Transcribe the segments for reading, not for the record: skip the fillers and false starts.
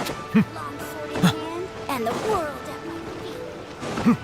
Long sword in hand, and the world at my feet.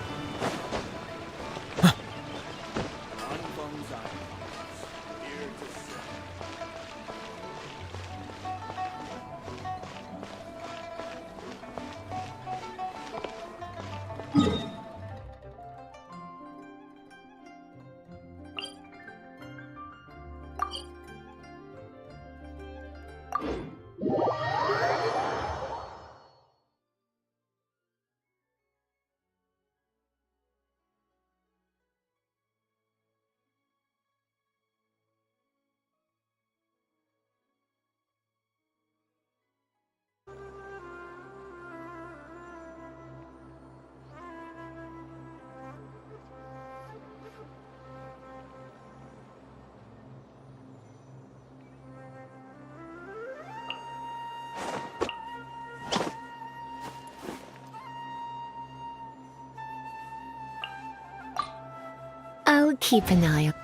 I'll keep an eye on.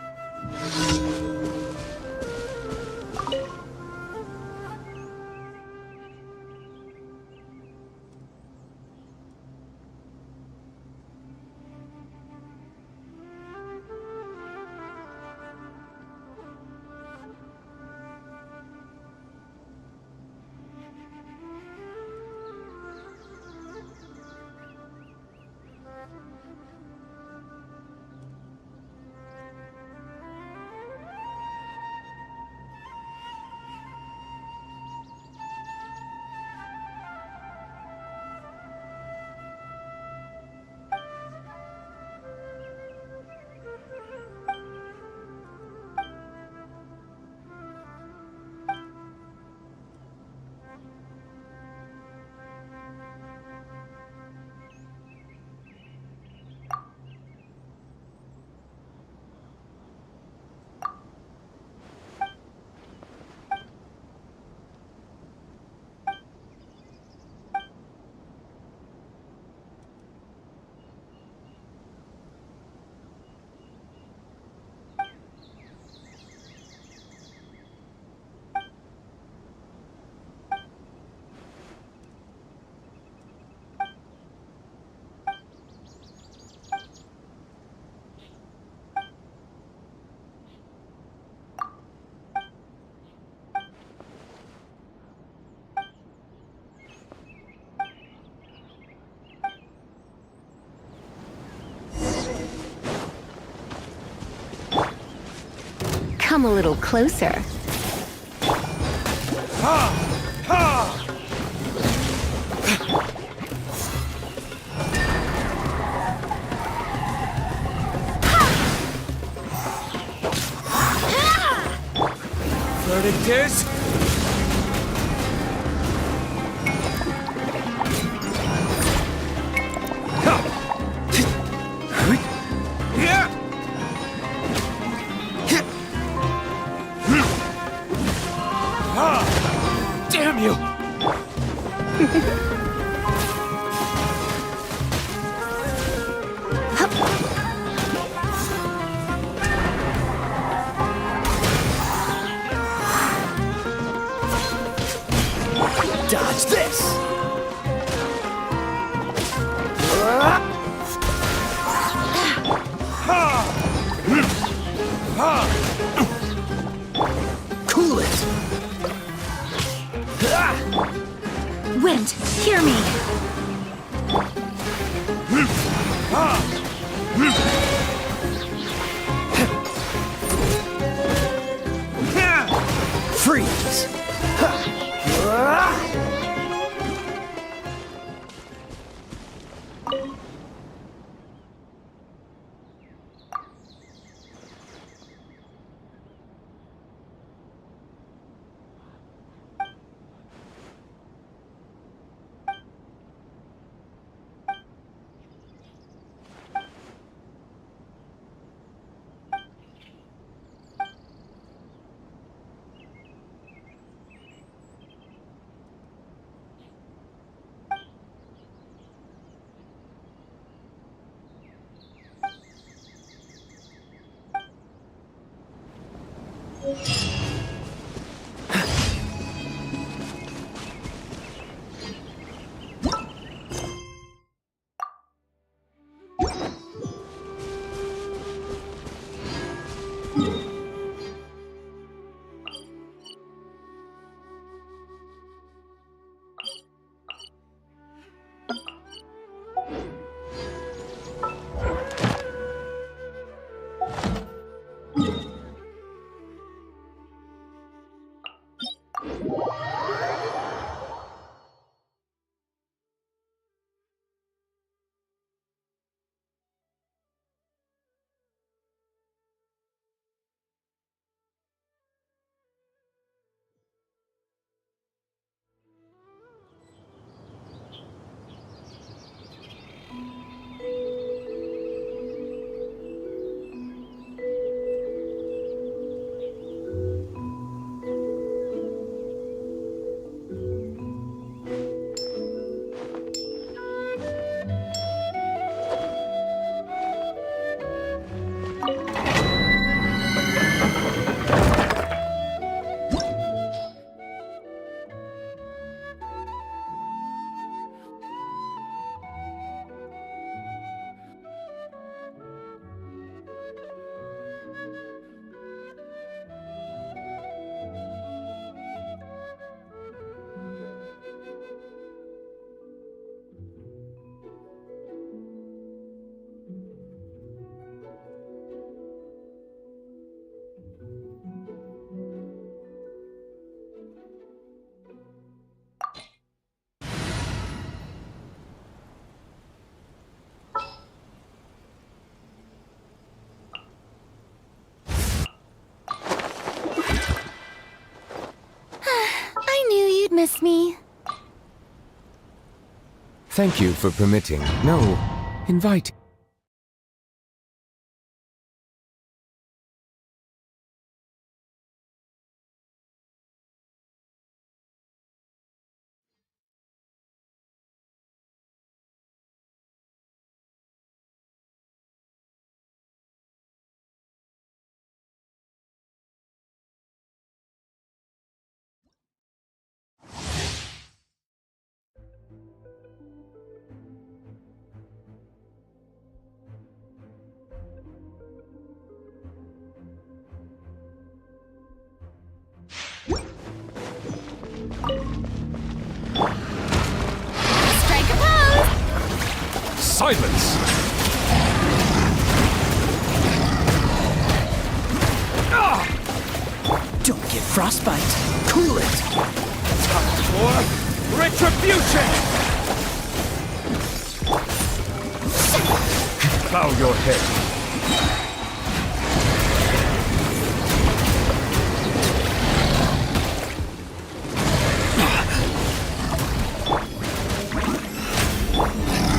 Come a little closer. Verdict is... Damn you! Dodge this! Cool it! Wind, hear me! Freeze! miss me? Thank you for permitting. No, invite. Strike a pose! Silence! Don't get frostbite. Cool it. Time for retribution! Bow your head.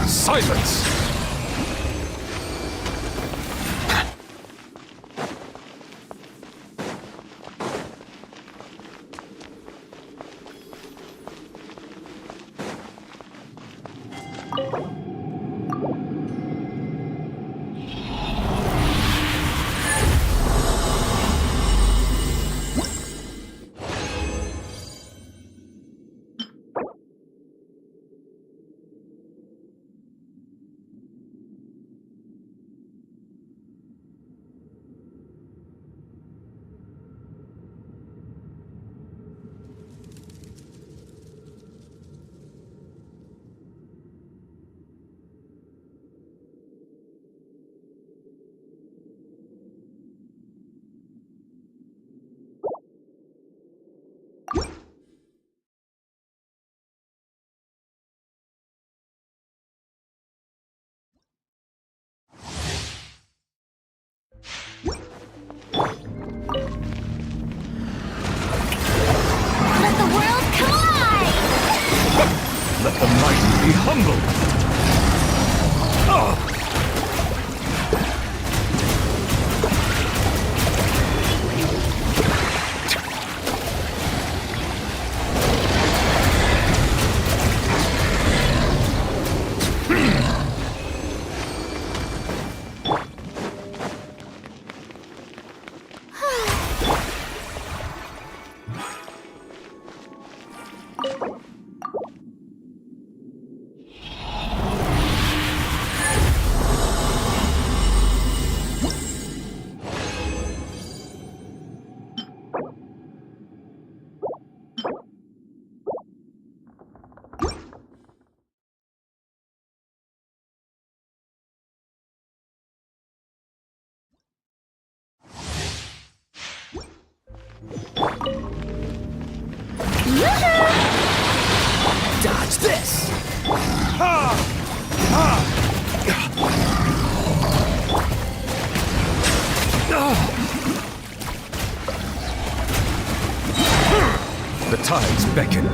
Silence! Let the world collide! Let the mighty be humbled! Dodge this! The tides beckon.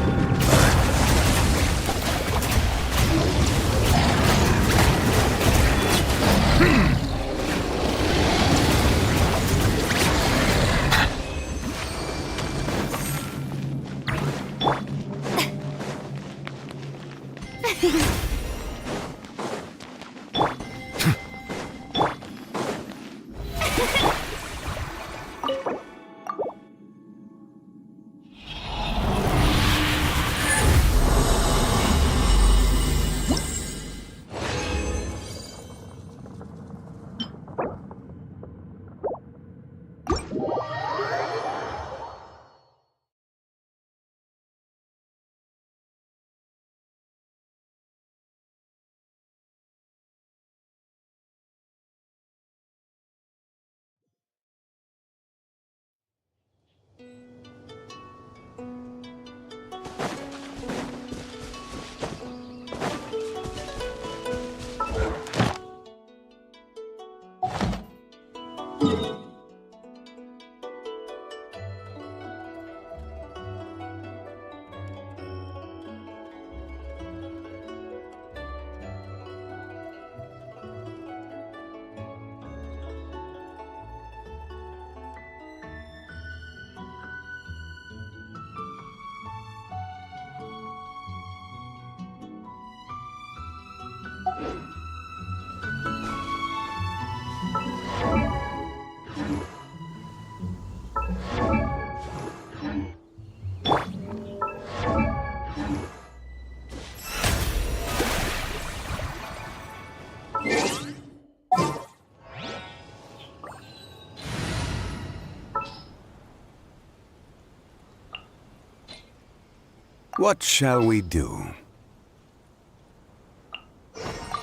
What shall we do?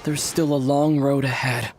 There's still a long road ahead.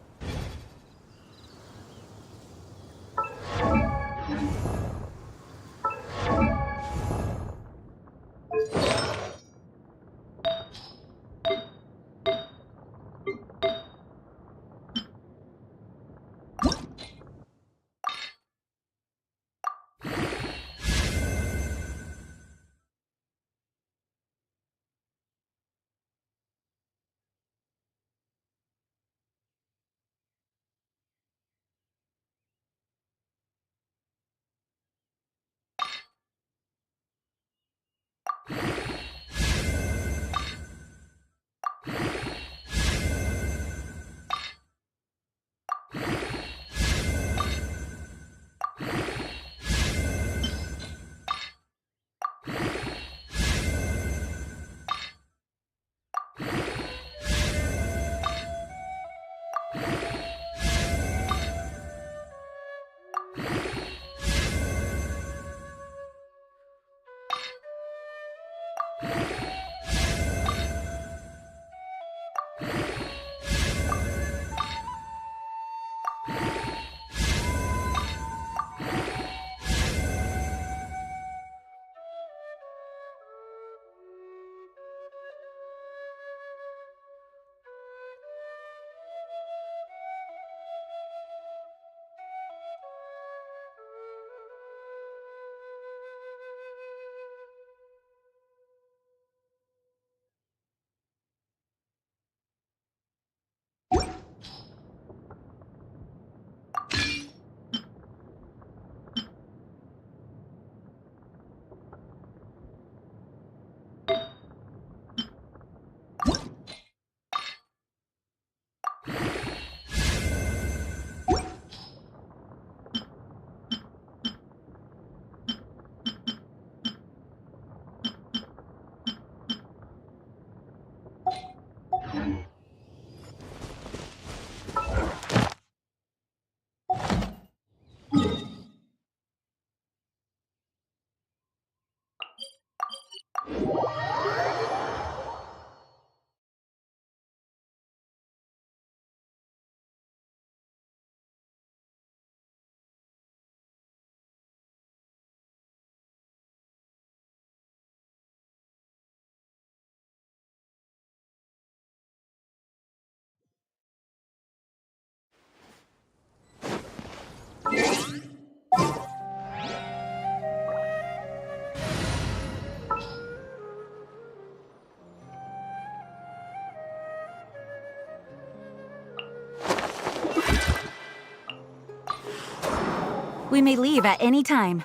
We may leave at any time.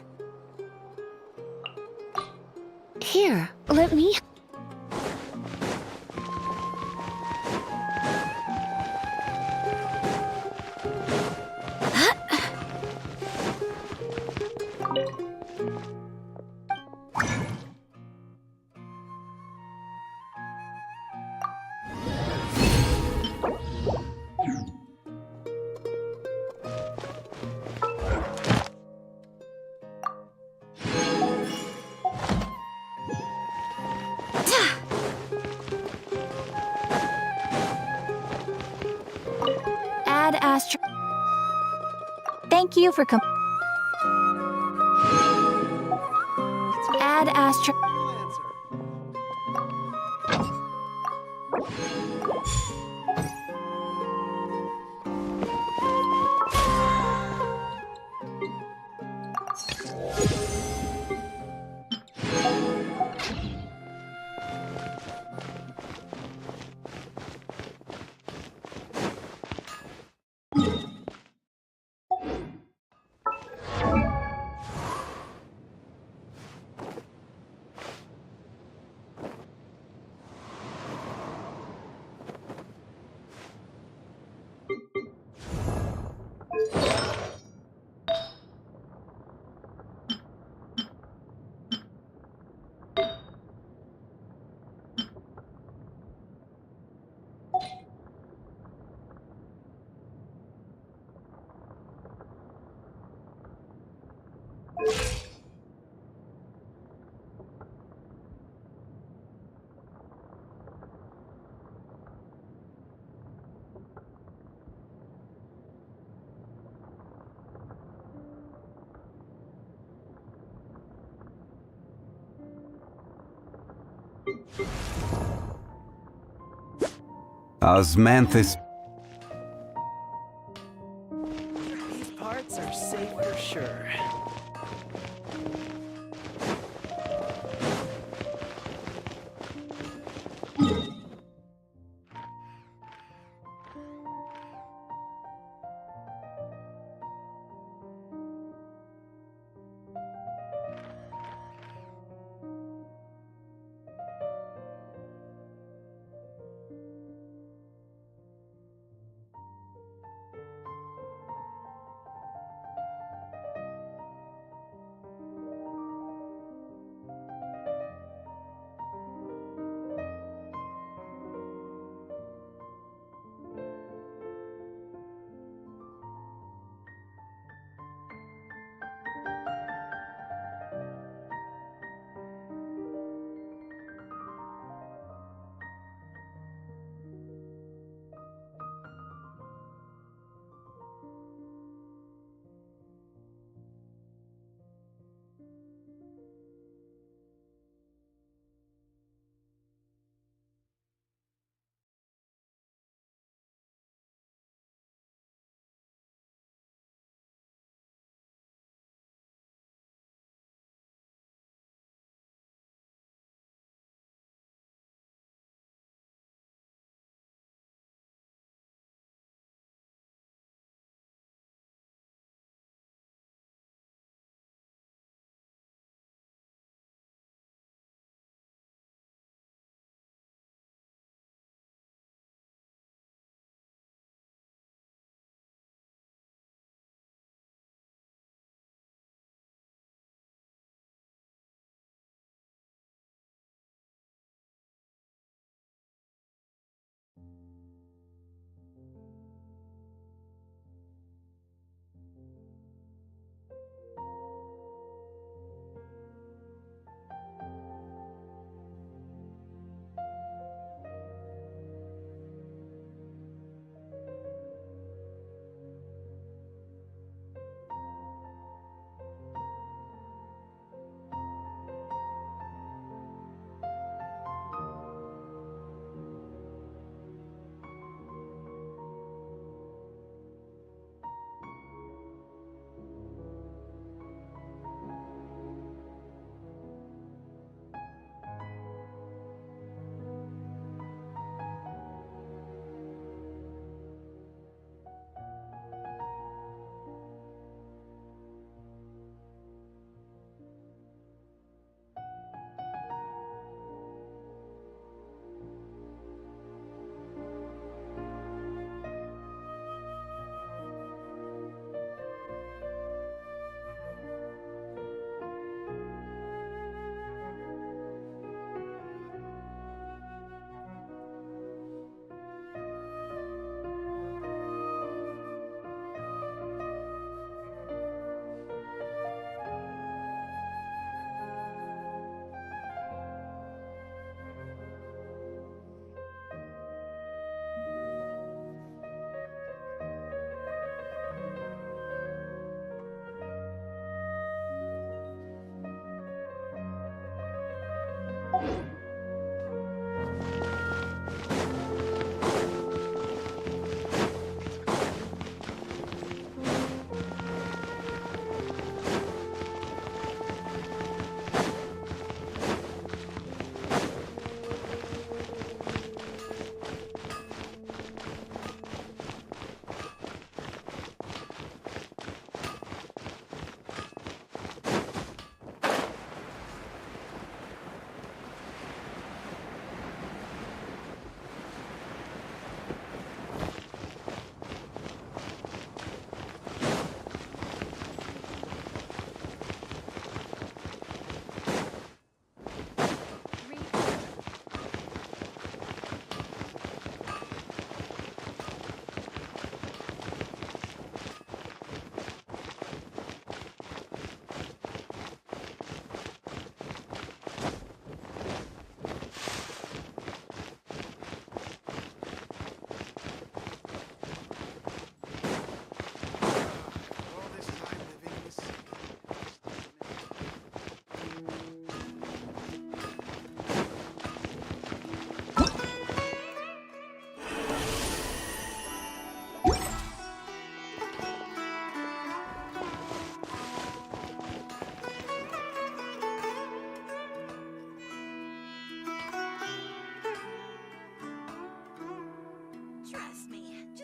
Here, let me... Add astro... Thank you for Add astro... Osmanthus. These parts are safe for sure.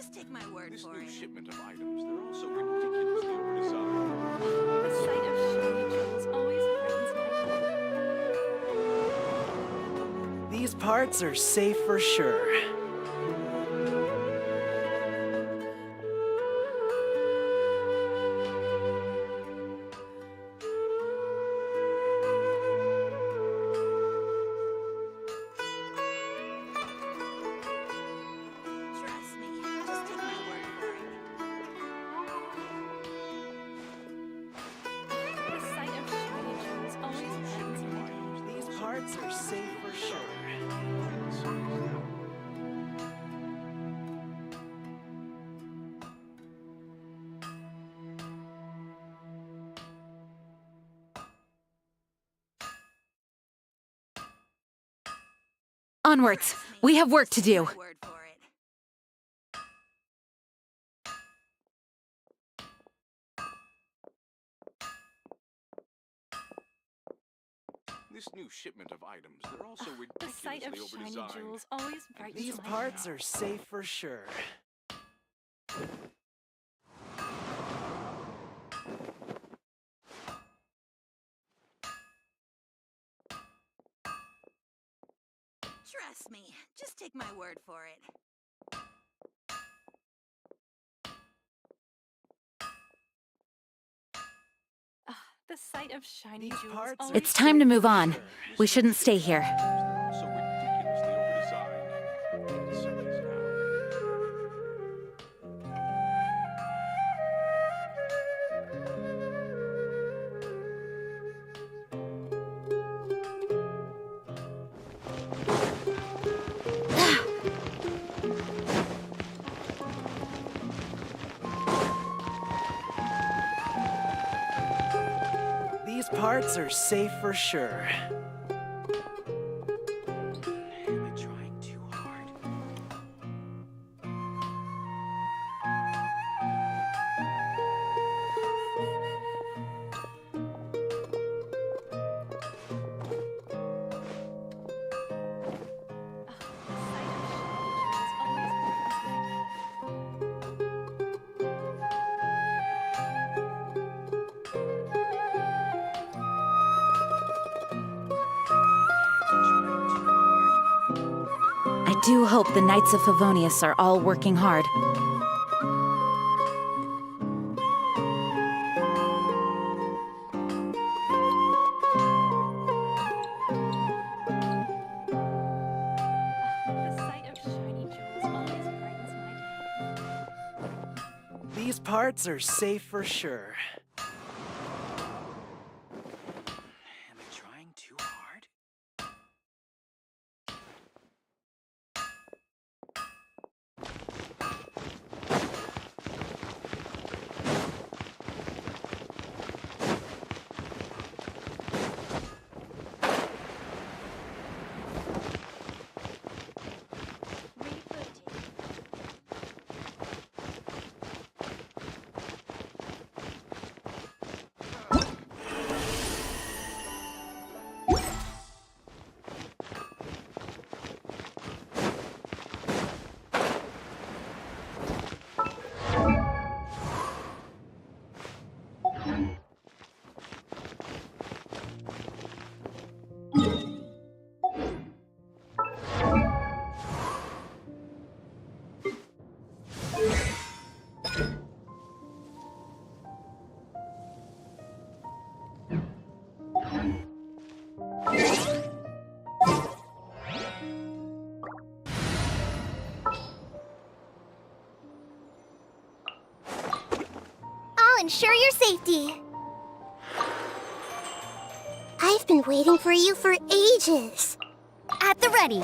Just take my word This for new it. shipment of items, they're all so ridiculously overdesigned. The sight of shiny jewels always brightens my day. These parts are safe for sure. Trust me. Just take my word for it. The sight of shiny jewels always brightens my day. These parts are safe for sure. Onwards! We have work to do. My word for it. This new shipment of items, they're all so The sight of ridiculously shiny overdesigned. jewels always brightens These my parts day. are safe for sure. Trust me. Just take my word for it. The sight of shiny These jewels parts always It's time to move on. sure. We shouldn't stay here. They're all so ridiculously overdesigned. It certainly is now. These parts are safe for sure. Am I trying too hard? The sight of shiny jewels always brightens my day. I do hope the Knights of Favonius are all working hard. The sight of shiny jewels always brightens my day. These parts are safe for sure. Am I trying too hard? I'll ensure your safety. I've been waiting for you for ages. At the ready.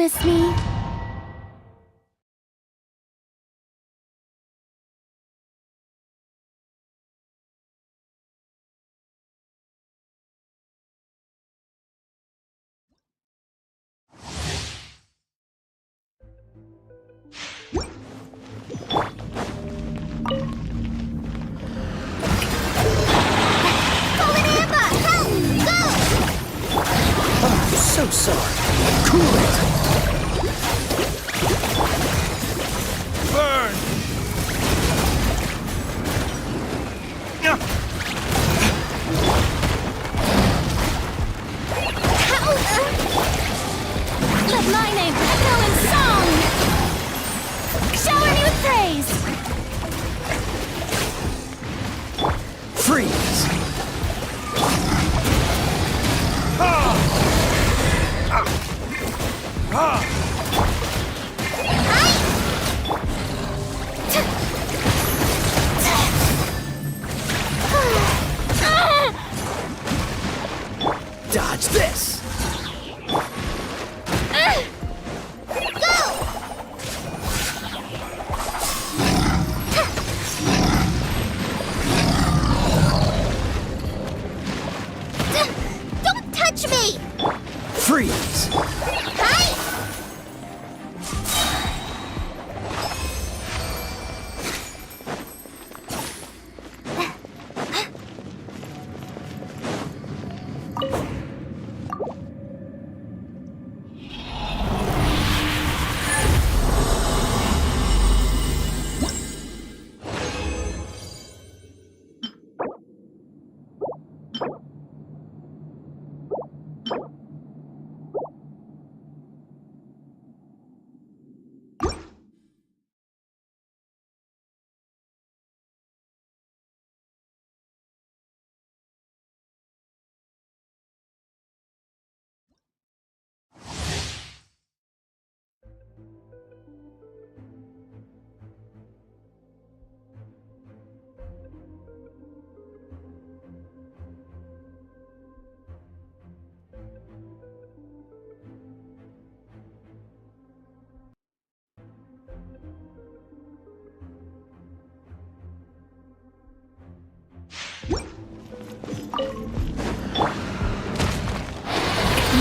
miss me? So sorry. Cool it. Burn! Let my name echo in song! Shower me with praise! Freeze. Dodge this. Don't touch me! Freeze.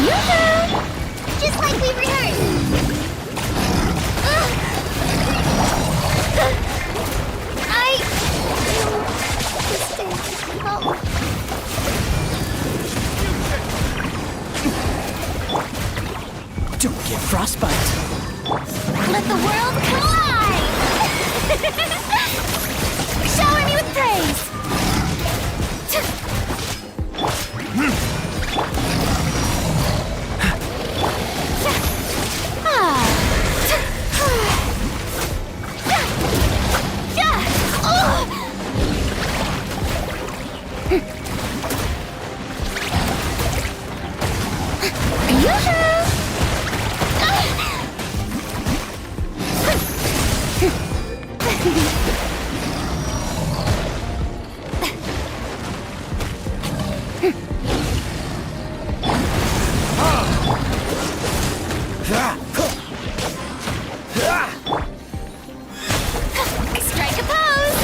Yoo-hoo! Just like we rehearsed! I stay home. Don't get frostbite. Let the world collide! Shower me with praise! Strike a pose!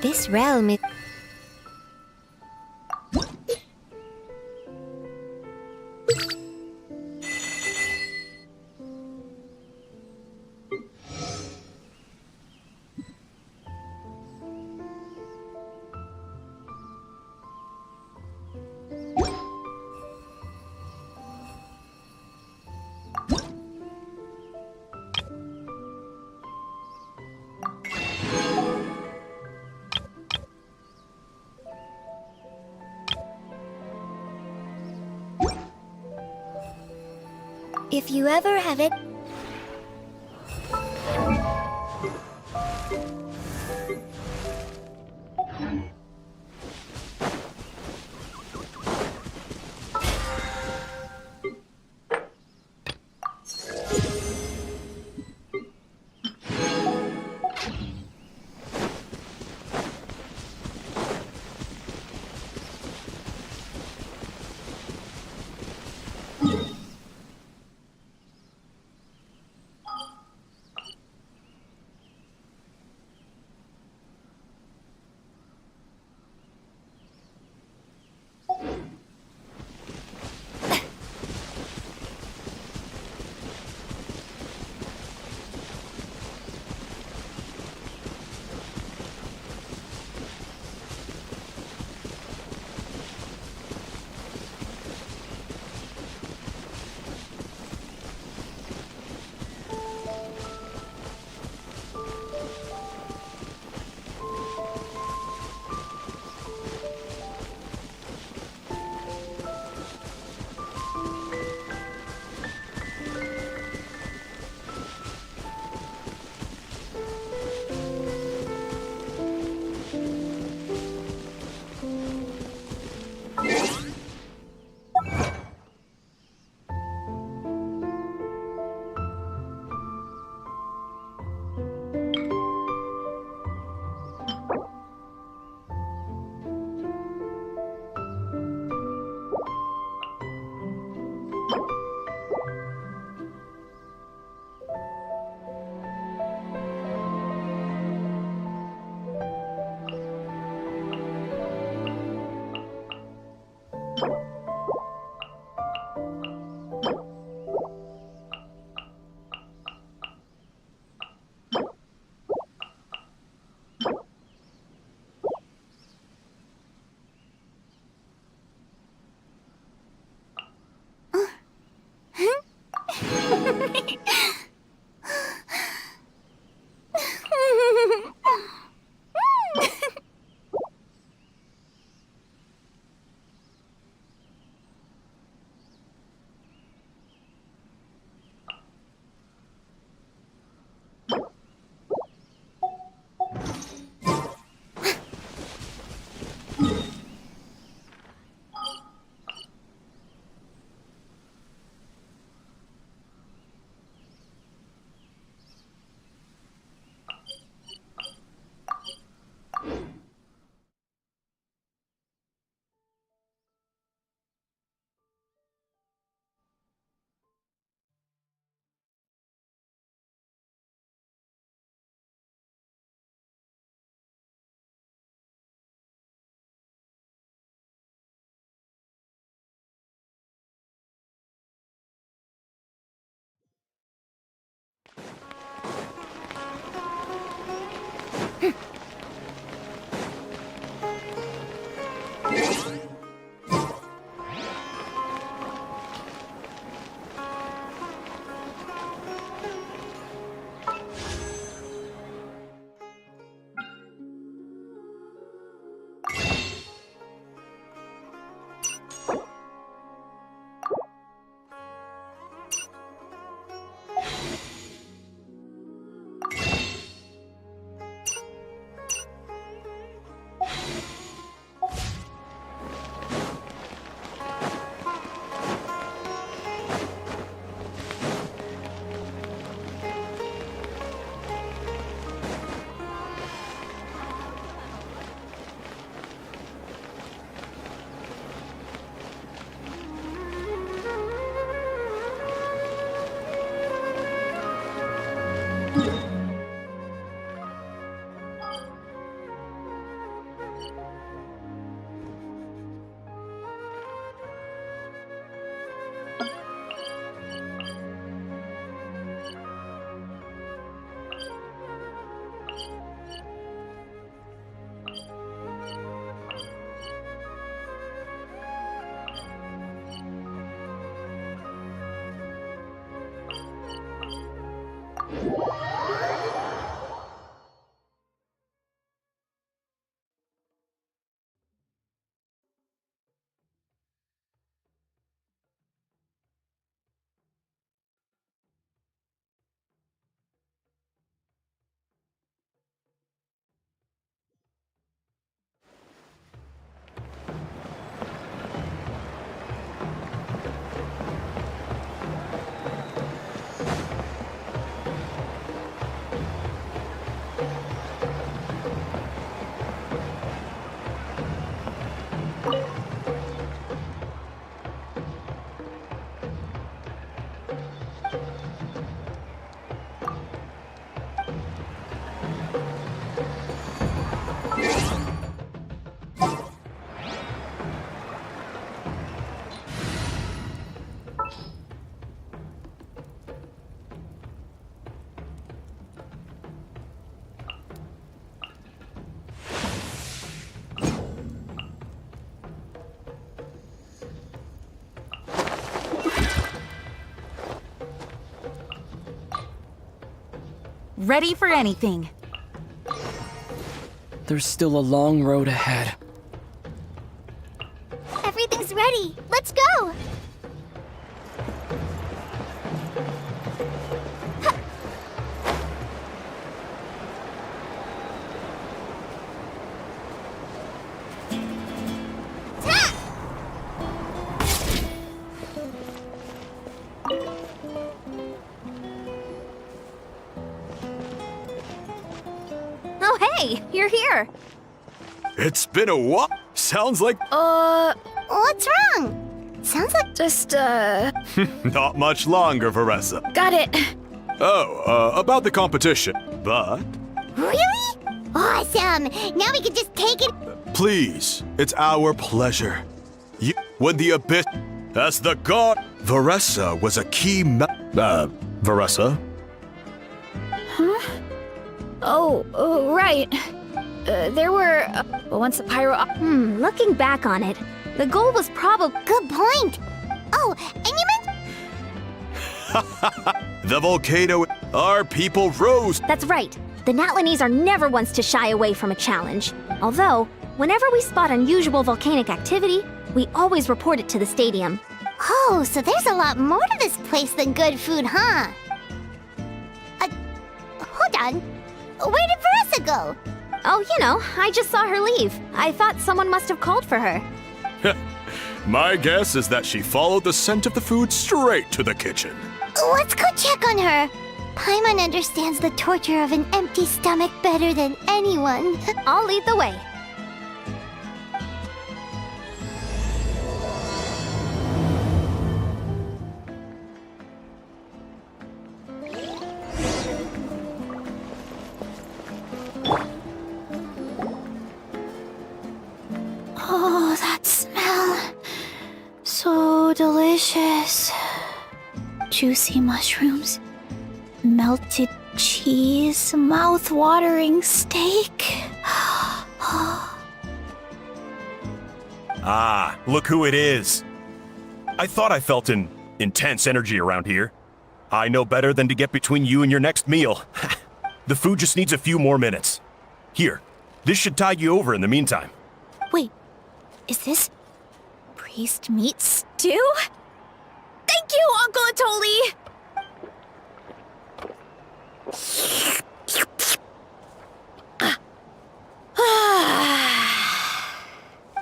This realm is... If you ever have it... Ready for anything. There's still a long road ahead. Everything's ready. Let's go. Oh, hey, you're here. It's been a while. Sounds like What's wrong? Sounds like Just, not much longer, Varessa. got it. Oh, about the competition. But really awesome. Now we can just take it. please, it's our pleasure. When the abyss, as the god, Varessa was a key. Varessa. Oh, right. There were, once the pyro... Looking back on it, the goal was probably... Good point. Oh, and you meant... The volcano, our people rose. That's right. The Natlanese are never ones to shy away from a challenge. Although, whenever we spot unusual volcanic activity, we always report it to the stadium. Oh, so there's a lot more to this place than good food, huh? Hold on. Where did Varessa go? Oh, you know, I just saw her leave. I thought someone must have called for her. My guess is that she followed the scent of the food straight to the kitchen. Let's go check on her. Paimon understands the torture of an empty stomach better than anyone. I'll lead the way. Oh, that smell. So delicious. Juicy mushrooms, melted cheese, mouth-watering steak. Ah, look who it is. I thought I felt an intense energy around here. I know better than to get between you and your next meal. The food just needs a few more minutes. Here, this should tide you over in the meantime. Wait, is this priest meat stew? Thank you, Uncle Atoli!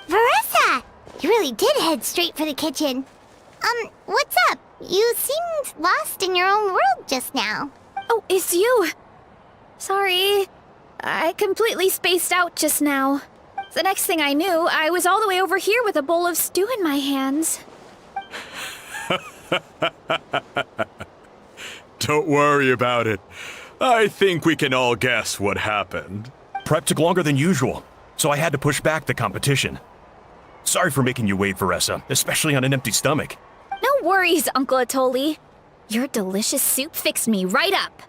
Varessa! You really did head straight for the kitchen. What's up? You seemed lost in your own world just now. Oh, it's you. Sorry. I completely spaced out just now. The next thing I knew, I was all the way over here with a bowl of stew in my hands. Don't worry about it. I think we can all guess what happened. Prep took longer than usual, so I had to push back the competition. Sorry for making you wait, Varessa, especially on an empty stomach. No worries, Uncle Atoli. Your delicious soup fixed me right up.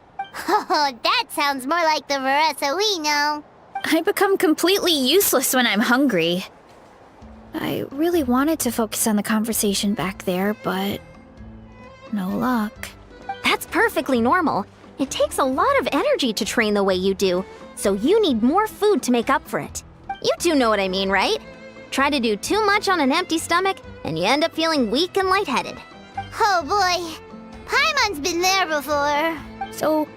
Oh, that sounds more like the Varessa we know. I become completely useless when I'm hungry. I really wanted to focus on the conversation back there, but no luck. That's perfectly normal. It takes a lot of energy to train the way you do, so you need more food to make up for it. You two know what I mean, right? Try to do too much on an empty stomach, and you end up feeling weak and lightheaded. Oh boy. Paimon's been there before. So,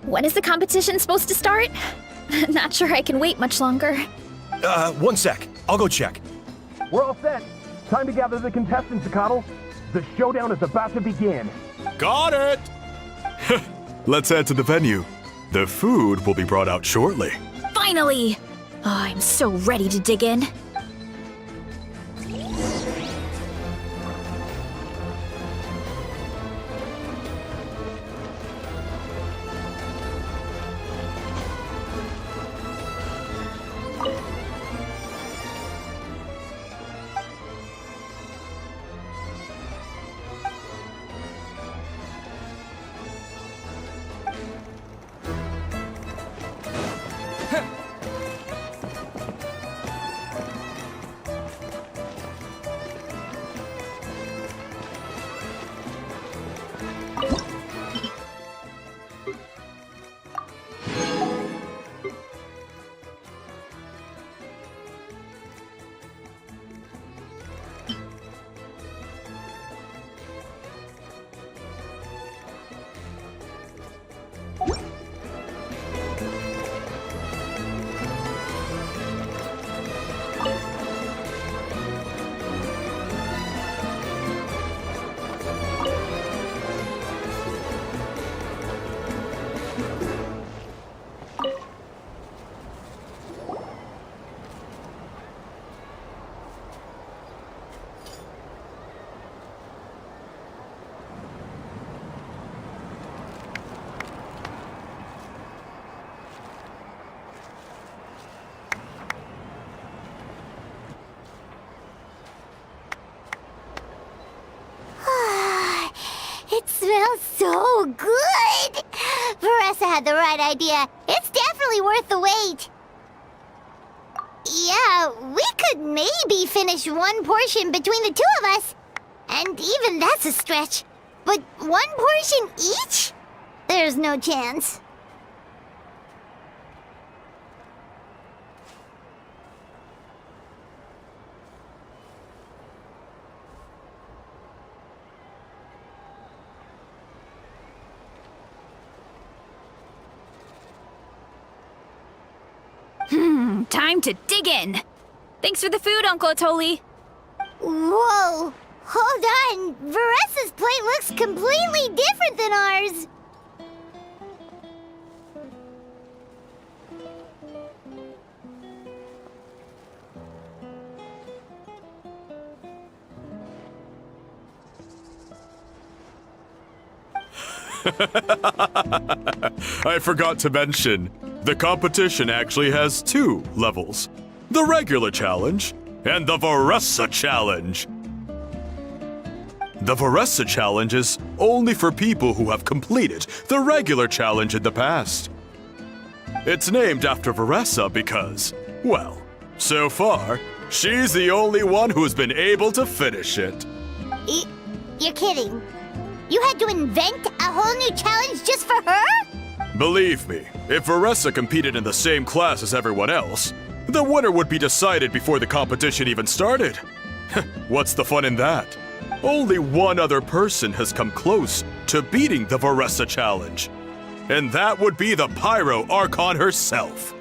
when is the competition supposed to start? Not sure I can wait much longer. 1 sec. I'll go check. We're all set. Time to gather the contestants, Zacatl. The showdown is about to begin. Got it! Let's head to the venue. The food will be brought out shortly. Finally! Oh, I'm so ready to dig in. It smells so good! Veressa had the right idea. It's definitely worth the wait. Yeah, we could maybe finish one portion between the two of us. And even that's a stretch. But one portion each? There's no chance. Time to dig in. Thanks for the food, Uncle Atoli. Whoa! Hold on! Veressa's plate looks completely different than ours! I forgot to mention, the competition actually has 2 levels. The regular challenge and the Veressa challenge. The Veressa challenge is only for people who have completed the regular challenge in the past. It's named after Veressa because, well, so far, she's the only one who's been able to finish it. You're kidding. You had to invent a whole new challenge just for her? Believe me, if Veressa competed in the same class as everyone else, the winner would be decided before the competition even started. What's the fun in that? Only one other person has come close to beating the Veressa challenge, and that would be the Pyro Archon herself.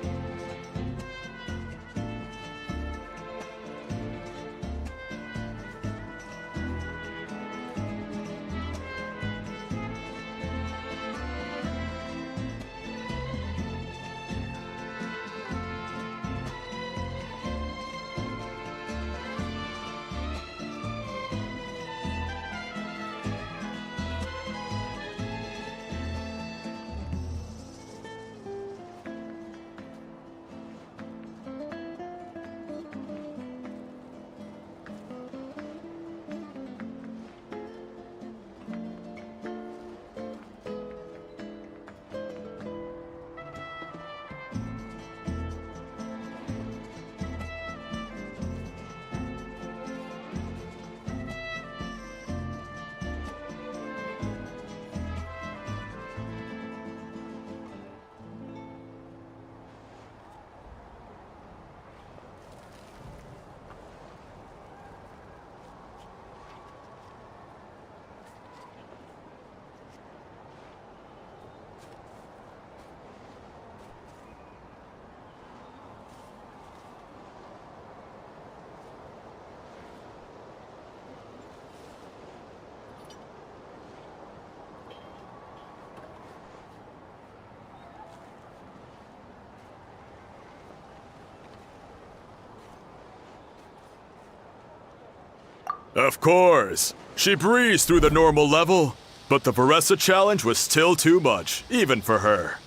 Of course. She breezed through the normal level, but the Veressa challenge was still too much, even for her.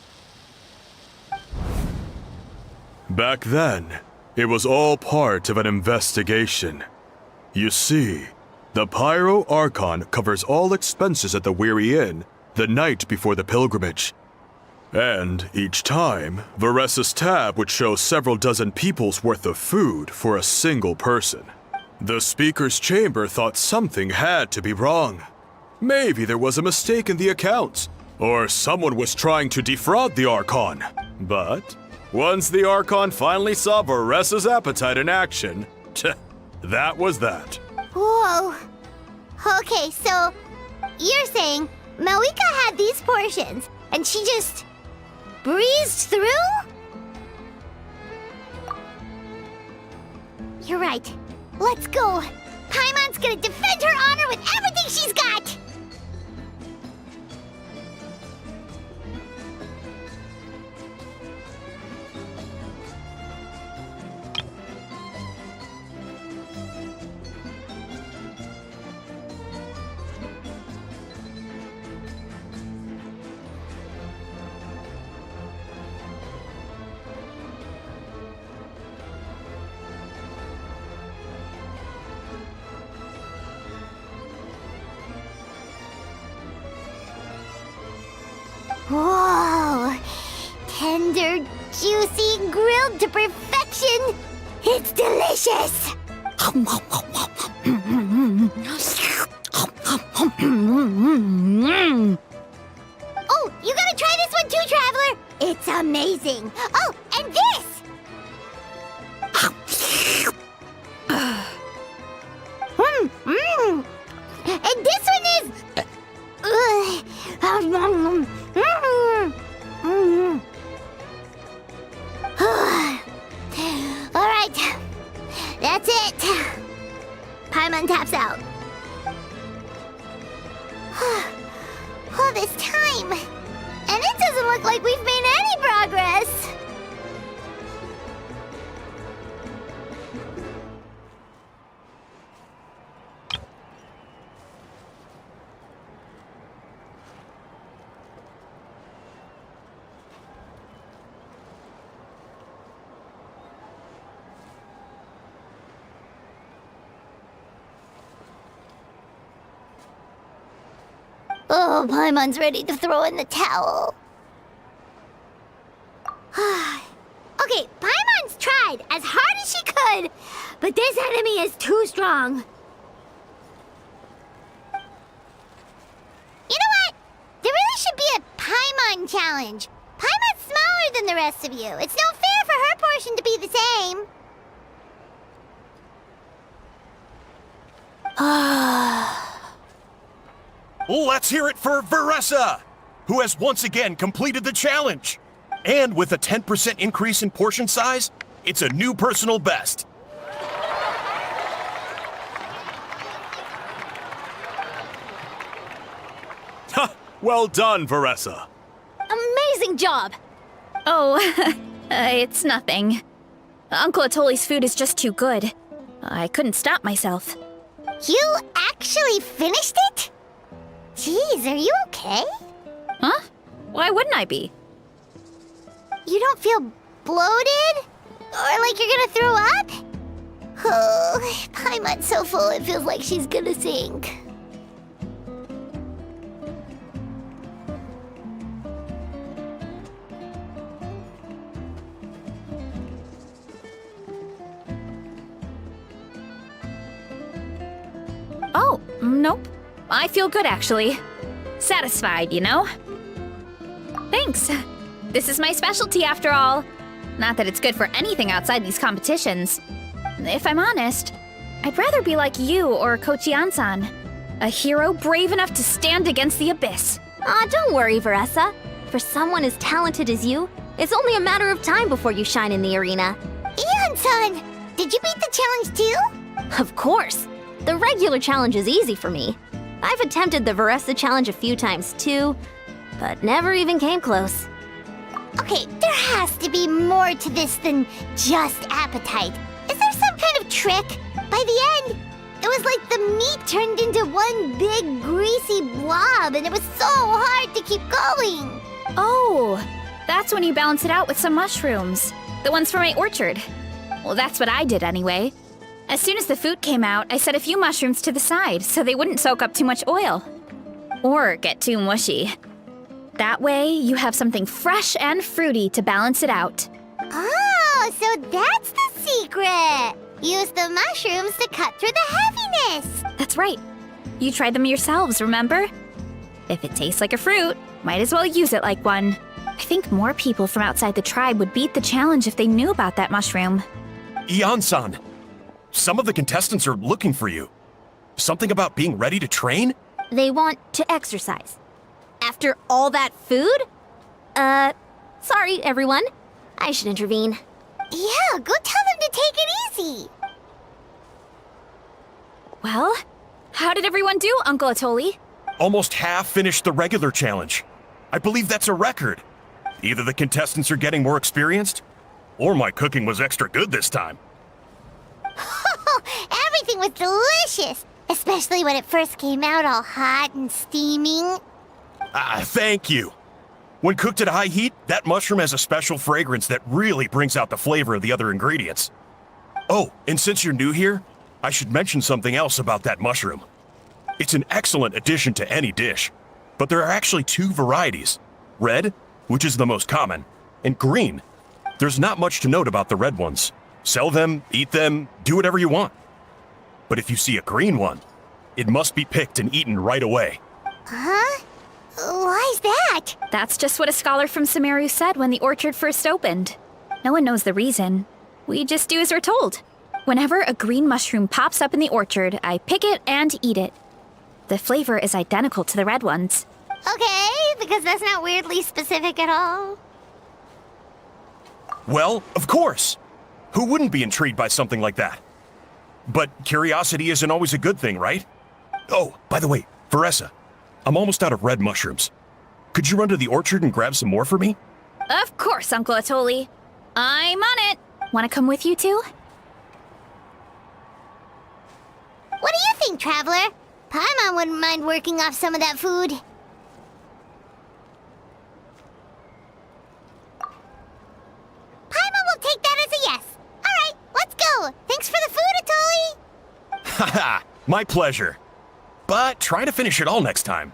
Back then, it was all part of an investigation. You see, the Pyro Archon covers all expenses at the Weary Inn the night before the pilgrimage. And each time, Veressa's tab would show several dozen people's worth of food for a single person. The speaker's chamber thought something had to be wrong. Maybe there was a mistake in the accounts, or someone was trying to defraud the Archon. But once the Archon finally saw Veressa's appetite in action, that was that. Whoa. Okay, so you're saying Malika had these portions and she just breezed through? You're right. Let's go. Paimon's gonna defend her honor with everything she's got! Whoa! Tender, juicy, grilled to perfection! It's delicious! Oh, you gotta try this one too, Traveler! It's amazing! Oh, and this! And this one is... All right, that's it. Paimon taps out. All this time, and it doesn't look like we've made any progress. Oh, Paimon's ready to throw in the towel. Okay, Paimon's tried as hard as she could, but this enemy is too strong. You know what? There really should be a Paimon challenge. Paimon's smaller than the rest of you. It's no fair for her portion to be the same. Let's hear it for Veressa, who has once again completed the challenge. And with a 10% increase in portion size, it's a new personal best. Ha! Well done, Veressa. Amazing job! Oh, it's nothing. Uncle Atoli's food is just too good. I couldn't stop myself. You actually finished it? Jeez, are you okay? Huh? Why wouldn't I be? You don't feel bloated? Or like you're gonna throw up? Oh, Paimon's so full it feels like she's gonna sink. Oh, nope. I feel good, actually. Satisfied, you know? Thanks. This is my specialty, after all. Not that it's good for anything outside these competitions. If I'm honest, I'd rather be like you or Kochi-an-san. A hero brave enough to stand against the abyss. Aw, don't worry, Veressa. For someone as talented as you, it's only a matter of time before you shine in the arena. Ian-san, did you beat the challenge too? Of course. The regular challenge is easy for me. I've attempted the Veressa challenge a few times too, but never even came close. Okay, there has to be more to this than just appetite. Is there some kind of trick? By the end, It was like the meat turned into one big greasy blob, and it was so hard to keep going. Oh, that's when you balance it out with some mushrooms. The ones from my orchard. Well, that's what I did anyway. As soon as the food came out, I set a few mushrooms to the side so they wouldn't soak up too much oil. Or get too mushy. That way, you have something fresh and fruity to balance it out. Oh, so that's the secret. Use the mushrooms to cut through the heaviness. That's right. You tried them yourselves, remember? If it tastes like a fruit, might as well use it like one. I think more people from outside the tribe would beat the challenge if they knew about that mushroom. Ian-san, some of the contestants are looking for you. Something about being ready to train? They want to exercise. After all that food? Sorry, everyone. I should intervene. Yeah, go tell them to take it easy. Well, how did everyone do, Uncle Atoli? Almost half finished the regular challenge. I believe that's a record. Either the contestants are getting more experienced, or my cooking was extra good this time. Everything was delicious, especially when it first came out all hot and steaming. Thank you. When cooked at high heat, that mushroom has a special fragrance that really brings out the flavor of the other ingredients. Oh, and since you're new here, I should mention something else about that mushroom. It's an excellent addition to any dish, but there are actually two varieties. Red, which is the most common, and green. There's not much to note about the red ones. Sell them, eat them, do whatever you want. But if you see a green one, it must be picked and eaten right away. Huh? Why's that? That's just what a scholar from Sumeru said when the orchard first opened. No one knows the reason. We just do as we're told. Whenever a green mushroom pops up in the orchard, I pick it and eat it. The flavor is identical to the red ones. Okay, because that's not weirdly specific at all. Well, of course. Who wouldn't be intrigued by something like that? But curiosity isn't always a good thing, right? Oh, by the way, Veressa, I'm almost out of red mushrooms. Could you run to the orchard and grab some more for me? Of course, Uncle Atoli. I'm on it. Want to come with you too? What do you think, Traveler? Paimon wouldn't mind working off some of that food. Paimon will take that as a yes. All right, let's go. Thanks for the food, Atoli. Haha, my pleasure. But try to finish it all next time.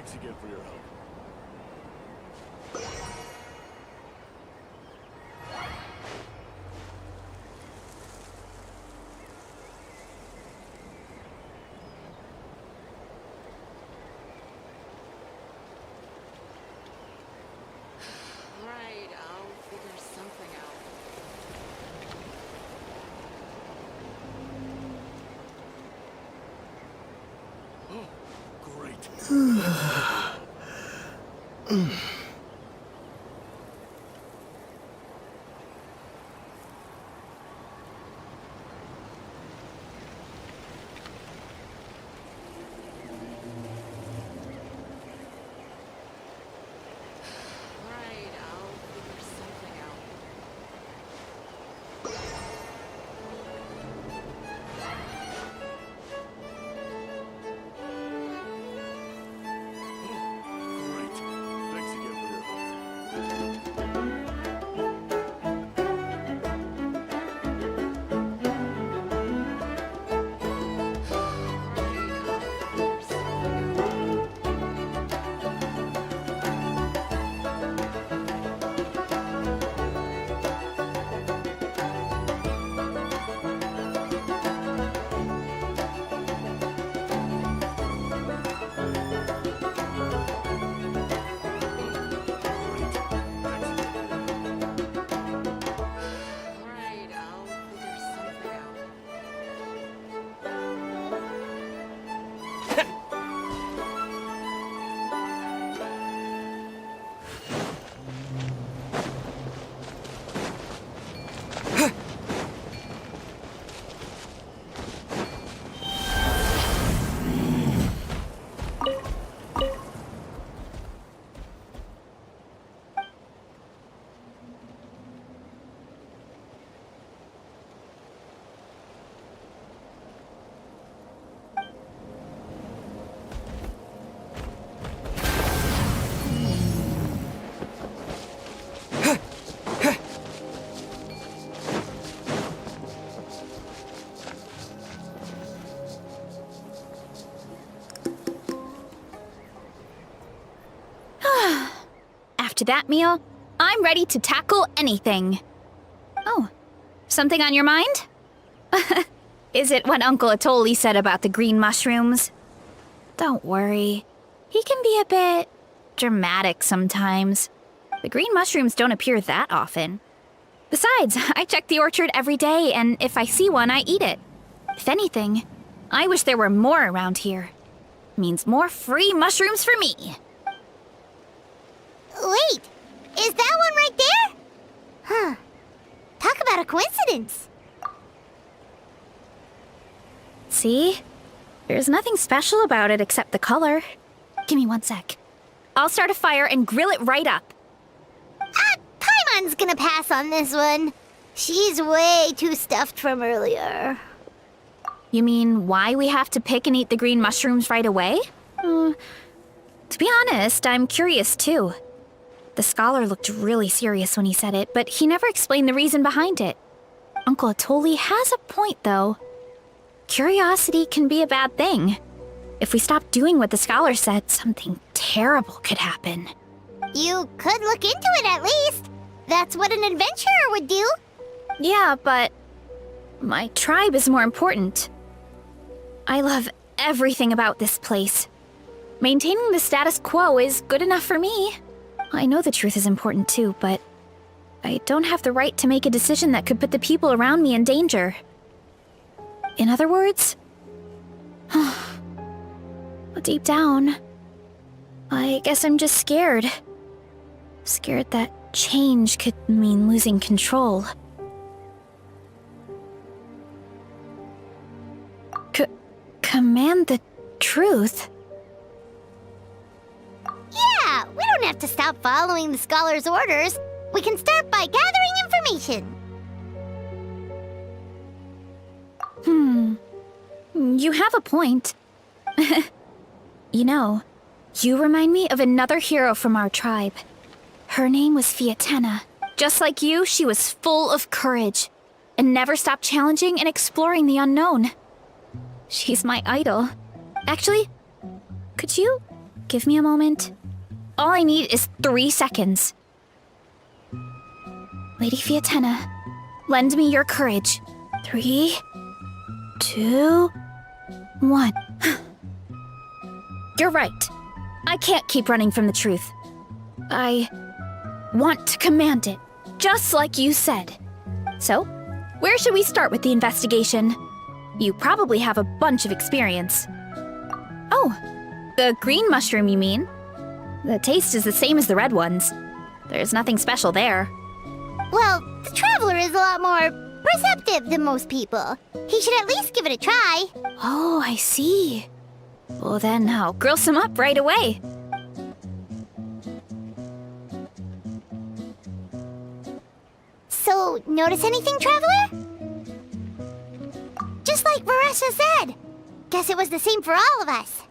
Thanks again for your help. Right, I'll figure something out. Great. Right, I'll figure something out. Great. Thanks again for your help. Right, I'll figure something out. After that meal, I'm ready to tackle anything. Oh, something on your mind? Is it what Uncle Atoli said about the green mushrooms? Don't worry. He can be a bit dramatic sometimes. The green mushrooms don't appear that often. Besides, I check the orchard every day, and if I see one, I eat it. If anything, I wish there were more around here. Means more free mushrooms for me. Wait, is that one right there? Huh. Talk about a coincidence. See? There's nothing special about it except the color. Give me 1 sec. I'll start a fire and grill it right up. Paimon's gonna pass on this one. She's way too stuffed from earlier. You mean why we have to pick and eat the green mushrooms right away? To be honest, I'm curious too. The scholar looked really serious when he said it, but he never explained the reason behind it. Uncle Atoli has a point, though. Curiosity can be a bad thing. If we stop doing what the scholar said, something terrible could happen. You could look into it at least. That's what an adventurer would do. Yeah, but my tribe is more important. I love everything about this place. Maintaining the status quo is good enough for me. I know the truth is important too, but I don't have the right to make a decision that could put the people around me in danger. In other words, deep down, I guess I'm just scared. Scared that change could mean losing control. Command the truth? Yeah, we don't have to stop following the scholar's orders. We can start by gathering information. You have a point. You know, you remind me of another hero from our tribe. Her name was Fiatena. Just like you, she was full of courage and never stopped challenging and exploring the unknown. She's my idol. Actually, could you Give me a moment. All I need is 3 seconds. Lady Fiatena, lend me your courage. 3, 2, 1. You're right. I can't keep running from the truth. I want to command it, just like you said. So, where should we start with the investigation? You probably have a bunch of experience. Oh, the green mushroom, you mean? The taste is the same as the red ones. There's nothing special there. Well, the Traveler is a lot more perceptive than most people. He should at least give it a try. Oh, I see. Well, then I'll grill some up right away. So, notice anything, Traveler? Just like Varessa said. Guess it was the same for all of us.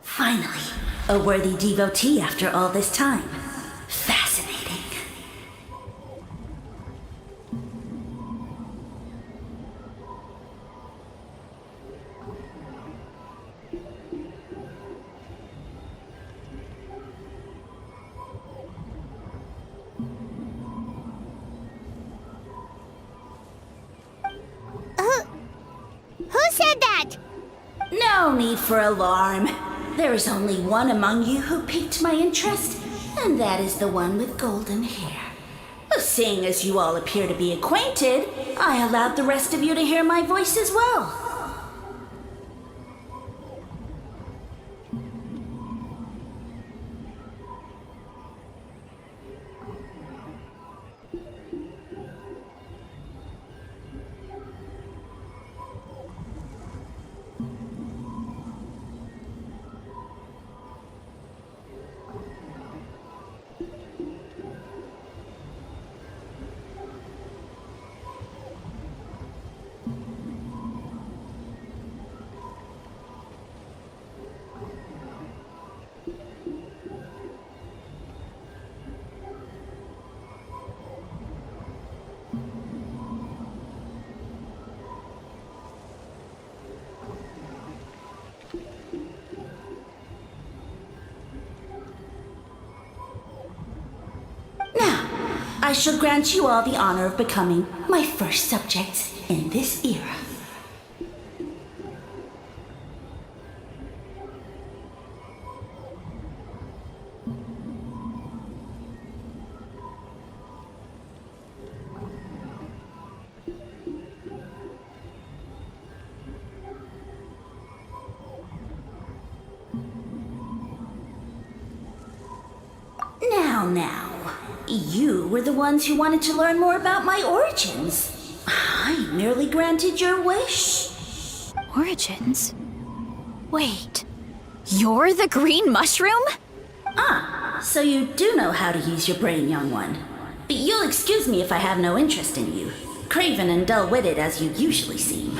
Finally, a worthy devotee after all this time. Fascinating. Who said that? No need for alarm. There is only one among you who piqued my interest, and that is the one with golden hair. Seeing as you all appear to be acquainted, I allowed the rest of you to hear my voice as well. I shall grant you all the honor of becoming my first subjects in this era. Now. You were the ones who wanted to learn more about my origins. I merely granted your wish. Origins? Wait, you're the green mushroom? So you do know how to use your brain, young one. But you'll excuse me if I have no interest in you, craven and dull-witted as you usually seem.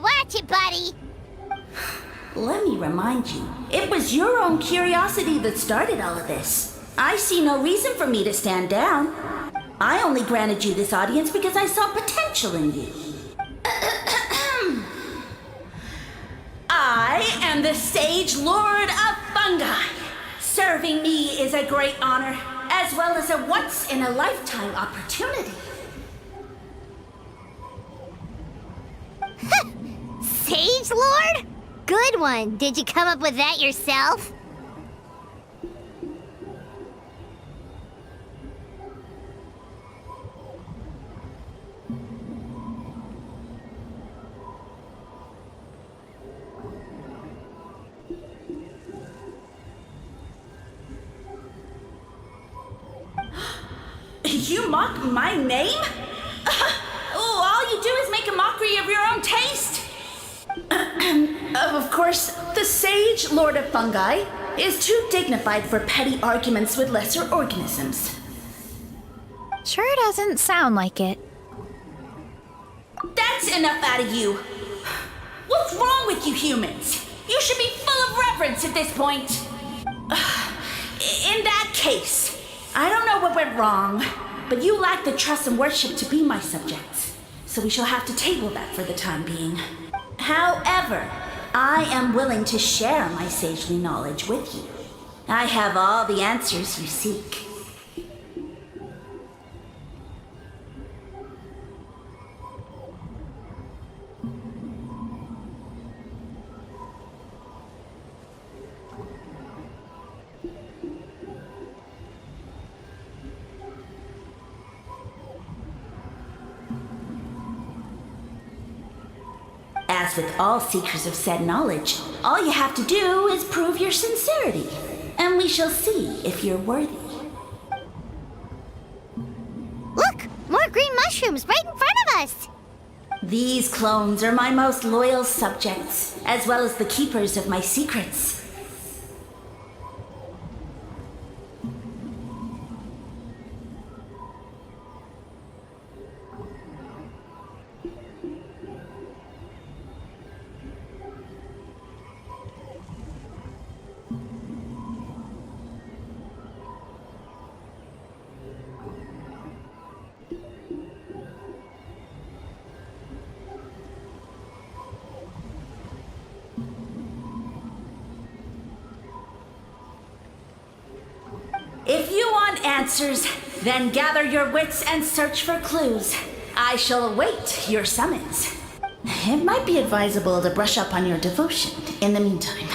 Watch it, buddy. Let me remind you, it was your own curiosity that started all of this. I see no reason for me to stand down. I only granted you this audience because I saw potential in you. I am the Sage Lord of Fungi. Serving me is a great honor, as as well as a once-in-a-lifetime opportunity. Sage Lord? Good one. Did you come up with that yourself? You mock my name? Oh, all you do is make a mockery of your own taste. Of course, the Sage Lord of Fungi is too dignified for petty arguments with lesser organisms. Sure doesn't sound like it. That's enough out of you. What's wrong with you humans? You should be full of reverence at this point. In that case, I don't know what went wrong, but you lack the trust and worship to be my subjects. So we shall have to table that for the time being. However, I am willing to share my sagely knowledge with you. I have all the answers you seek. As with all seekers of said knowledge, all you have to do is prove your sincerity, and we shall see if you're worthy. Look! More green mushrooms right in front of us! These clones are my most loyal subjects, as well as the keepers of my secrets. If you want answers, then gather your wits and search for clues. I shall await your summons. It might be advisable to brush up on your devotion in the meantime.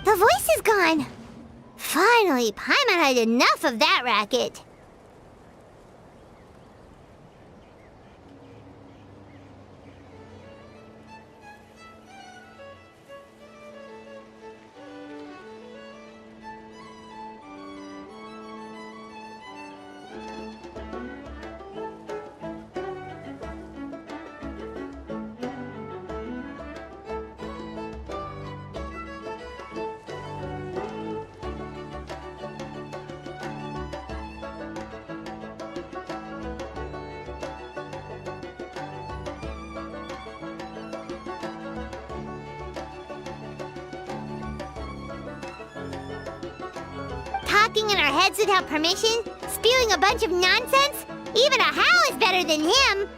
The voice is gone. Finally, Paimon had enough of that racket. Talking in our heads without permission? Spewing a bunch of nonsense? Even a Hal is better than him!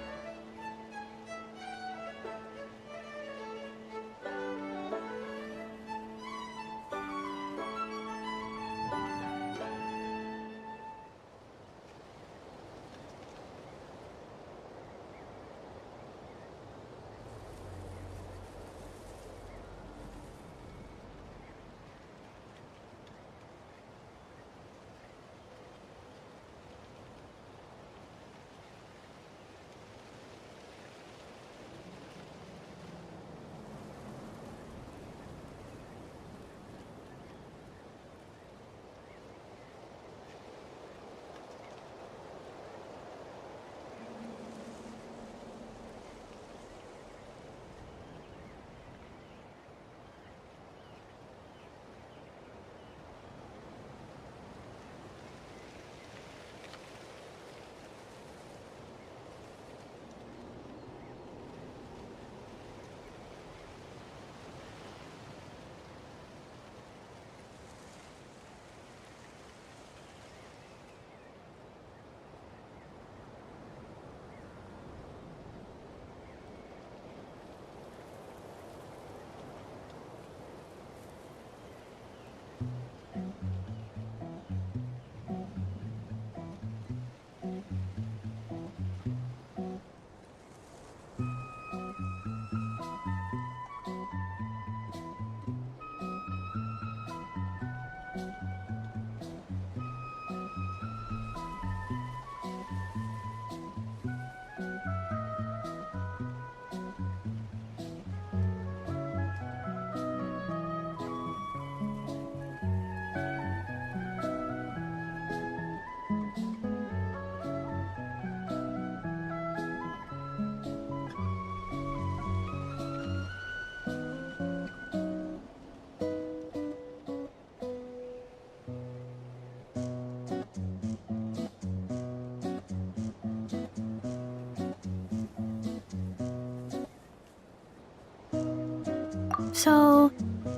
So,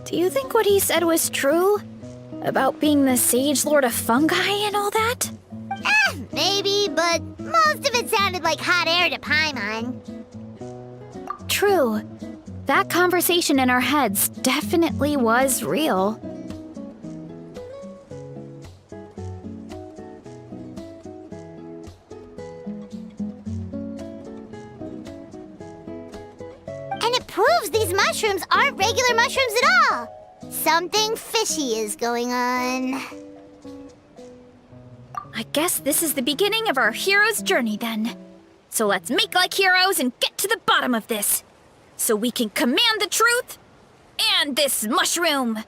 do you think what he said was true? About being the Sage Lord of Fungi and all that? Maybe, but most of it sounded like hot air to Paimon. True. That conversation in our heads definitely was real. And it proves these mushrooms aren't regular mushrooms at all. Something fishy is going on. I guess this is the beginning of our hero's journey then. So let's make like heroes and get to the bottom of this. So we can command the truth and this mushroom.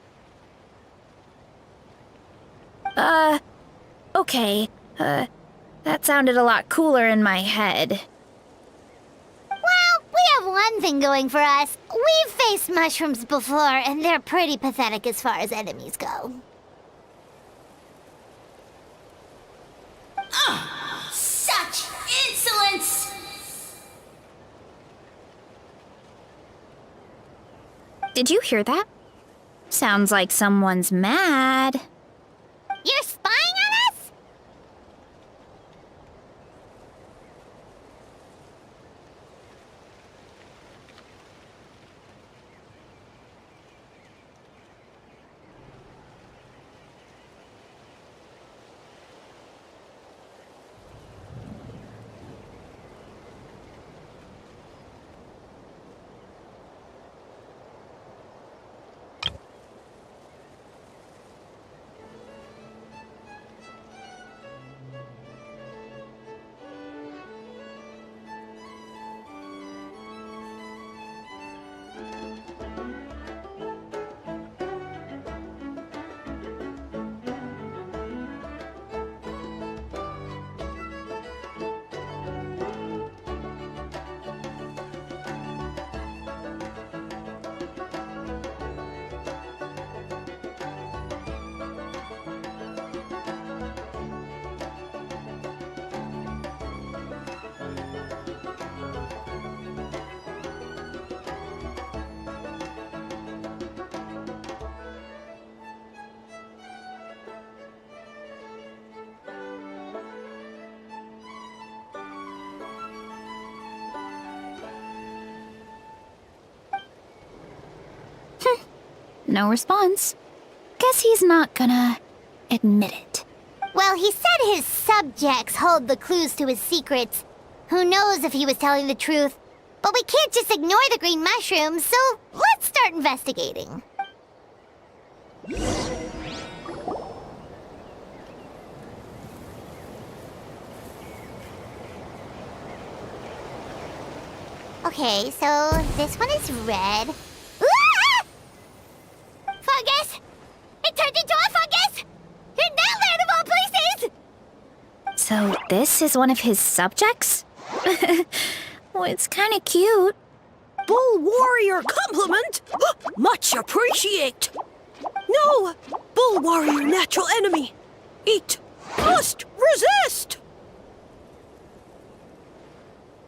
Okay. That sounded a lot cooler in my head. Well, we have one thing going for us. We've faced mushrooms before, and they're pretty pathetic as far as enemies go. Such insolence! Did you hear that? Sounds like someone's mad. You're spying on us? No response. Guess he's not gonna admit it. Well, he said his subjects hold the clues to his secrets. Who knows if he was telling the truth? But we can't just ignore the green mushrooms, so let's start investigating. Okay, so this one is red. Ah! Fungus! It turned into a fungus! In that land of all places! So this is one of his subjects? Well, it's kind of cute. Bull warrior compliment! Much appreciate! No! Bull warrior natural enemy! Eat! Must resist!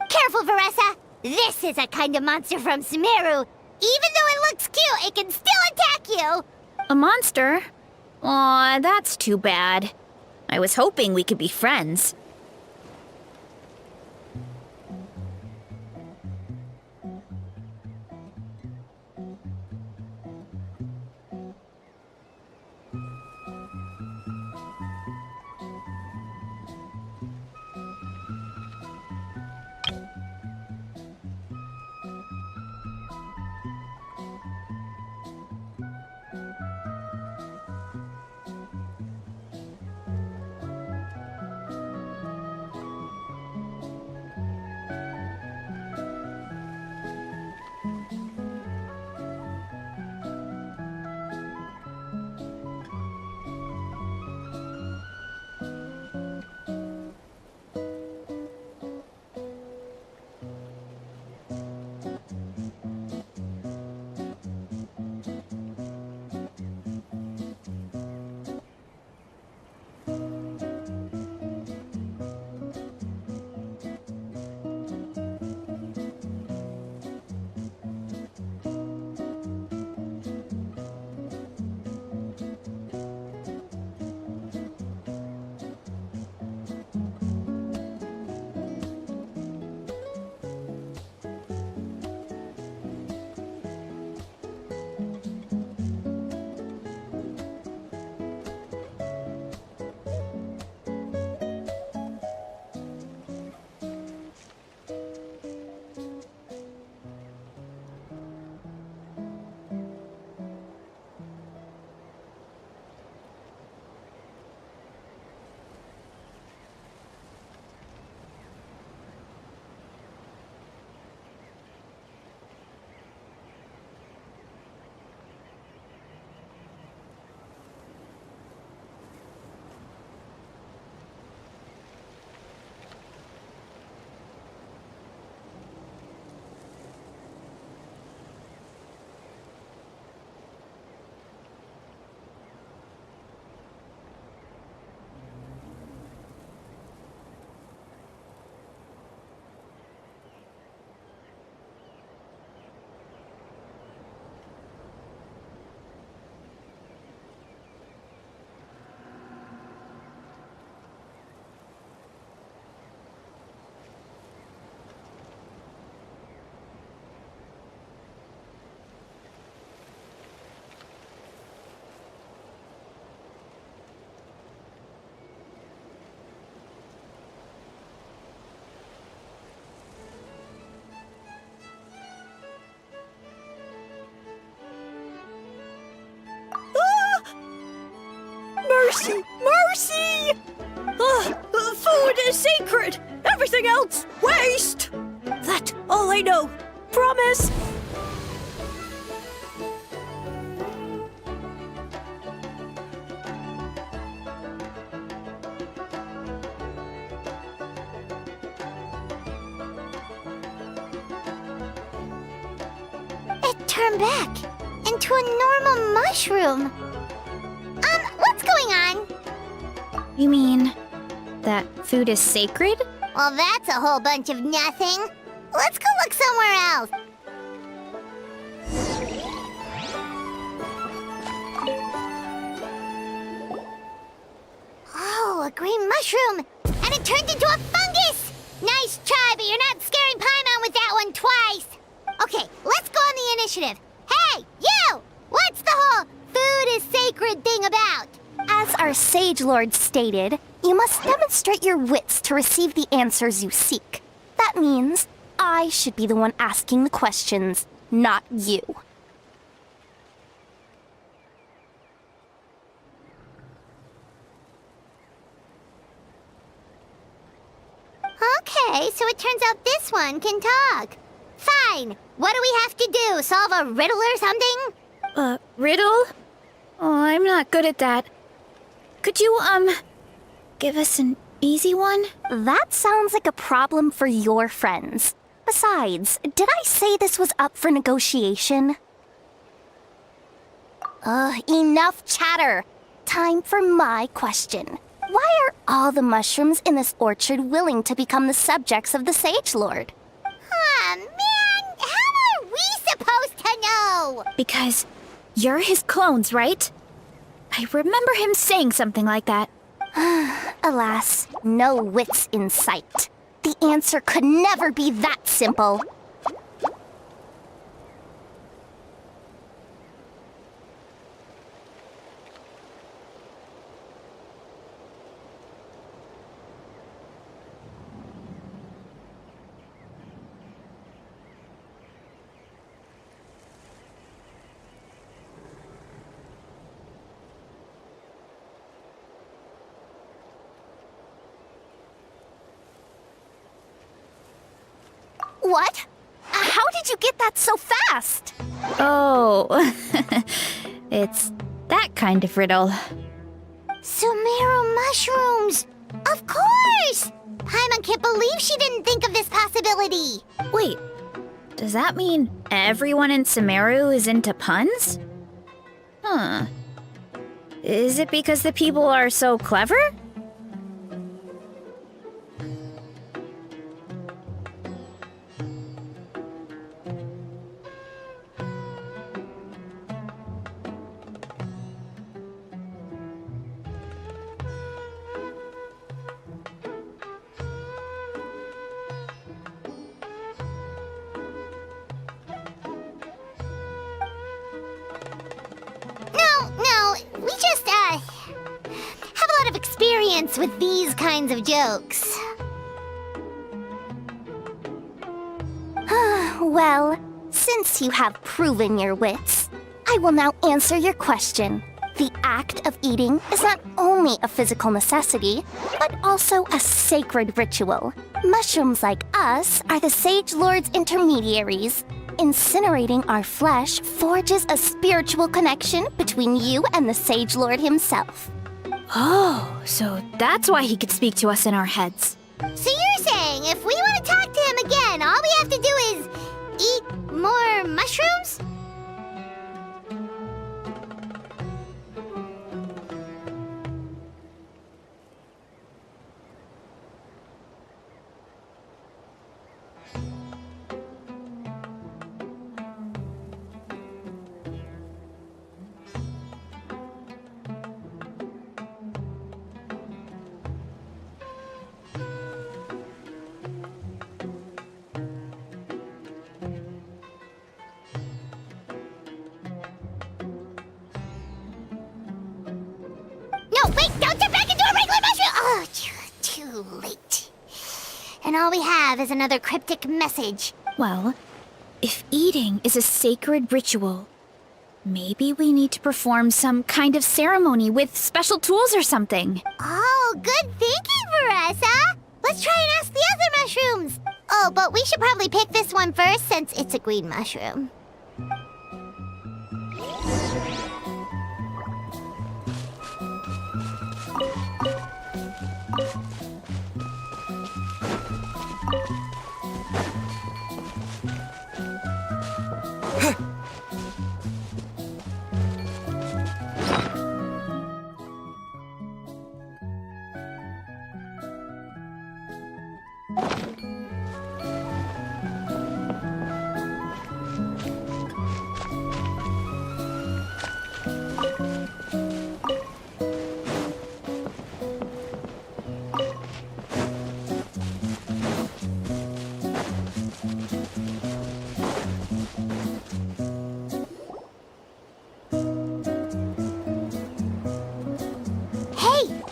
Careful, Veressa! This is a kind of monster from Sumeru. Even though it looks cute, it can still attack you! A monster? Aw, that's too bad. I was hoping we could be friends. Mercy! Mercy! Food is sacred! Everything else, waste! That's all I know. Promise! It turned back into a normal mushroom. What's going on? You mean that food is sacred? Well, that's a whole bunch of nothing. Let's go look somewhere else. Oh, a green mushroom! And it turned into a fungus! Nice try, but you're not scaring Paimon with that one twice. Okay, let's go on the initiative. Hey, you! What's the whole food is sacred thing about? As our Sage Lord stated, you must demonstrate your wits to receive the answers you seek. That means I should be the one asking the questions, not you. Okay, so it turns out this one can talk. Fine. What do we have to do? Solve a riddle or something? Riddle? Oh, I'm not good at that. Could you, give us an easy one? That sounds like a problem for your friends. Besides, did I say this was up for negotiation? Enough chatter. Time for my question. Why are all the mushrooms in this orchard willing to become the subjects of the Sage Lord? Man, how are we supposed to know? Because you're his clones, right? I remember him saying something like that. Alas, no wits in sight. The answer could never be that simple. What? How did you get that so fast? Oh, it's that kind of riddle. Sumeru mushrooms! Of course! Paimon can't believe she didn't think of this possibility. Wait, does that mean everyone in Sumeru is into puns? Huh. Is it because the people are so clever? No, we just, have a lot of experience with these kinds of jokes. Well, since you have proven your wits, I will now answer your question. The act of eating is not only a physical necessity, but also a sacred ritual. Mushrooms like us are the Sage Lord's intermediaries. Incinerating our flesh forges a spiritual connection between you and the Sage Lord himself. Oh, so that's why he could speak to us in our heads. So you're saying if we want to talk to him again, all we have to do is eat more mushrooms? No, wait, don't turn back into a regular mushroom! Oh, too late. And all we have is another cryptic message. Well, if eating is a sacred ritual, Maybe we need to perform some kind of ceremony with special tools or something. Oh, good thinking, Veressa. Let's try and ask the other mushrooms. Oh, but we should probably pick this one first since it's a green mushroom.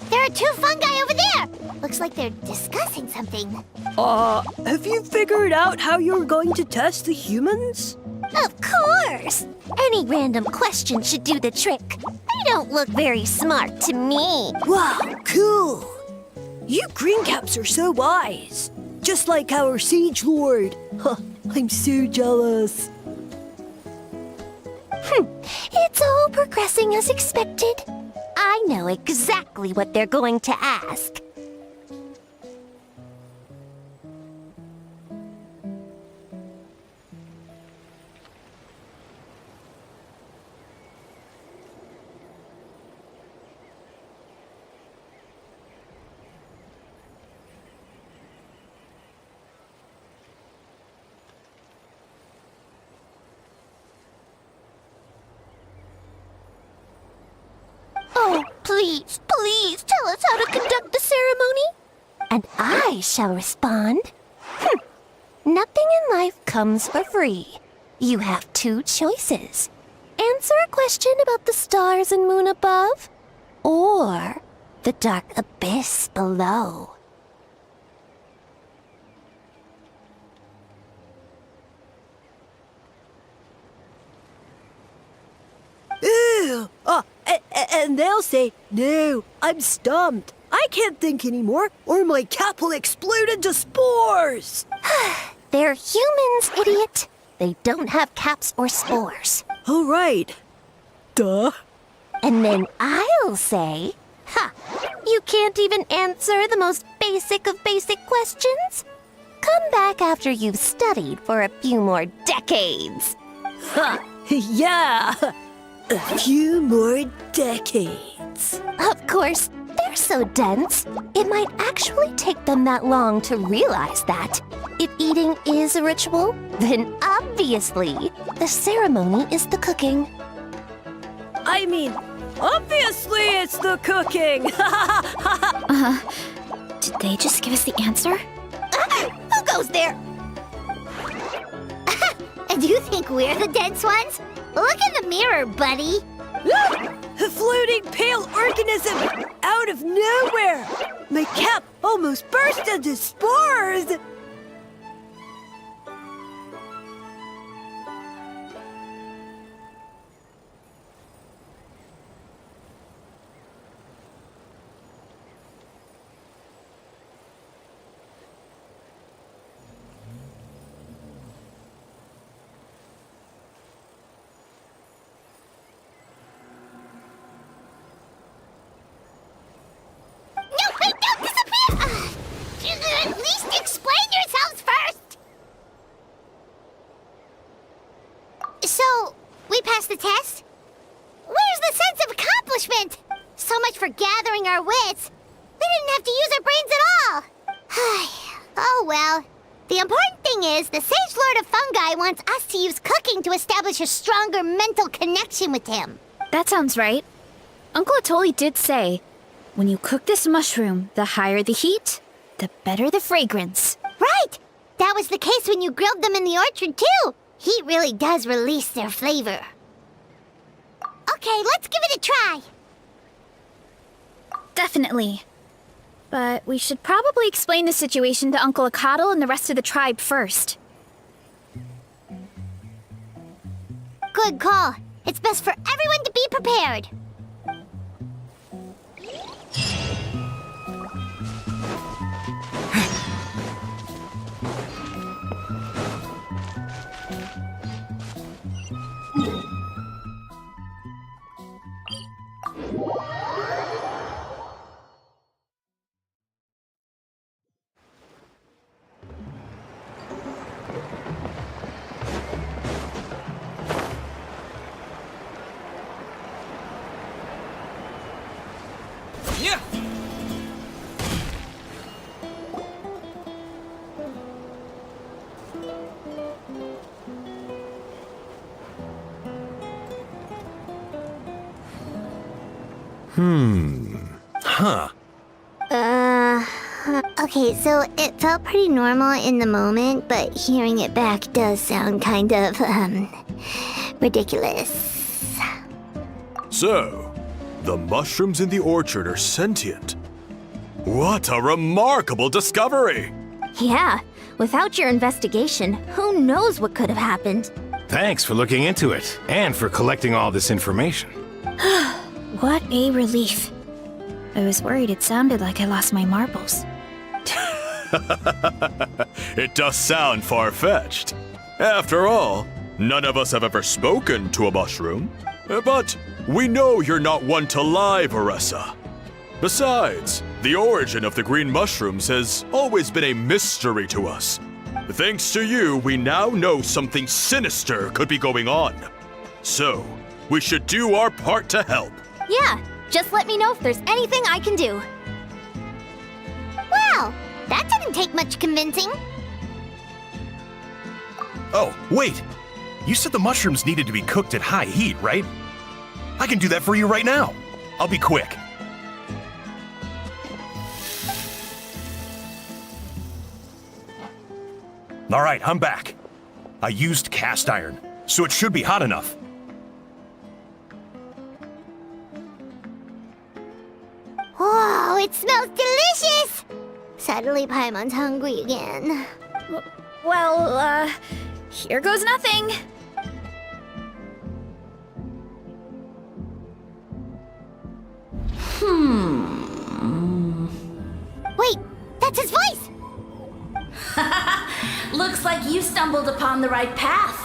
There are two fungi over there! Looks like they're discussing something. Have you figured out how you're going to test the humans? Of course! Any random question should do the trick. They don't look very smart to me. Wow, cool! You greencaps are so wise. Just like our Siege Lord. Huh, I'm so jealous. It's all progressing as expected. I know exactly what they're going to ask. Oh, please, please tell us how to conduct the ceremony. And I shall respond. Nothing in life comes for free. You have two choices. Answer a question about the stars and moon above, or the dark abyss below. Ew! And they'll say, no, I'm stumped. I can't think anymore, or my cap will explode into spores. They're humans, idiot. They don't have caps or spores. All right. Duh. And then I'll say, you can't even answer the most basic of basic questions? Come back after you've studied for a few more decades. Ha! Yeah! A few more decades. Of course, they're so dense, it might actually take them that long to realize that. If eating is a ritual, then obviously the ceremony is the cooking. I mean, obviously it's the cooking! Did they just give us the answer? Who goes there? And you think we're the dense ones? Look in the mirror, buddy. A floating pale organism out of nowhere! My cap almost burst into spores! At least explain yourselves first! So, we passed the test? Where's the sense of accomplishment? So much for gathering our wits. We didn't have to use our brains at all. Oh well. The important thing is, the Sage Lord of Fungi wants us to use cooking to establish a stronger mental connection with him. That sounds right. Uncle Atoli did say, when you cook this mushroom, the higher the heat, the better the fragrance. Right! That was the case when you grilled them in the orchard, too. Heat really does release their flavor. Okay, let's give it a try. Definitely. But we should probably explain the situation to Uncle Akatl and the rest of the tribe first. Good call. It's best for everyone to be prepared. Yeah. Huh. Okay, so it felt pretty normal in the moment, but hearing it back does sound kind of, ridiculous. So, the mushrooms in the orchard are sentient. What a remarkable discovery! Yeah, without your investigation, who knows what could have happened? Thanks for looking into it, and for collecting all this information. What a relief. I was worried it sounded like I lost my marbles. It does sound far-fetched. After all, none of us have ever spoken to a mushroom. But we know you're not one to lie, Varessa. Besides, the origin of the green mushrooms has always been a mystery to us. Thanks to you, we now know something sinister could be going on. So, we should do our part to help. Yeah, just let me know if there's anything I can do. Wow, that didn't take much convincing. Oh, wait! You said the mushrooms needed to be cooked at high heat, right? I can do that for you right now. I'll be quick. All right, I'm back. I used cast iron, so it should be hot enough. Whoa, it smells delicious! Suddenly Paimon's hungry again. Well, here goes nothing. Wait, that's his voice! Looks like you stumbled upon the right path.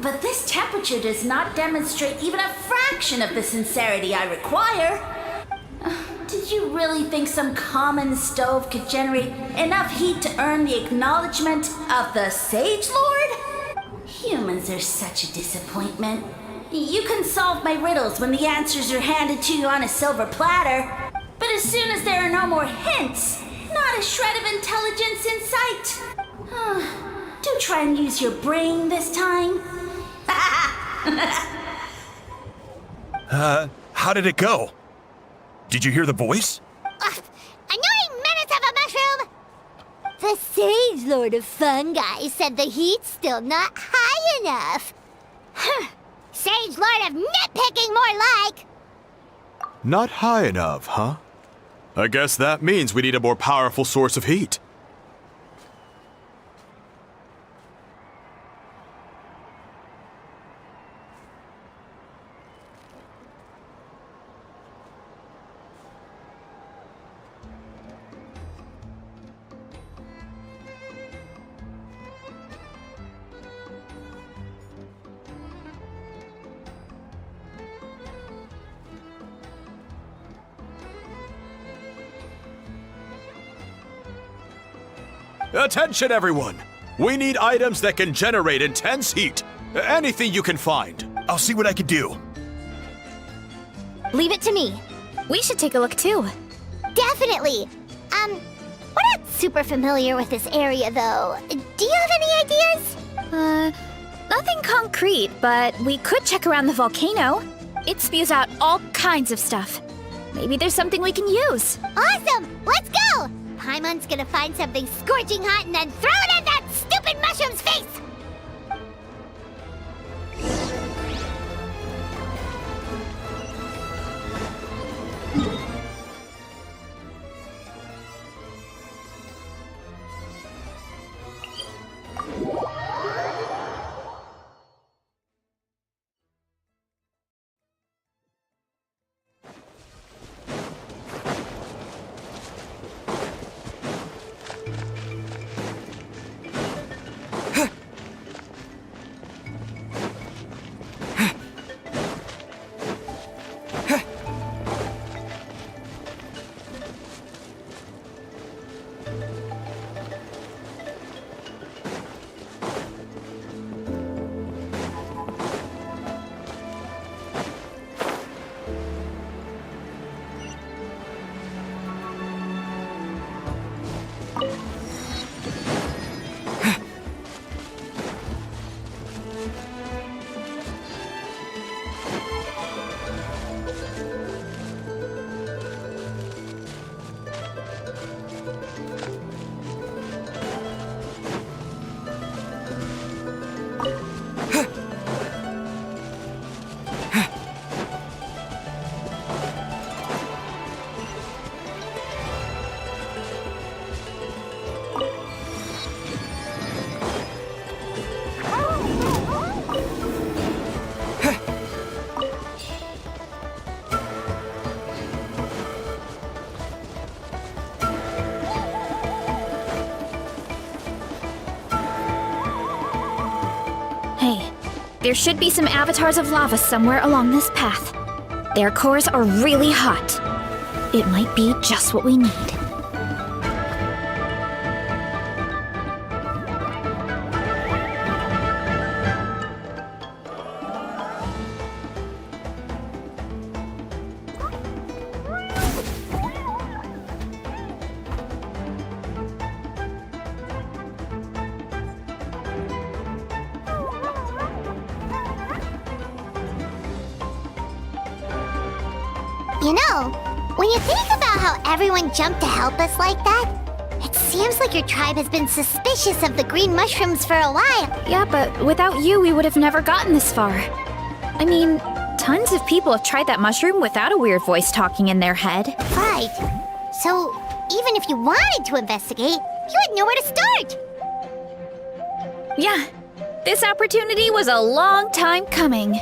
But this temperature does not demonstrate even a fraction of the sincerity I require. Did you really think some common stove could generate enough heat to earn the acknowledgement of the Sage Lord? Humans are such a disappointment. You can solve my riddles when the answers are handed to you on a silver platter. But as soon as there are no more hints, not a shred of intelligence in sight. Do try and use your brain this time. How did it go? Did you hear the voice? Annoying menace of a mushroom! The Sage Lord of Fungi said the heat's still not high enough. Sage Lord of nitpicking, more like! Not high enough, huh? I guess that means we need a more powerful source of heat. Attention, everyone! We need items that can generate intense heat. Anything you can find. I'll see what I can do. Leave it to me. We should take a look too. Definitely! We're not super familiar with this area, though. Do you have any ideas? Nothing concrete, but we could check around the volcano. It spews out all kinds of stuff. Maybe there's something we can use. Awesome! Let's go! Paimon's gonna find something scorching hot and then throw it at that stupid mushroom's face! There should be some avatars of lava somewhere along this path. Their cores are really hot. It might be just what we need. You know, when you think about how everyone jumped to help us like that, it seems like your tribe has been suspicious of the green mushrooms for a while. Yeah, but without you, we would have never gotten this far. I mean, tons of people have tried that mushroom without a weird voice talking in their head. Right. So, even if you wanted to investigate, you had nowhere to start. Yeah, this opportunity was a long time coming.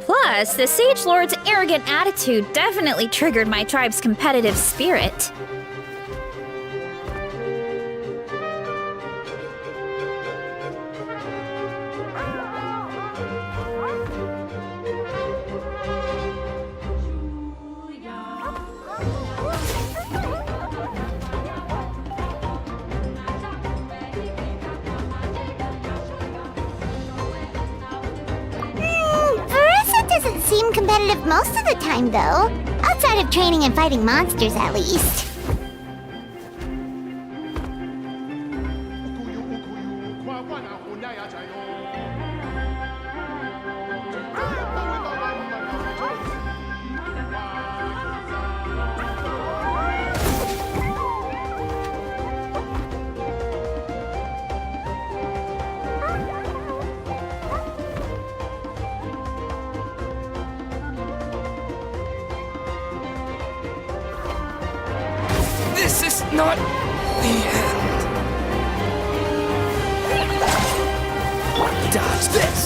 Plus, the Sage Lord's arrogant attitude definitely triggered my tribe's competitive spirit. Doesn't seem competitive most of the time, though. Outside of training and fighting monsters, at least. This is not the end. Dodge this.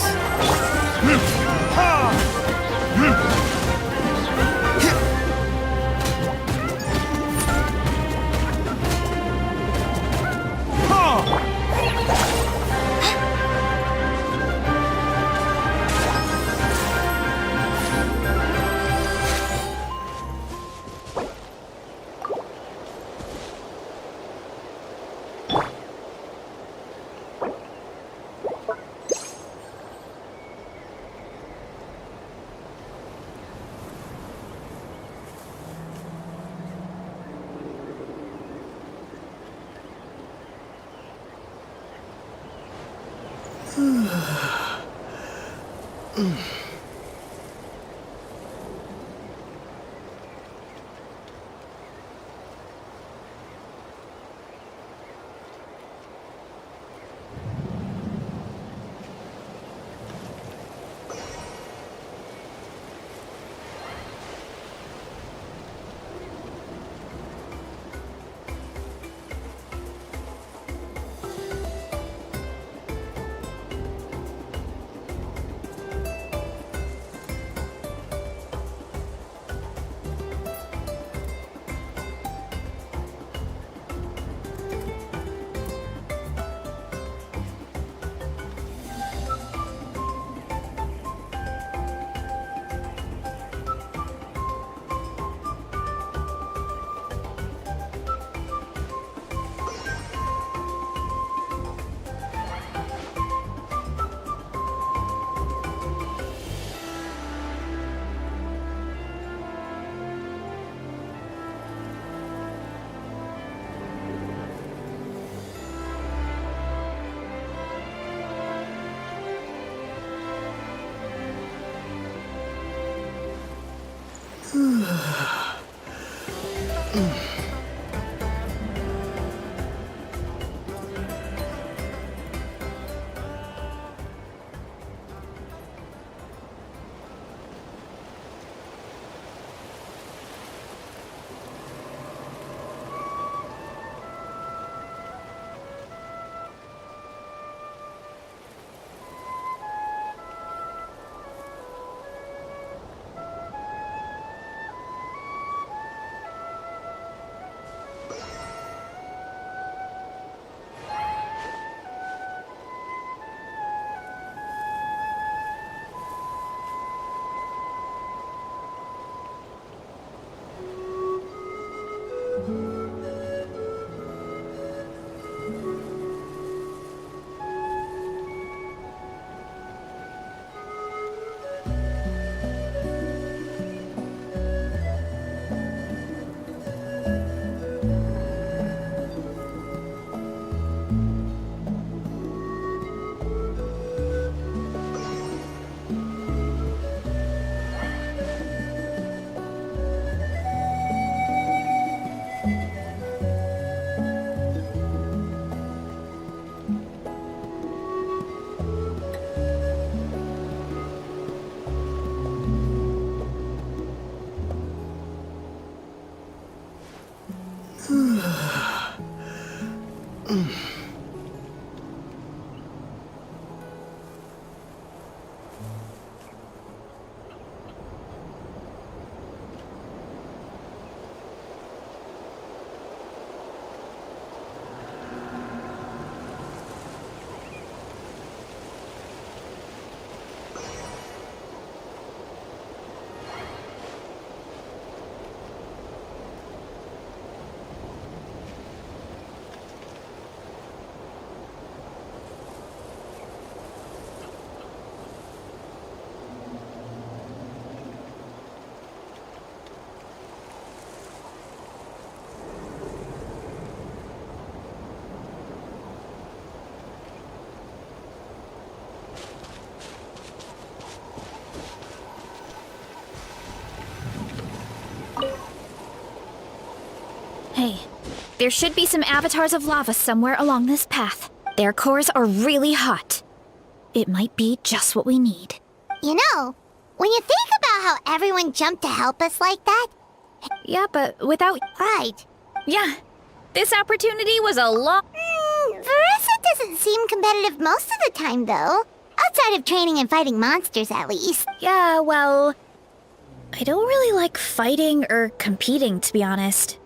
Hey, there should be some avatars of lava somewhere along this path. Their cores are really hot. It might be just what we need. You know, when you think about how everyone jumped to help us like that... Yeah, but without... Right. Yeah, this opportunity was a lot... Verissa doesn't seem competitive most of the time, though. Outside of training and fighting monsters, at least. Yeah, well... I don't really like fighting or competing, to be honest.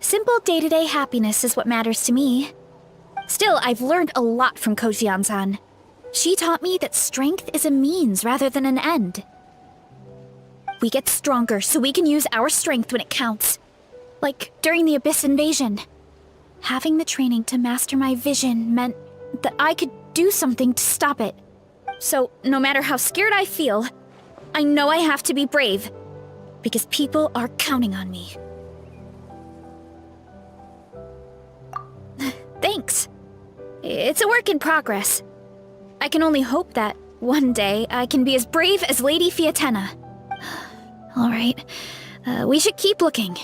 Simple day-to-day happiness is what matters to me. Still, I've learned a lot from Kojian-san. She taught me that strength is a means rather than an end. We get stronger so we can use our strength when it counts. Like during the Abyss invasion. Having the training to master my vision meant that I could do something to stop it. So, no matter how scared I feel, I know I have to be brave. Because people are counting on me. Thanks. It's a work in progress. I can only hope that one day I can be as brave as Lady Fiatena. All right, we should keep looking.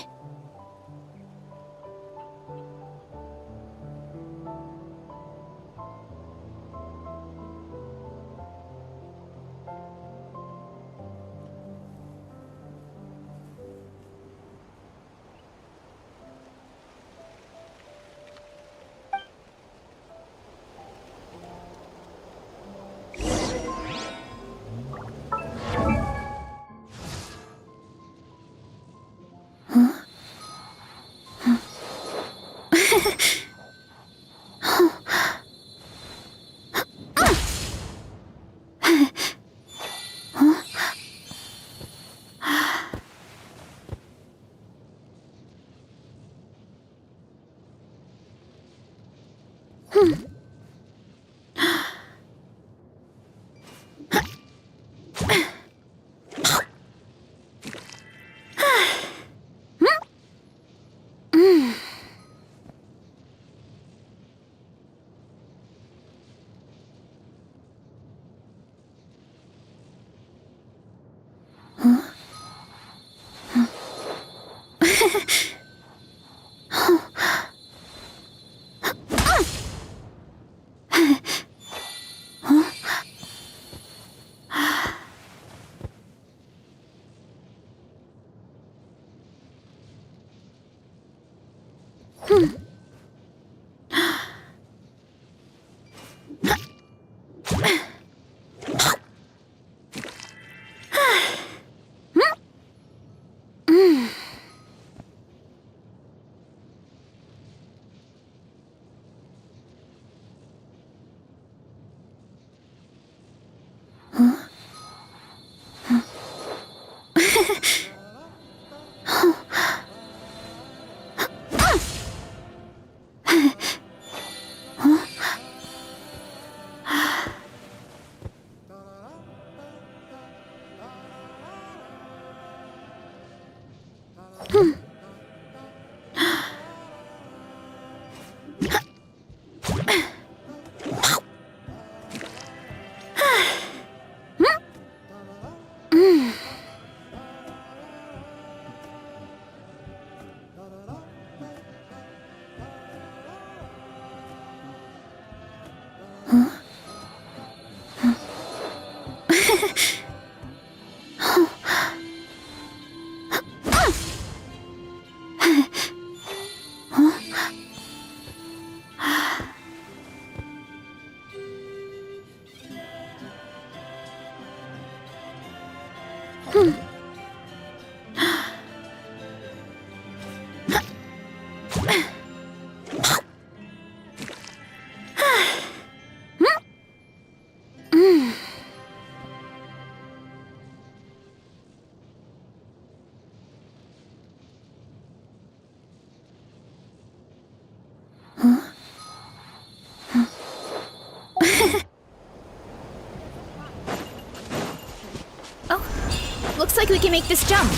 Looks like we can make this jump.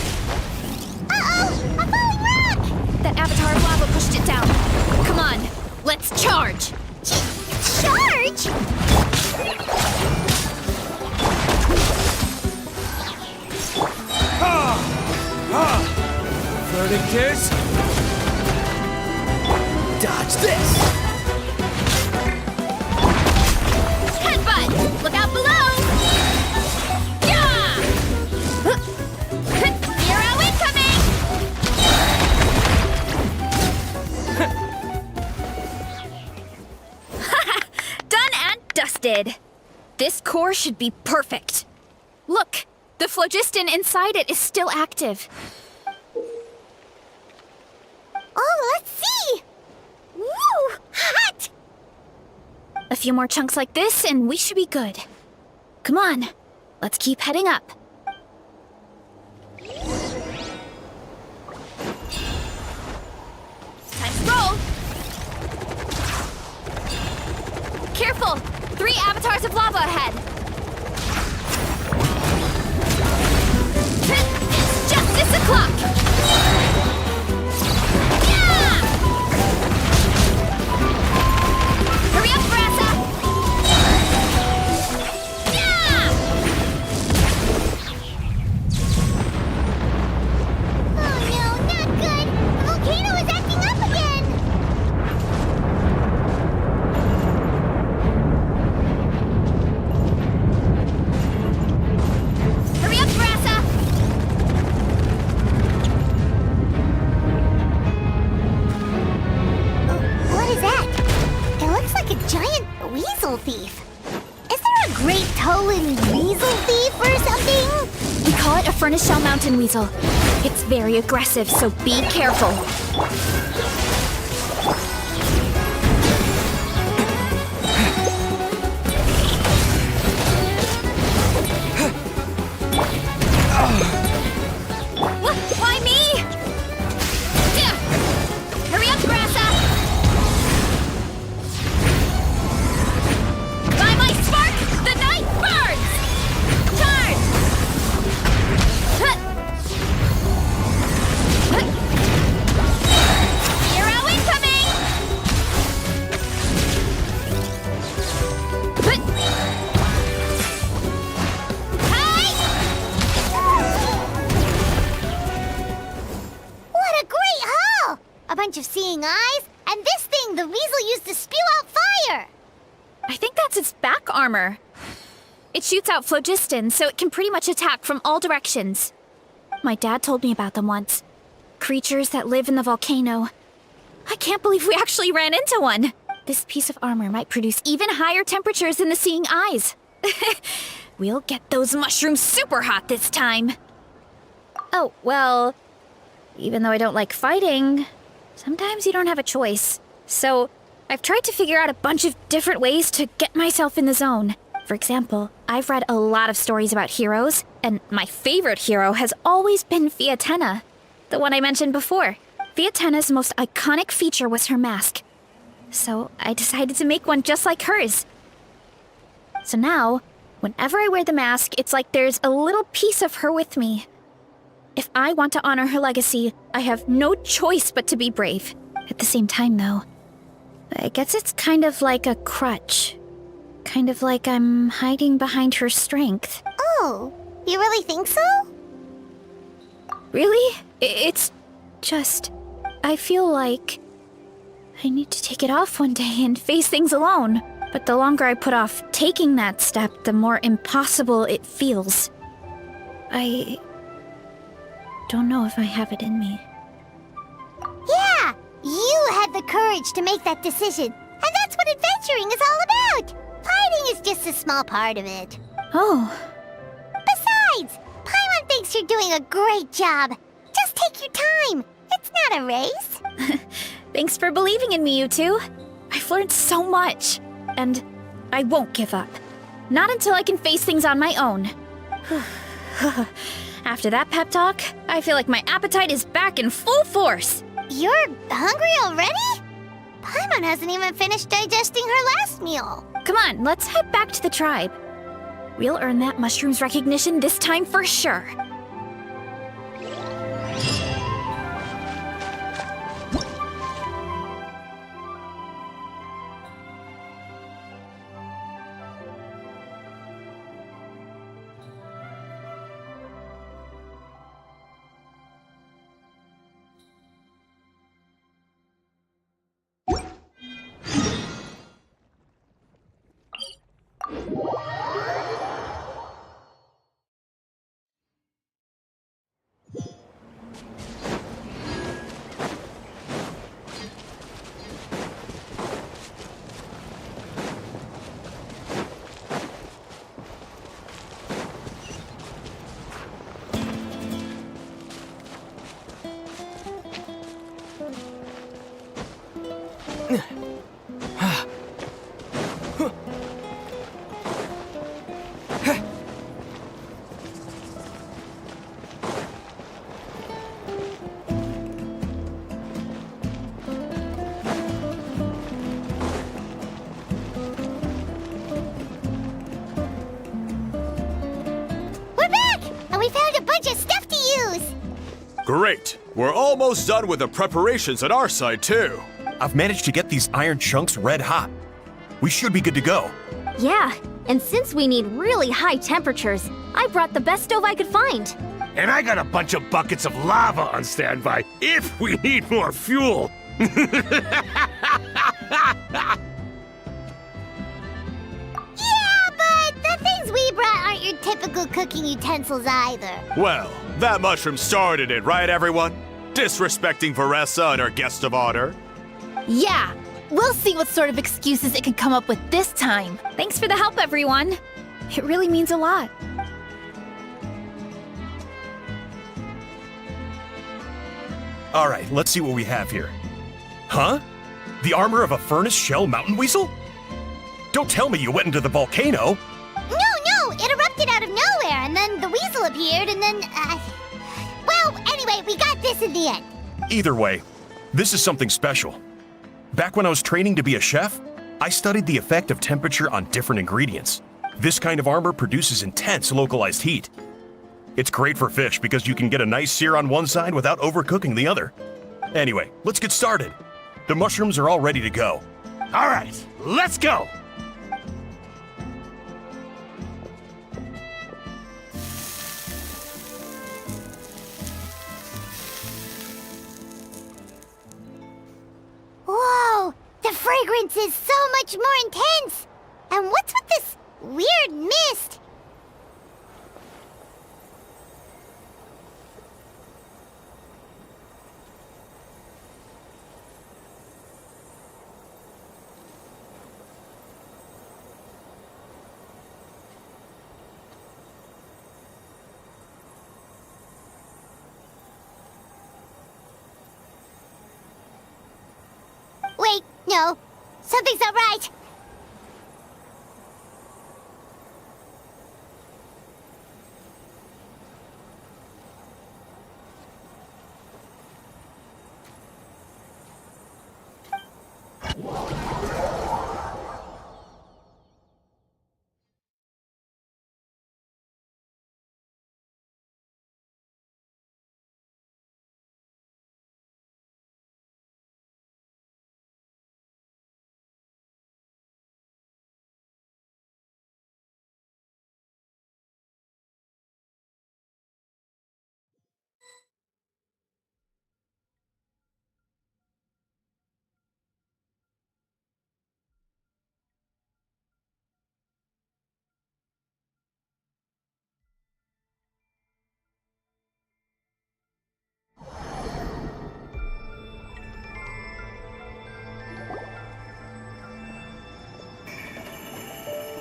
Uh-oh! A falling rock! That avatar of lava pushed it down. Come on, let's charge! Charge? Verdict is... Dodge this! Headbutt! Look out below! Yeah! Hero incoming! Done and dusted. This core should be perfect. Look, the phlogiston inside it is still active. Oh, let's see! Woo! Hot! A few more chunks like this and we should be good. Come on, let's keep heading up. Time to roll! Careful! 3 avatars of lava ahead! It's justice o'clock! Yeah! Hurry up, Brassa! Yeah! Oh no, not good! The volcano is acting up again! Hurry up, Brassa! What is that? It looks like a giant weasel thief. Is there a great toe-in weasel thief or something? We call it a furnace shell mountain weasel. It's very aggressive, so be careful. Why me? Yeah. Hurry up, Brassa! By my spark, the night burns! Charge! Hero incoming! Hey! What a great haul! A bunch of seeing eyes, and this thing the weasel used to spew out fire! I think that's its back armor. It shoots out phlogiston, so it can pretty much attack from all directions. My dad told me about them once. Creatures that live in the volcano. I can't believe we actually ran into one. This piece of armor might produce even higher temperatures than the seeing eyes. We'll get those mushrooms super hot this time. Oh, well, even though I don't like fighting, sometimes you don't have a choice. So I've tried to figure out a bunch of different ways to get myself in the zone. For example, I've read a lot of stories about heroes, and my favorite hero has always been Fiatenna, the one I mentioned before. Fiatenna's most iconic feature was her mask. So I decided to make one just like hers. So now, whenever I wear the mask, it's like there's a little piece of her with me. If I want to honor her legacy, I have no choice but to be brave. At the same time, though, I guess it's kind of like a crutch. Kind of like I'm hiding behind her strength. Oh, you really think so? Really? It's just... I feel like I need to take it off one day and face things alone. But the longer I put off taking that step, the more impossible it feels. I don't know if I have it in me. Yeah, you had the courage to make that decision. And that's what adventuring is all about. Fighting is just a small part of it. Oh. Besides, Paimon thinks you're doing a great job. Just take your time. It's not a race. Thanks for believing in me, you two. I've learned so much. And I won't give up. Not until I can face things on my own. After that pep talk, I feel like my appetite is back in full force. You're hungry already? Paimon hasn't even finished digesting her last meal. Come on, let's head back to the tribe. We'll earn that mushroom's recognition this time for sure. Great! We're almost done with the preparations on our side, too. I've managed to get these iron chunks red hot. We should be good to go. Yeah, and since we need really high temperatures, I brought the best stove I could find. And I got a bunch of buckets of lava on standby if we need more fuel. Yeah, but the things we brought aren't your typical cooking utensils either. Well, that mushroom started it, right, everyone? Disrespecting Varessa and our guest of honor. Yeah, we'll see what sort of excuses it can come up with this time. Thanks for the help, everyone. It really means a lot. All right, let's see what we have here. Huh? The armor of a furnace shell mountain weasel? Don't tell me you went into the volcano. No, it erupted out of nowhere, and then the weasel appeared, and then, well, anyway, we got this in the end. Either way, this is something special. Back when I was training to be a chef, I studied the effect of temperature on different ingredients. This kind of armor produces intense localized heat. It's great for fish because you can get a nice sear on one side without overcooking the other. Anyway, let's get started. The mushrooms are all ready to go. All right, let's go. Whoa, the fragrance is so much more intense. And what's with this weird mist? Wait, no. Something's not right.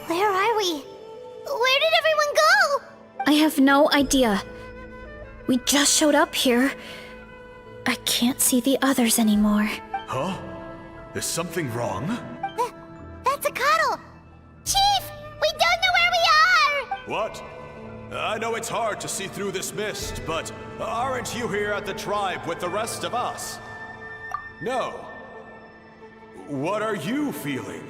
Where are we? Where did everyone go? I have no idea. We just showed up here. I can't see the others anymore. Huh? Is something wrong? That's a cuddle. Chief, we don't know where we are. What? I know it's hard to see through this mist, but aren't you here at the tribe with the rest of us? No. What are you feeling?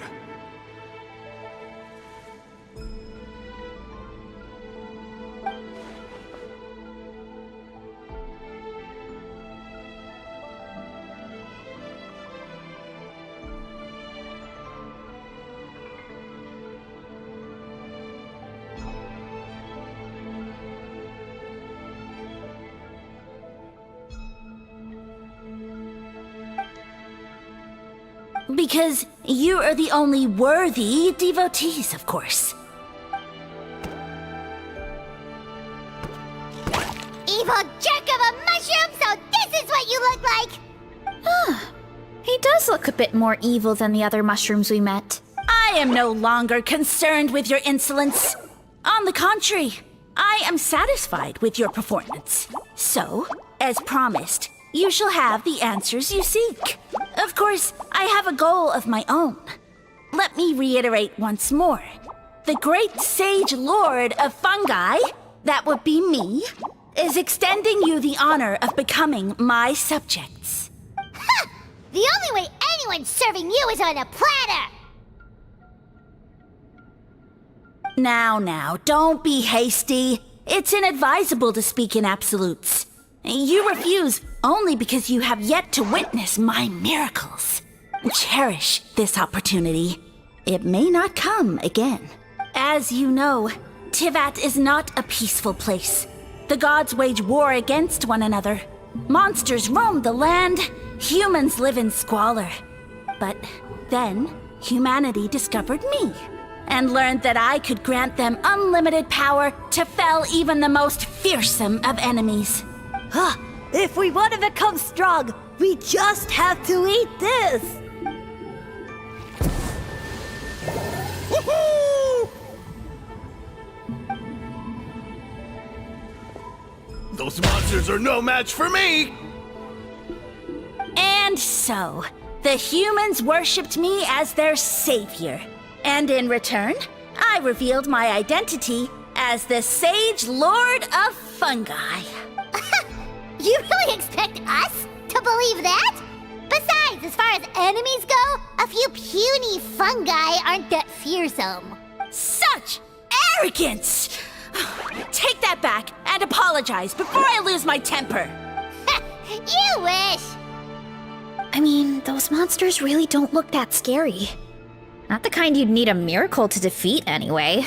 Because you are the only worthy devotees, of course. Evil jerk of a mushroom, so this is what you look like! He does look a bit more evil than the other mushrooms we met. I am no longer concerned with your insolence. On the contrary, I am satisfied with your performance. So, as promised, you shall have the answers you seek. Of course, I have a goal of my own. Let me reiterate once more. The great sage lord of fungi, that would be me, is extending you the honor of becoming my subjects. Ha! The only way anyone's serving you is on a platter! Now, don't be hasty. It's inadvisable to speak in absolutes. You refuse only because you have yet to witness my miracles. Cherish this opportunity. It may not come again. As you know, Tivat is not a peaceful place. The gods wage war against one another. Monsters roam the land. Humans live in squalor. But then, humanity discovered me and learned that I could grant them unlimited power to fell even the most fearsome of enemies. If we want to become strong, we just have to eat this. Those monsters are no match for me! And so, the humans worshipped me as their savior. And in return, I revealed my identity as the Sage Lord of Fungi. You really expect us to believe that? Besides, as far as enemies go, a few puny fungi aren't that fearsome. Such arrogance! Take that back and apologize before I lose my temper. You wish! I mean, those monsters really don't look that scary. Not the kind you'd need a miracle to defeat, anyway.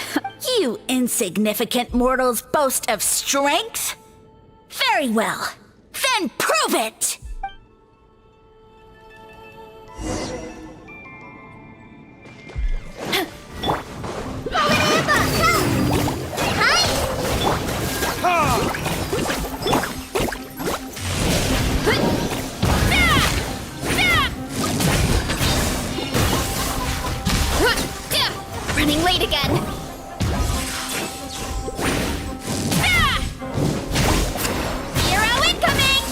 You insignificant mortals boast of strength? Very well. Then prove it! Running late again. Hero incoming!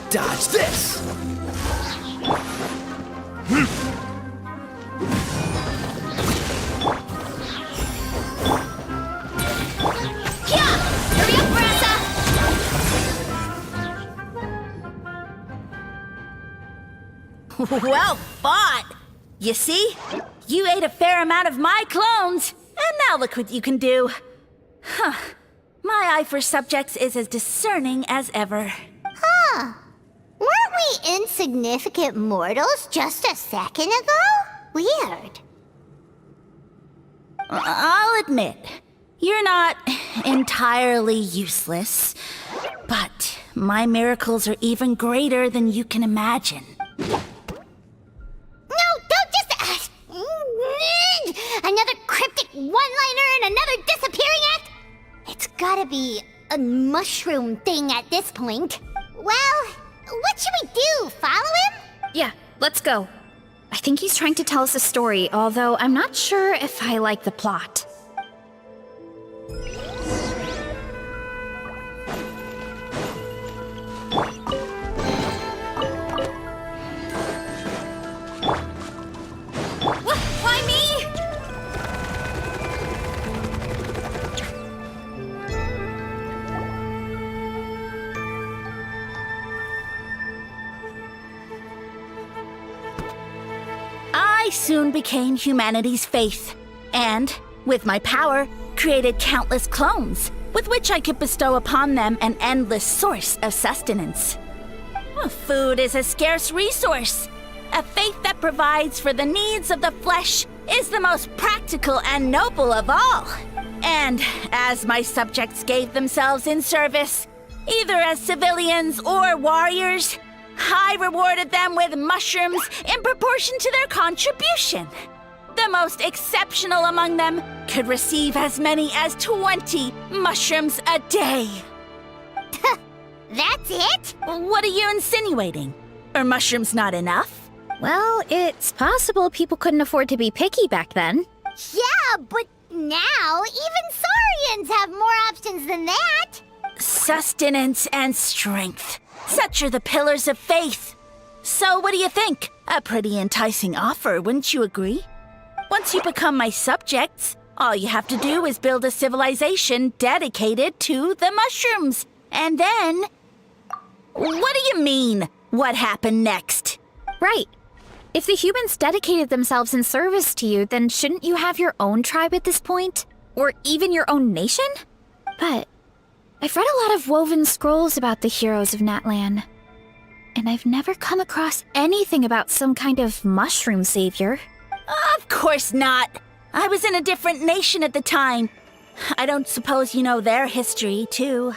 Dodge this! Hurry up, Brassa! Well fought! You see? You ate a fair amount of my clones, and now look what you can do. Huh. My eye for subjects is as discerning as ever. Huh. Weren't we insignificant mortals just a second ago? Weird. I'll admit, you're not entirely useless, but my miracles are even greater than you can imagine. No, don't just... another cryptic one-liner and another disappearing act? It's gotta be a mushroom thing at this point. Well, what should we do? Follow him? Yeah, let's go. I think he's trying to tell us a story, although I'm not sure if I like the plot. Why me? I soon became humanity's faith, and, with my power, created countless clones, with which I could bestow upon them an endless source of sustenance. Food is a scarce resource. A faith that provides for the needs of the flesh is the most practical and noble of all. And as my subjects gave themselves in service, either as civilians or warriors, I rewarded them with mushrooms in proportion to their contribution. The most exceptional among them could receive as many as 20 mushrooms a day. That's it? What are you insinuating? Are mushrooms not enough? Well, it's possible people couldn't afford to be picky back then. Yeah, but now even saurians have more options than that. Sustenance and strength. Such are the pillars of faith. So what do you think? A pretty enticing offer, wouldn't you agree? Once you become my subjects, all you have to do is build a civilization dedicated to the mushrooms. And then... What do you mean, what happened next? Right. If the humans dedicated themselves in service to you, then shouldn't you have your own tribe at this point? Or even your own nation? But I've read a lot of woven scrolls about the heroes of Natlan. And I've never come across anything about some kind of mushroom savior. Of course not. I was in a different nation at the time. I don't suppose you know their history, too.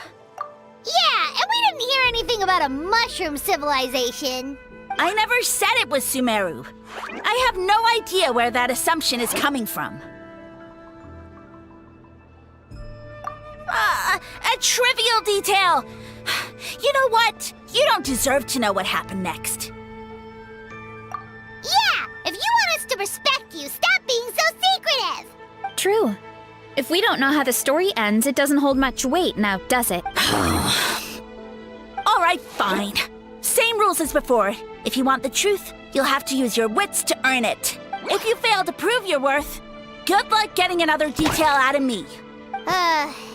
Yeah, and we didn't hear anything about a mushroom civilization. I never said it was Sumeru. I have no idea where that assumption is coming from. A trivial detail. You know what? You don't deserve to know what happened next. Yeah, if you want us to respect you, stop being so secretive. True. If we don't know how the story ends, it doesn't hold much weight now, does it? All right, fine. Same rules as before. If you want the truth, you'll have to use your wits to earn it. If you fail to prove your worth, good luck getting another detail out of me.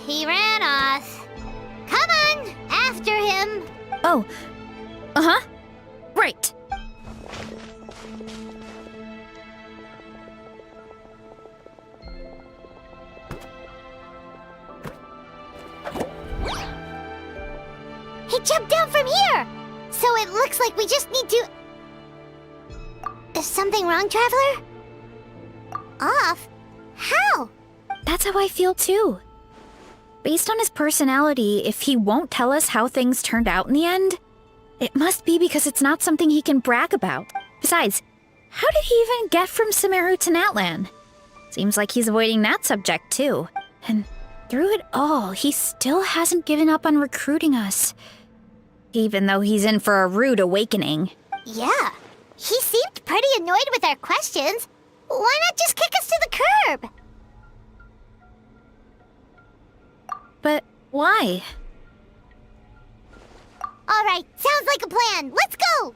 He ran off. Come on, after him. Oh. Uh-huh. Right. He jumped down from here! So it looks like we just need to... Is something wrong, Traveler? Off? How? That's how I feel too. Based on his personality, if he won't tell us how things turned out in the end, it must be because it's not something he can brag about. Besides, how did he even get from Sumeru to Natlan? Seems like he's avoiding that subject too. And through it all, he still hasn't given up on recruiting us. Even though he's in for a rude awakening. Yeah, he seemed pretty annoyed with our questions. Why not just kick us to the curb? But why? All right, sounds like a plan. Let's go!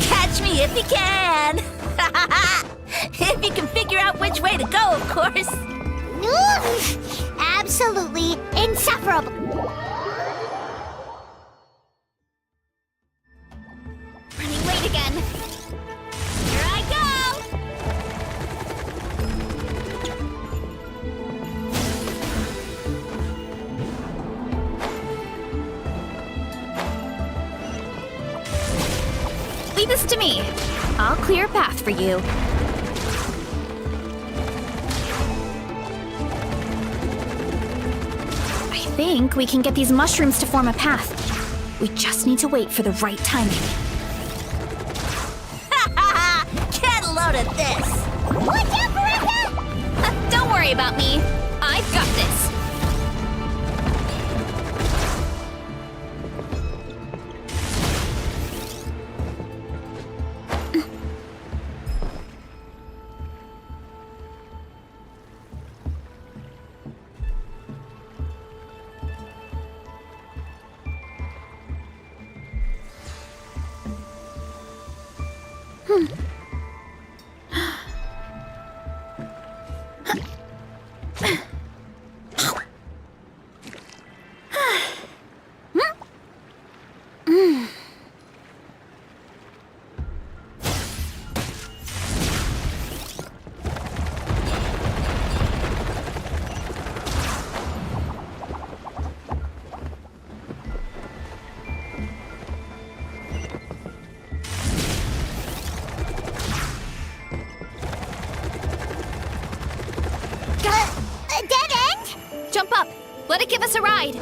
Catch me if you can! If you can figure out which way to go, of course. Absolutely insufferable. Running late again. Here I go! Leave this to me. I'll clear a path for you. I think we can get these mushrooms to form a path. We just need to wait for the right timing. Get a load of this! Watch out, Marissa! Don't worry about me. I've got this. A dead end? Jump up. Let it give us a ride.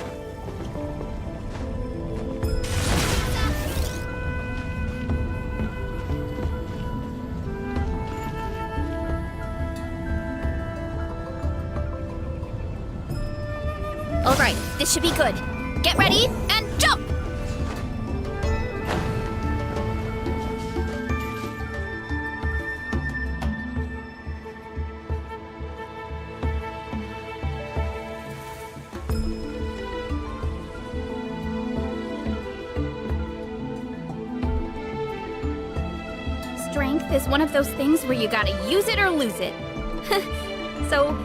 All right, this should be good. Get ready and jump! strength is one of those things where you gotta use it or lose it. So,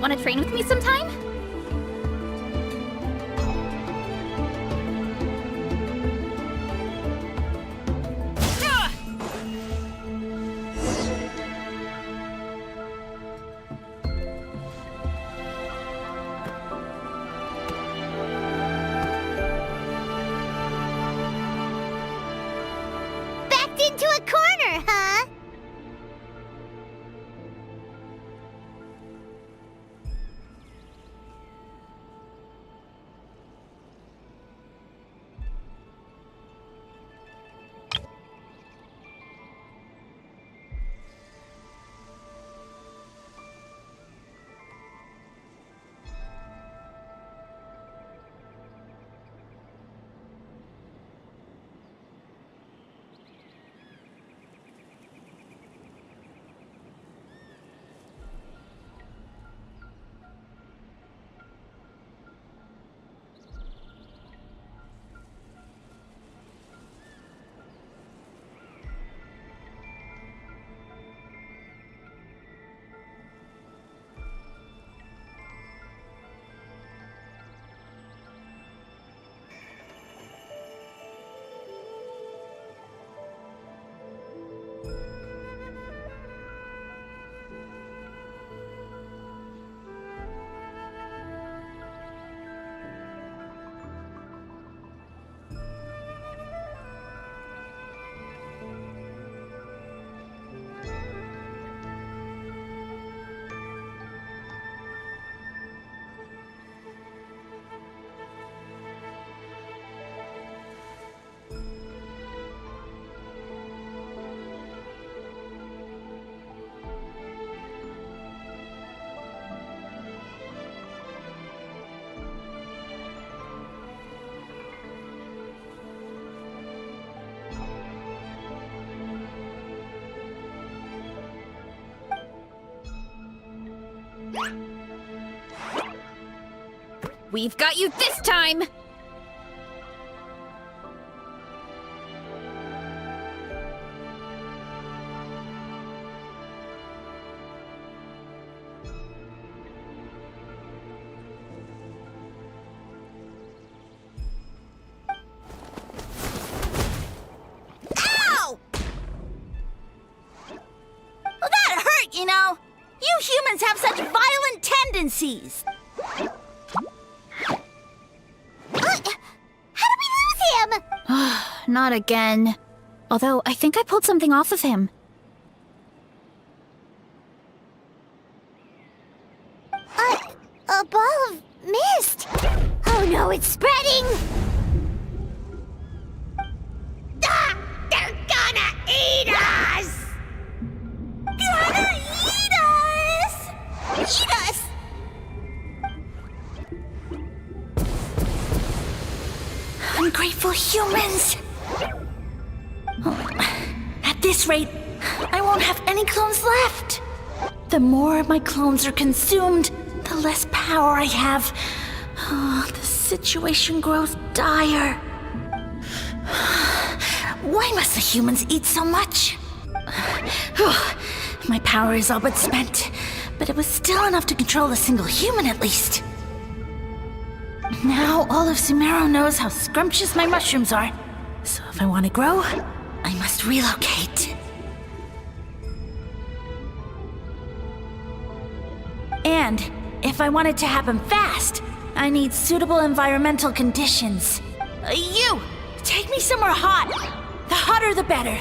wanna train with me sometime? Backed into a corner, huh? We've got you this time! Ow! Well, that hurt, you know. You humans have such violent tendencies. How did we lose him? Not again. Although, I think I pulled something off of him. A ball of mist. Oh no, it's spreading! Ah! They're gonna eat us! Gonna eat us! Eat us! Ungrateful humans! At this rate, I won't have any clones left. The more my clones are consumed, the less power I have. Oh, the situation grows dire. Why must the humans eat so much? My power is all but spent, but it was still enough to control a single human at least. Now all of Sumero knows how scrumptious my mushrooms are. So if I want to grow, I must relocate. And if I want it to happen fast, I need suitable environmental conditions. You! Take me somewhere hot! The hotter the better!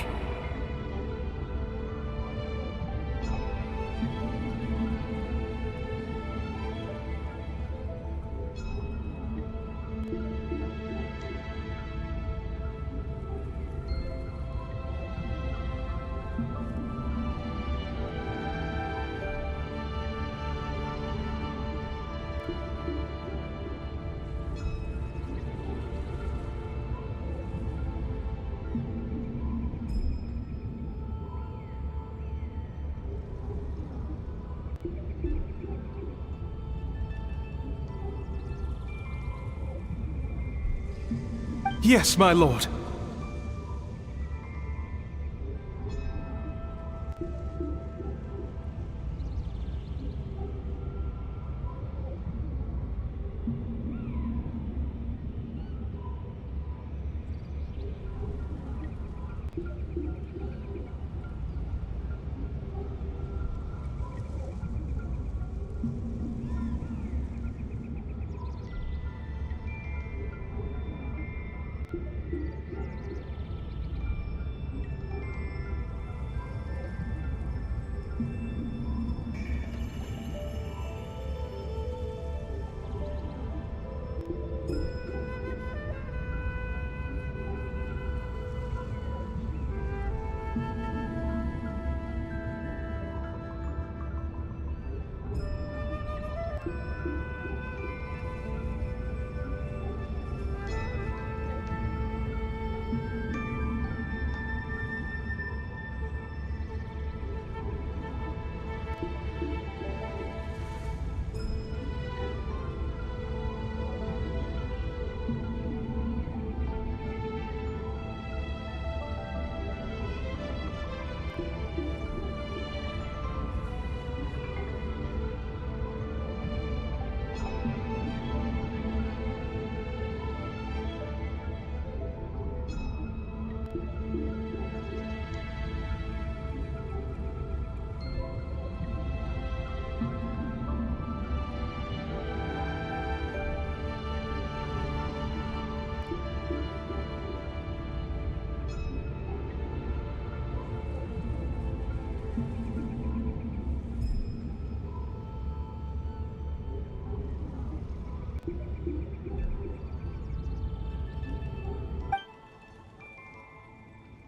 Yes, my lord.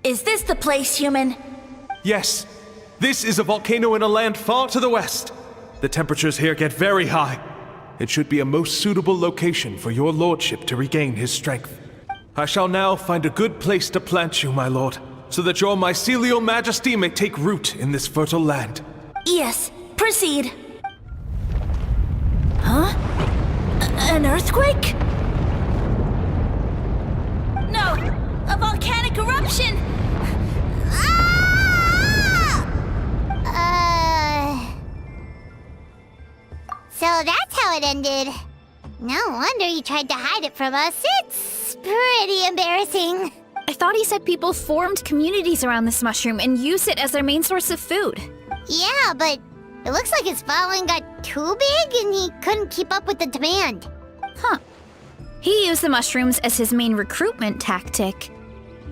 Is this the place, human? Yes. This is a volcano in a land far to the west. The temperatures here get very high. It should be a most suitable location for your lordship to regain his strength. I shall now find a good place to plant you, my lord, so that your mycelial majesty may take root in this fertile land. Yes, proceed. Huh? An earthquake? No! A volcanic eruption! So that's how it ended. No wonder he tried to hide it from us. It's pretty embarrassing. I thought he said people formed communities around this mushroom and used it as their main source of food. Yeah, but it looks like his following got too big and he couldn't keep up with the demand. Huh. He used the mushrooms as his main recruitment tactic.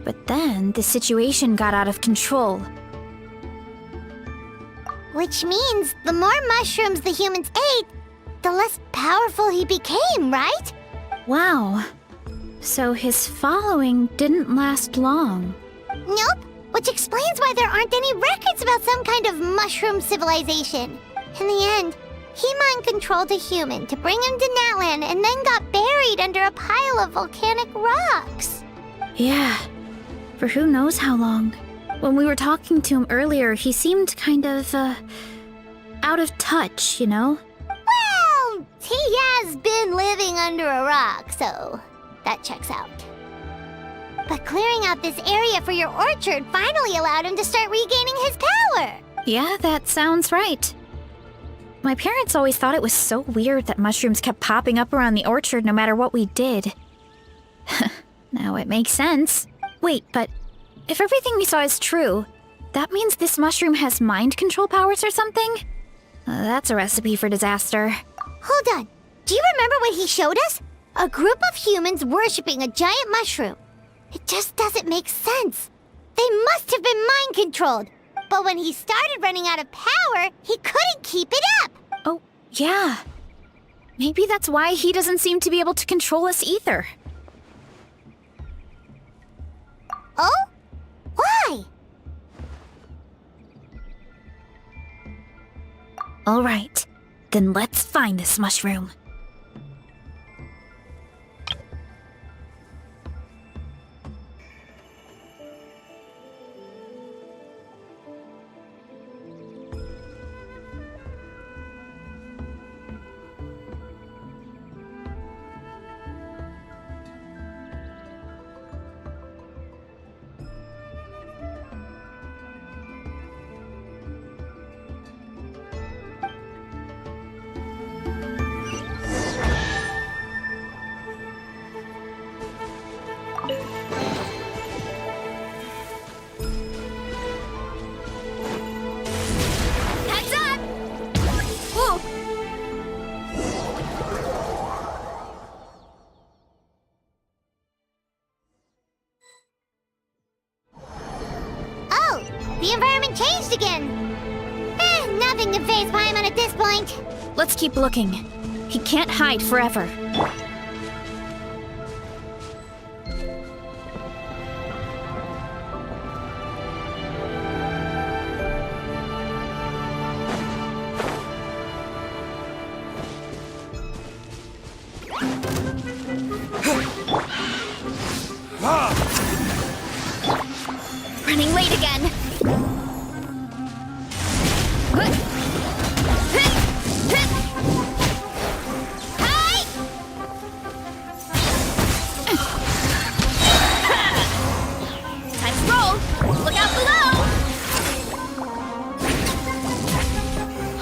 But then the situation got out of control. Which means the more mushrooms the humans ate, the less powerful he became, right? Wow. So his following didn't last long. Nope, which explains why there aren't any records about some kind of mushroom civilization. In the end, he mind-controlled a human to bring him to Natlan and then got buried under a pile of volcanic rocks. Yeah, for who knows how long. When we were talking to him earlier, he seemed kind of, out of touch, you know? Well, he has been living under a rock, so that checks out. But clearing out this area for your orchard finally allowed him to start regaining his power. Yeah, that sounds right. My parents always thought it was so weird that mushrooms kept popping up around the orchard no matter what we did. Now it makes sense. Wait, but if everything we saw is true, that means this mushroom has mind control powers or something? That's a recipe for disaster. Hold on. Do you remember what he showed us? A group of humans worshipping a giant mushroom. It just doesn't make sense. They must have been mind-controlled. But when he started running out of power, he couldn't keep it up. Oh, yeah. Maybe that's why he doesn't seem to be able to control us either. Oh? Why? All right, then let's find this mushroom. the environment changed again. Nothing to phase Paimon at this point. Let's keep looking. He can't hide forever. Running late again. Time to roll. Look out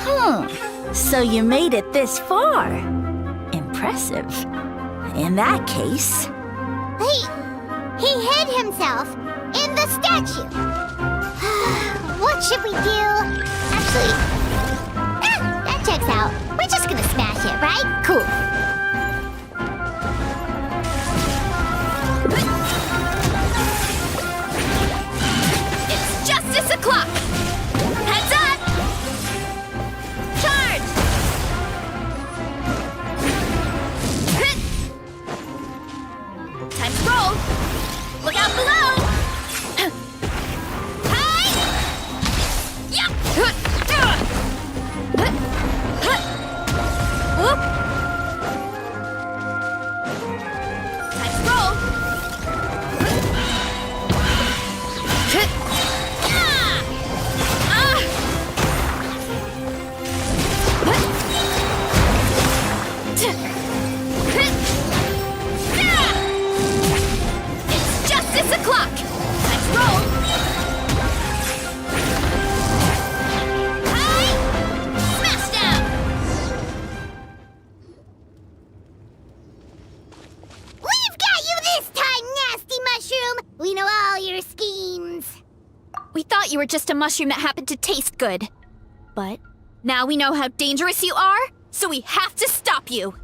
below. So you made it this far. Impressive. In that case... He hid himself in the statue. What should we do? Actually, that checks out. We're just gonna smash it, right? Cool. It's justice o'clock. Heads up. Charge. Time to roll. Look out below. It's justice o'clock. Time to roll. Smash down. We've got you this time, nasty mushroom. We know all your schemes. We thought you were just a mushroom that happened to taste good. But now we know how dangerous you are, so we have to stop you.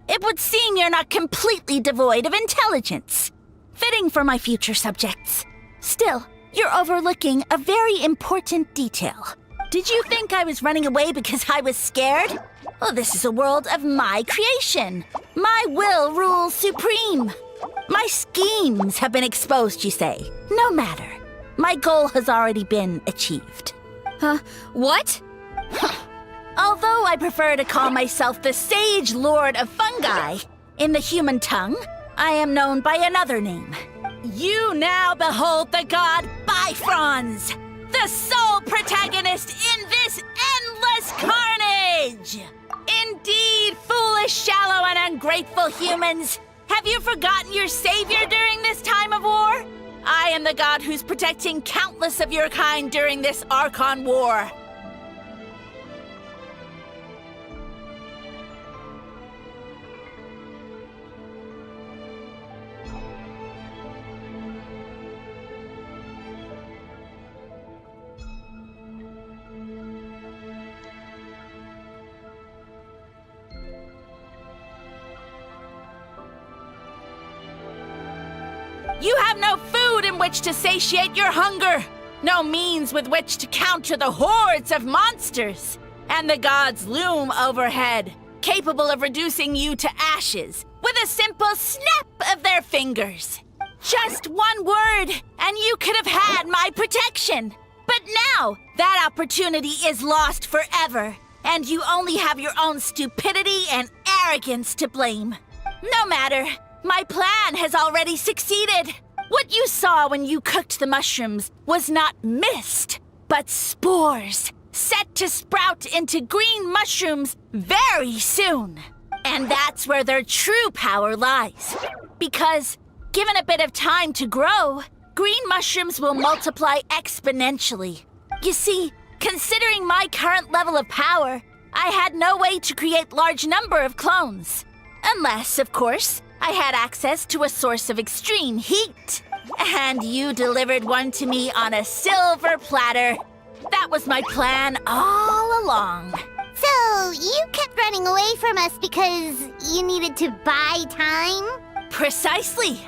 It would seem you're not completely devoid of intelligence. Fitting for my future subjects. Still, you're overlooking a very important detail. Did you think I was running away because I was scared? Oh, this is a world of my creation. My will rules supreme. My schemes have been exposed, you say. No matter. My goal has already been achieved. What? Although I prefer to call myself the Sage Lord of Fungi, in the human tongue, I am known by another name. You now behold the god Bifrons, the sole protagonist in this endless carnage! Indeed, foolish, shallow, and ungrateful humans! Have you forgotten your savior during this time of war? I am the god who's protecting countless of your kind during this Archon War. You have no food in which to satiate your hunger, no means with which to counter the hordes of monsters, and the gods loom overhead, capable of reducing you to ashes with a simple snap of their fingers. Just one word, and you could have had my protection. But now, that opportunity is lost forever, and you only have your own stupidity and arrogance to blame. No matter. My plan has already succeeded. What you saw when you cooked the mushrooms was not mist, but spores, set to sprout into green mushrooms very soon. And that's where their true power lies. Because, given a bit of time to grow, green mushrooms will multiply exponentially. You see, considering my current level of power, I had no way to create large number of clones. Unless, of course, I had access to a source of extreme heat. And you delivered one to me on a silver platter. That was my plan all along. So, you kept running away from us because you needed to buy time? Precisely.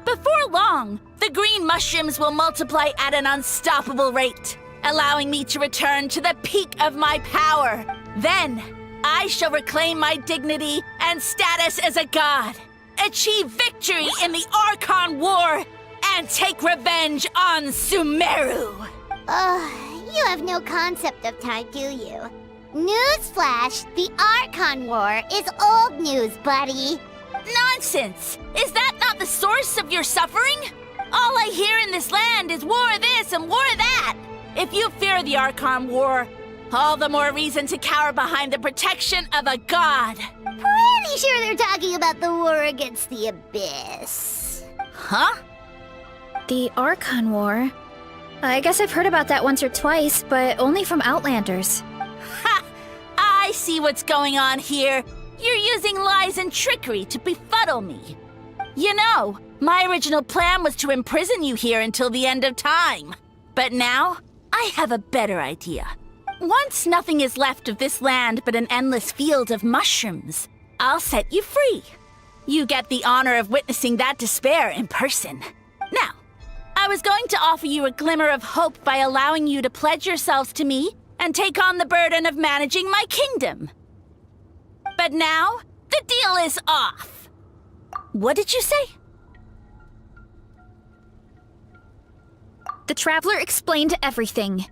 Before long, the green mushrooms will multiply at an unstoppable rate, allowing me to return to the peak of my power. Then, I shall reclaim my dignity and status as a god, achieve victory in the Archon War, and take revenge on Sumeru. You have no concept of time, do you? Newsflash, the Archon War is old news, buddy. Nonsense! Is that not the source of your suffering? All I hear in this land is war this and war that. If you fear the Archon War, all the more reason to cower behind the protection of a god. Pretty sure they're talking about the war against the Abyss. Huh? The Archon War? I guess I've heard about that once or twice, but only from Outlanders. Ha! I see what's going on here. You're using lies and trickery to befuddle me. You know, my original plan was to imprison you here until the end of time. But now, I have a better idea. Once nothing is left of this land but an endless field of mushrooms, I'll set you free. You get the honor of witnessing that despair in person. Now, I was going to offer you a glimmer of hope by allowing you to pledge yourselves to me and take on the burden of managing my kingdom. But now, the deal is off. What did you say? The Traveler explained everything.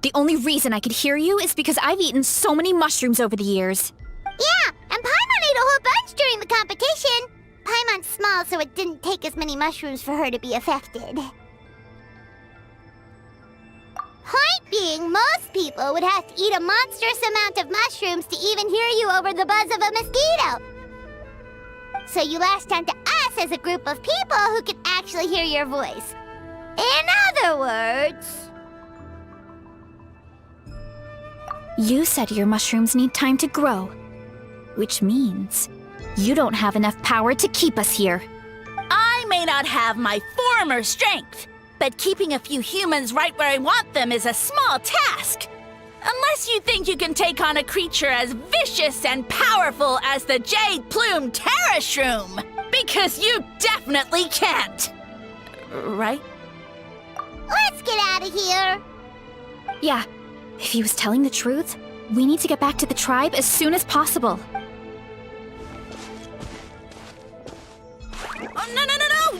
The only reason I could hear you is because I've eaten so many mushrooms over the years. Yeah, and Paimon ate a whole bunch during the competition. Paimon's small, so it didn't take as many mushrooms for her to be affected. Point being, most people would have to eat a monstrous amount of mushrooms to even hear you over the buzz of a mosquito. So you latched onto us as a group of people who could actually hear your voice. In other words... You said your mushrooms need time to grow, which means you don't have enough power to keep us here. I may not have my former strength, but keeping a few humans right where I want them is a small task. Unless you think you can take on a creature as vicious and powerful as the Jade-Plume Terrashroom. Because you definitely can't. Right? Let's get out of here. Yeah, if he was telling the truth, we need to get back to the tribe as soon as possible. Oh, no!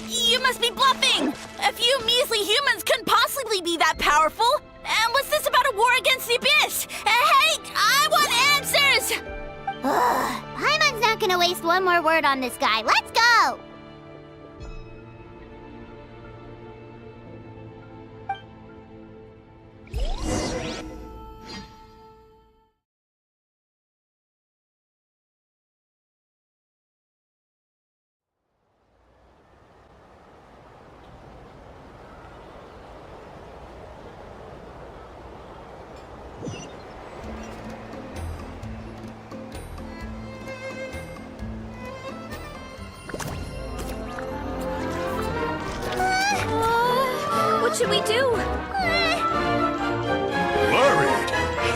You must be bluffing! A few measly humans couldn't possibly be that powerful! And what's this about a war against the Abyss? Hey, I want answers! Paimon's not gonna waste one more word on this guy. Let's go! What should we do? Worried?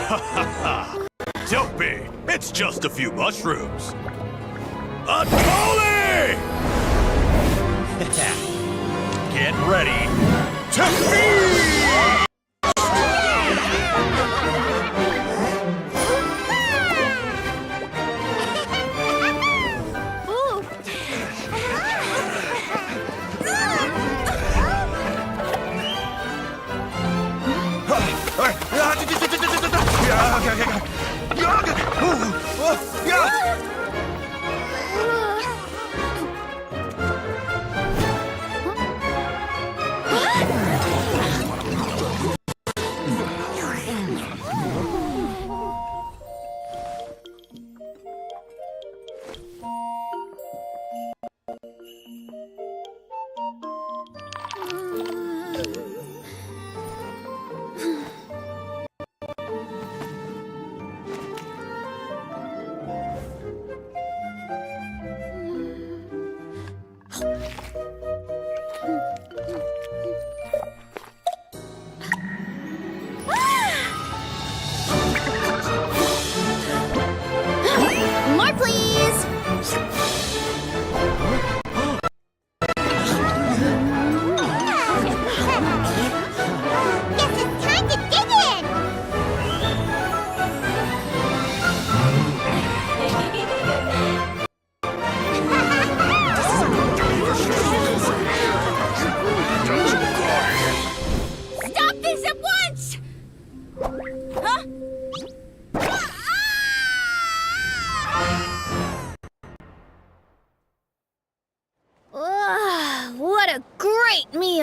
Ha ha ha! Don't be! It's just a few mushrooms! Atoli! Get ready to feed!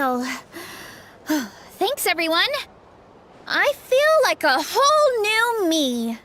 deal. Thanks, everyone. I feel like a whole new me.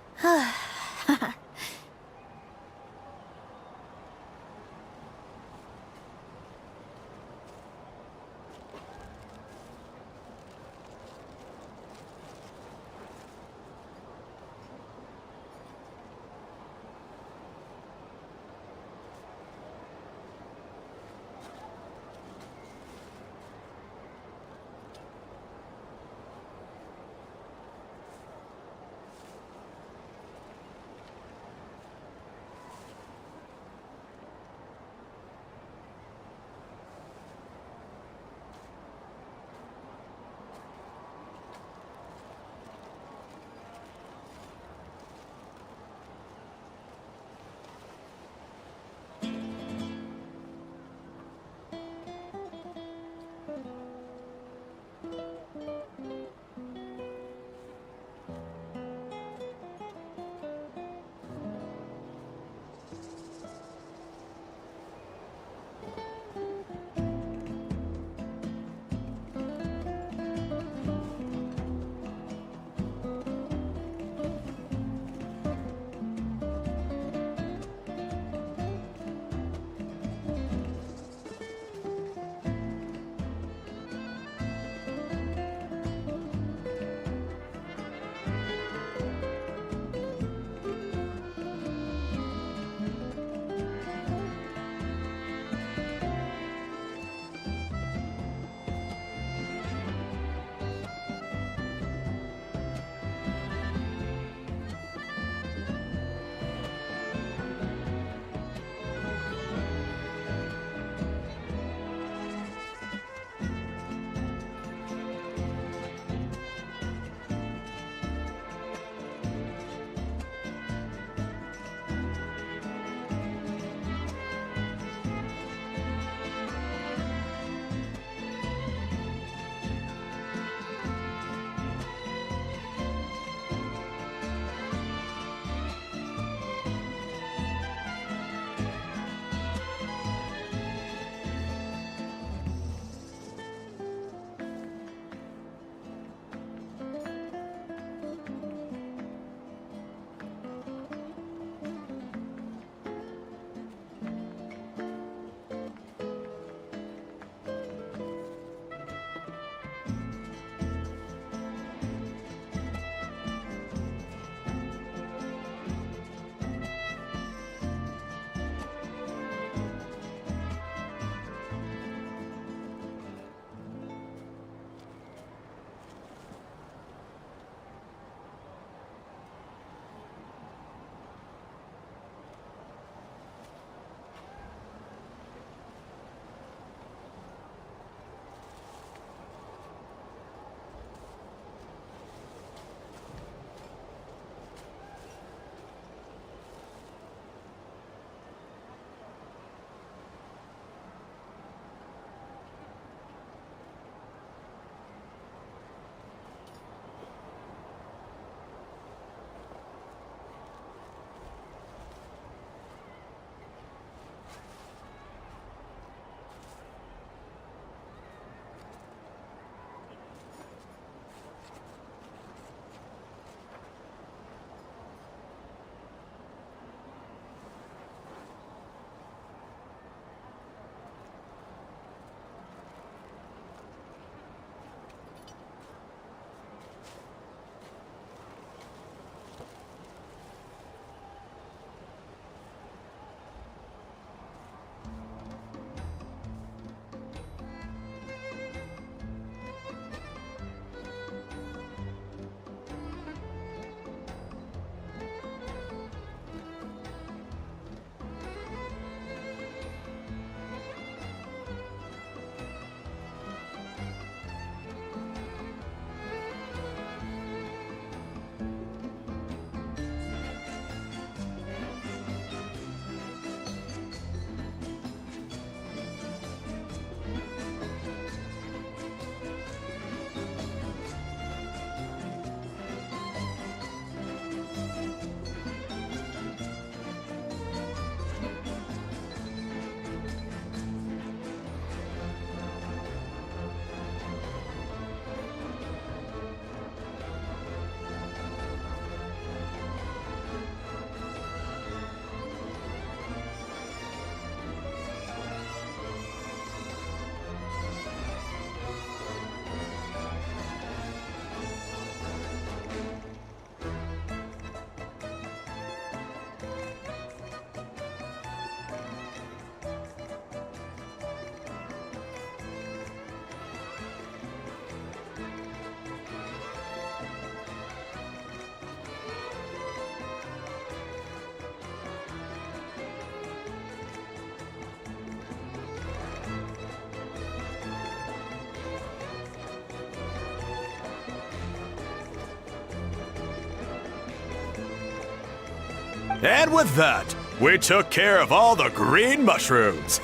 And with that, we took care of all the green mushrooms.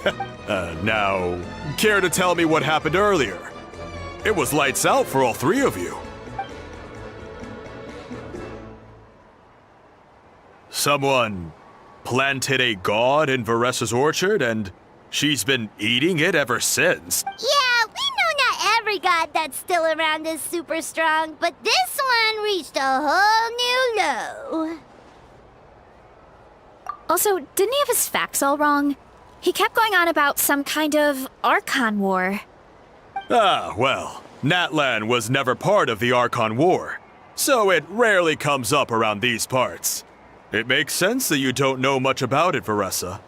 Now, care to tell me what happened earlier? It was lights out for all three of you. Someone planted a god in Varessa's orchard, and she's been eating it ever since. Yeah, we know not every god that's still around is super strong, but this one reached a whole new low. Also, didn't he have his facts all wrong? He kept going on about some kind of Archon War. Ah, well, Natlan was never part of the Archon War, so it rarely comes up around these parts. It makes sense that you don't know much about it, Varessa.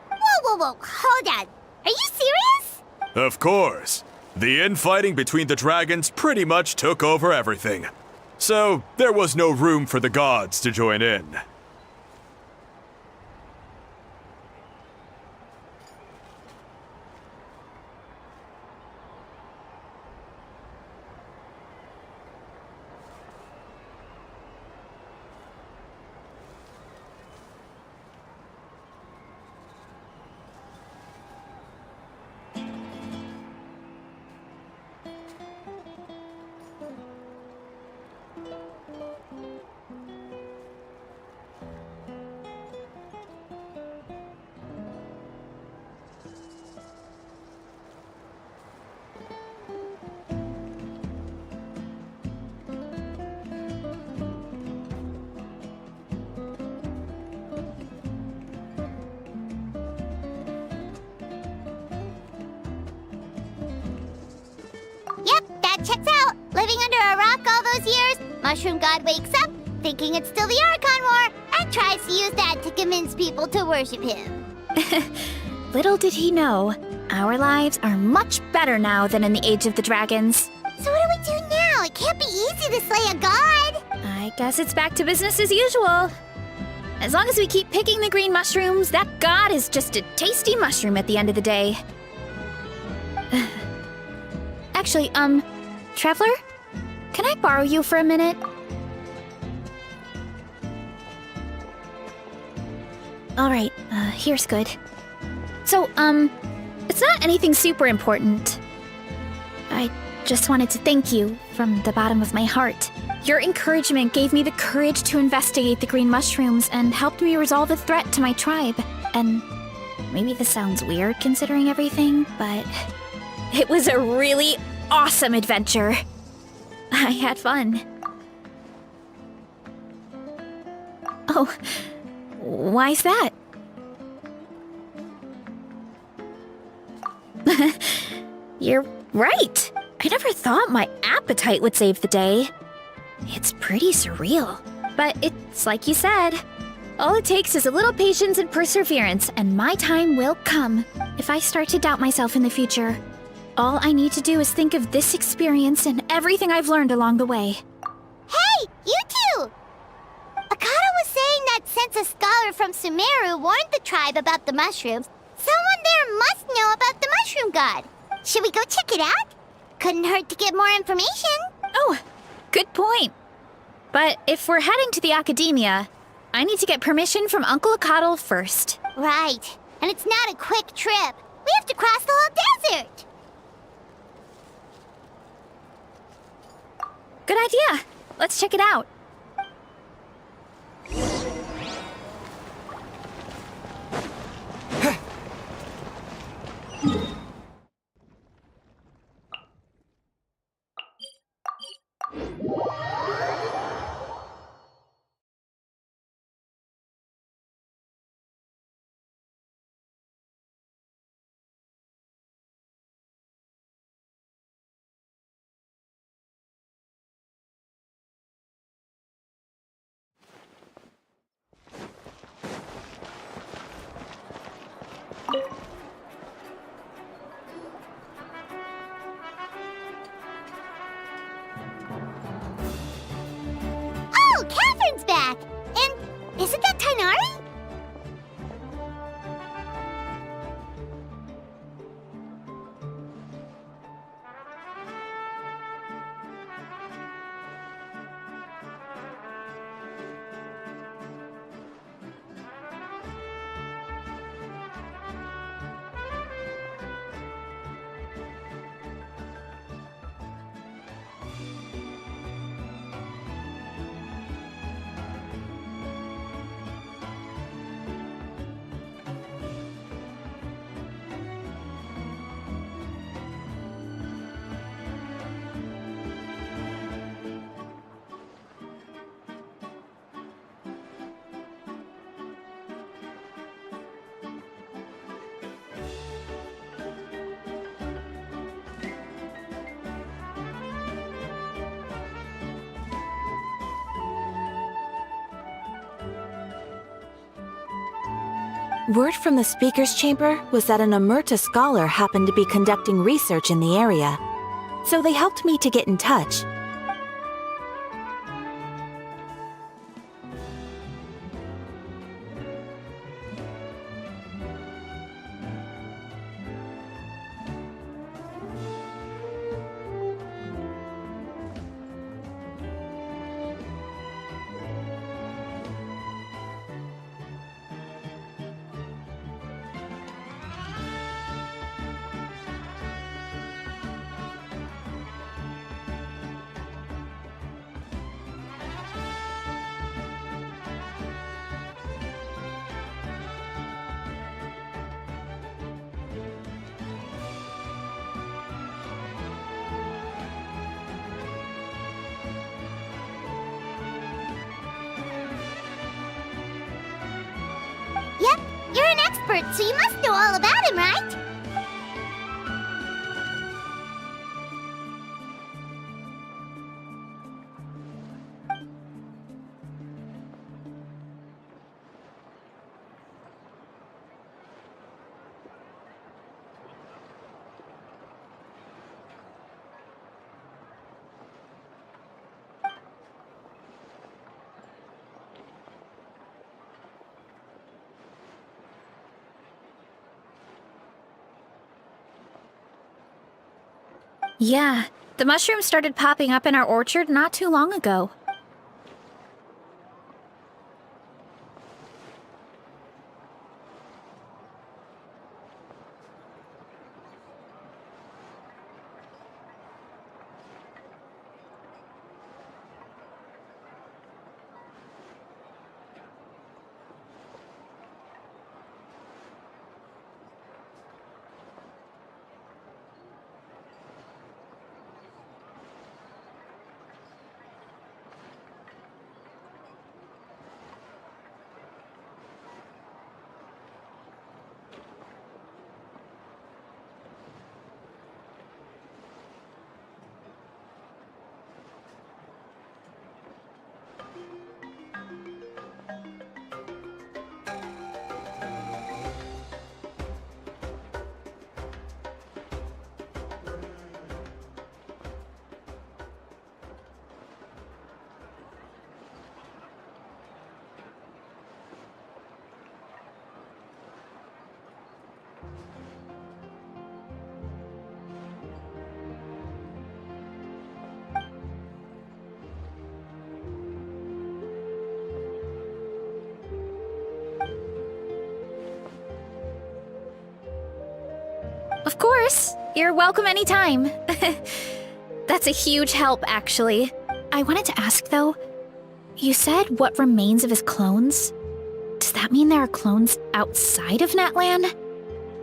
Whoa, hold on. Are you serious? Of course. The infighting between the dragons pretty much took over everything. So, there was no room for the gods to join in. Yep, that checks out. Living under a rock all those years, Mushroom God wakes up, thinking it's still the Archon War, and tries to use that to convince people to worship him. Little did he know, our lives are much better now than in the Age of the Dragons. So what do we do now? It can't be easy to slay a god. I guess it's back to business as usual. As long as we keep picking the green mushrooms, that god is just a tasty mushroom at the end of the day. Actually, Traveler? Can I borrow you for a minute? Alright, here's good. So, it's not anything super important. I just wanted to thank you from the bottom of my heart. Your encouragement gave me the courage to investigate the green mushrooms and helped me resolve a threat to my tribe. And maybe this sounds weird considering everything, but it was a really awesome adventure. I had fun. Oh, why's that? You're right. I never thought my appetite would save the day. It's pretty surreal. But it's like you said. All it takes is a little patience and perseverance, and my time will come. If I start to doubt myself in the future, all I need to do is think of this experience and everything I've learned along the way. Hey, you two! Akata was saying that since a scholar from Sumeru warned the tribe about the mushrooms, someone there must know about the mushroom god. Should we go check it out? Couldn't hurt to get more information. Oh, good point. But if we're heading to the academia, I need to get permission from Uncle Akatl first. Right. And it's not a quick trip. We have to cross the whole desert. Good idea. Let's check it out. Oh, Catherine's back! And isn't that Tainari? Word from the speaker's chamber was that an Emerta scholar happened to be conducting research in the area. So they helped me to get in touch. Yep, you're an expert, so you must know all about him, right? Yeah, the mushrooms started popping up in our orchard not too long ago. Of course, you're welcome anytime. That's a huge help, actually. I wanted to ask, though, you said what remains of his clones? Does that mean there are clones outside of Natlan?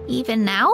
Even now?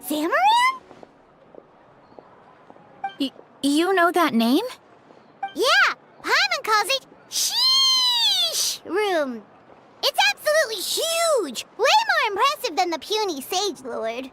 Zamaran? You know that name? Yeah, Paimon calls it Sheesh Room. It's absolutely huge! Way more impressive than the puny Sage Lord.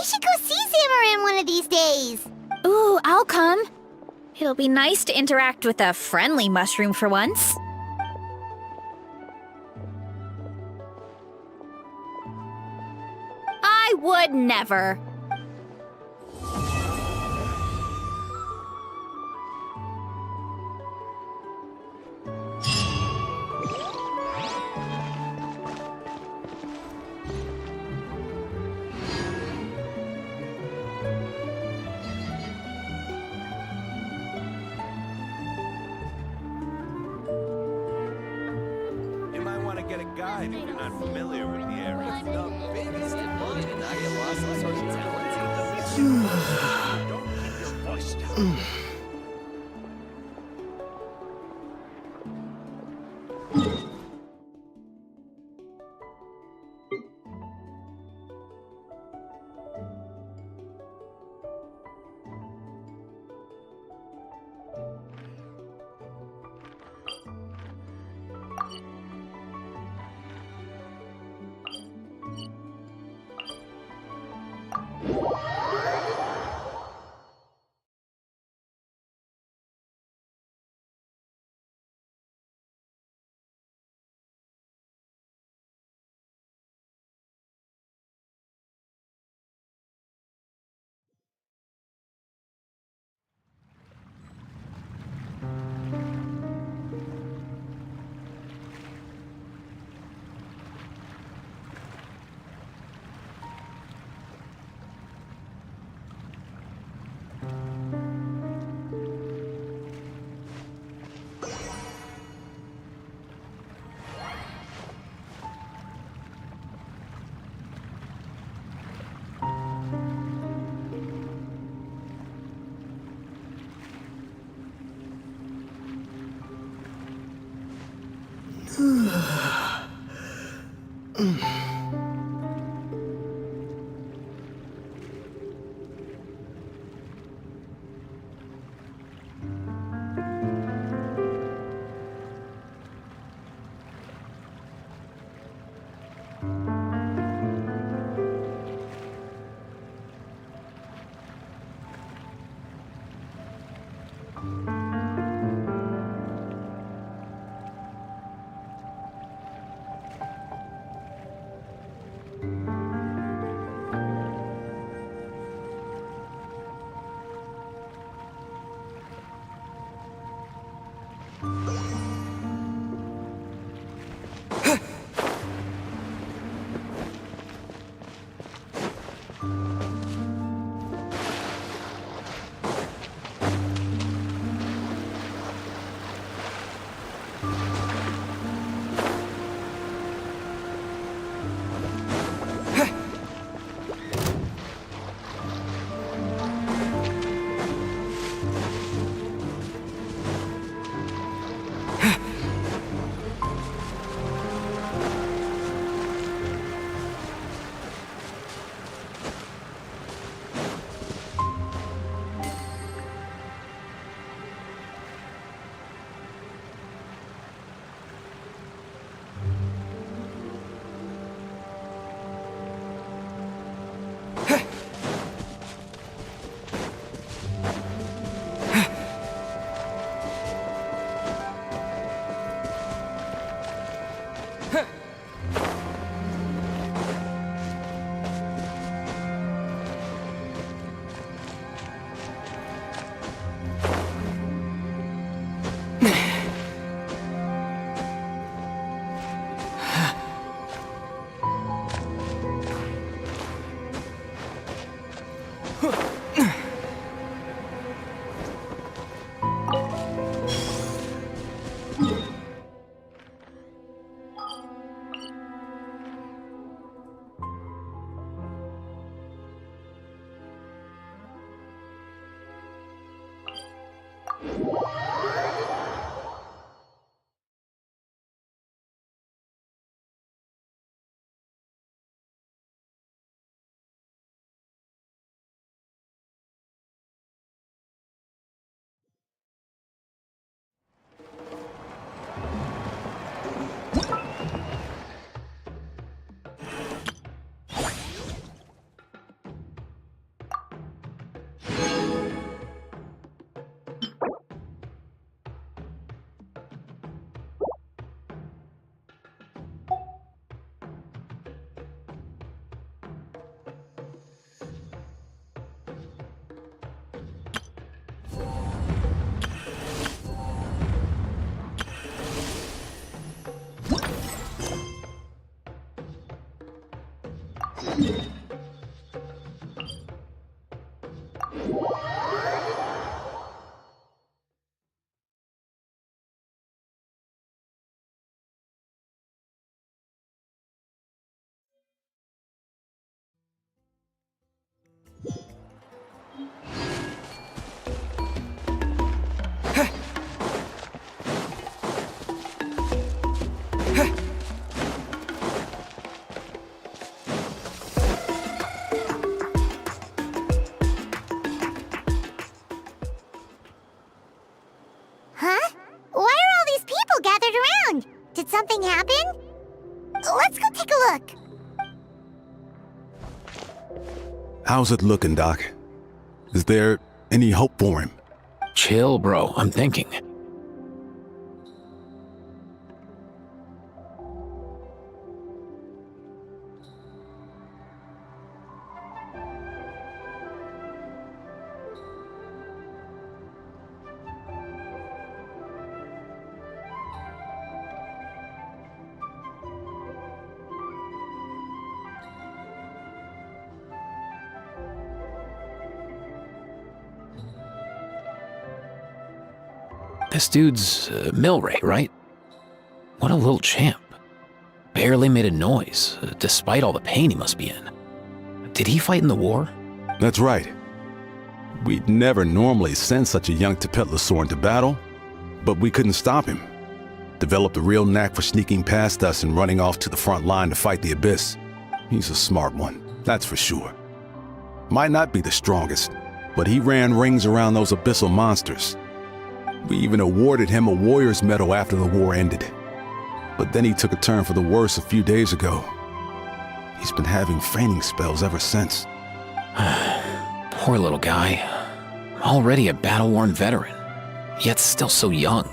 should go see Zamarin one of these days. Ooh, I'll come. It'll be nice to interact with a friendly mushroom for once. I would never. You might want to get a guide if you're not familiar with the area. The biggest one, and I get lost all sorts of talent. Don't keep your voice down. something happen? Let's go take a look. How's it looking, Doc? Is there any hope for him? Chill, bro. I'm thinking. This dude's Milray, right? What a little champ. Barely made a noise, despite all the pain he must be in. Did he fight in the war? That's right. We'd never normally send such a young Tepetlosaur into battle, but we couldn't stop him. Developed a real knack for sneaking past us and running off to the front line to fight the Abyss. He's a smart one, that's for sure. Might not be the strongest, but he ran rings around those abyssal monsters. We even awarded him a Warrior's Medal after the war ended. But then he took a turn for the worse a few days ago. He's been having fainting spells ever since. Poor little guy. Already a battle-worn veteran, yet still so young.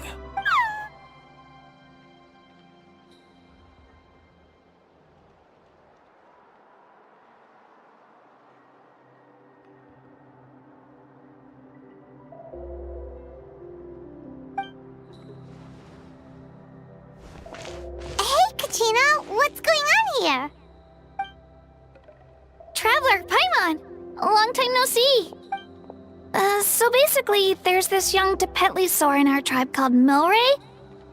What's going on here? Traveler, Paimon! Long time no see. So basically, there's this young Tepetlosaur in our tribe called Milray.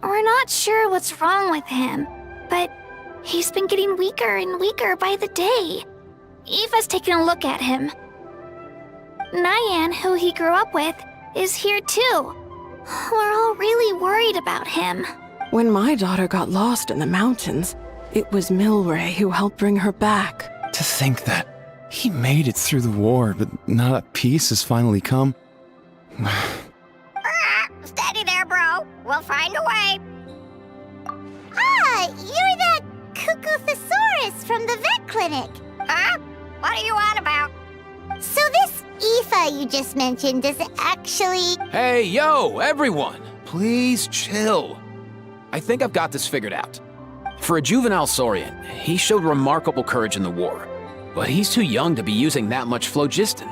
We're not sure what's wrong with him, but he's been getting weaker and weaker by the day. Eva's taking a look at him. Nyan, who he grew up with, is here too. We're all really worried about him. When my daughter got lost in the mountains, it was Milray who helped bring her back. To think that he made it through the war, but now that peace has finally come. Steady there, bro. We'll find a way. Ah, you're that Cuckoo-thesaurus from the vet clinic. Huh? What are you on about? So this Aoife you just mentioned, does it actually... Hey, yo, everyone! Please chill. I think I've got this figured out. For a juvenile saurian, he showed remarkable courage in the war, but he's too young to be using that much phlogiston.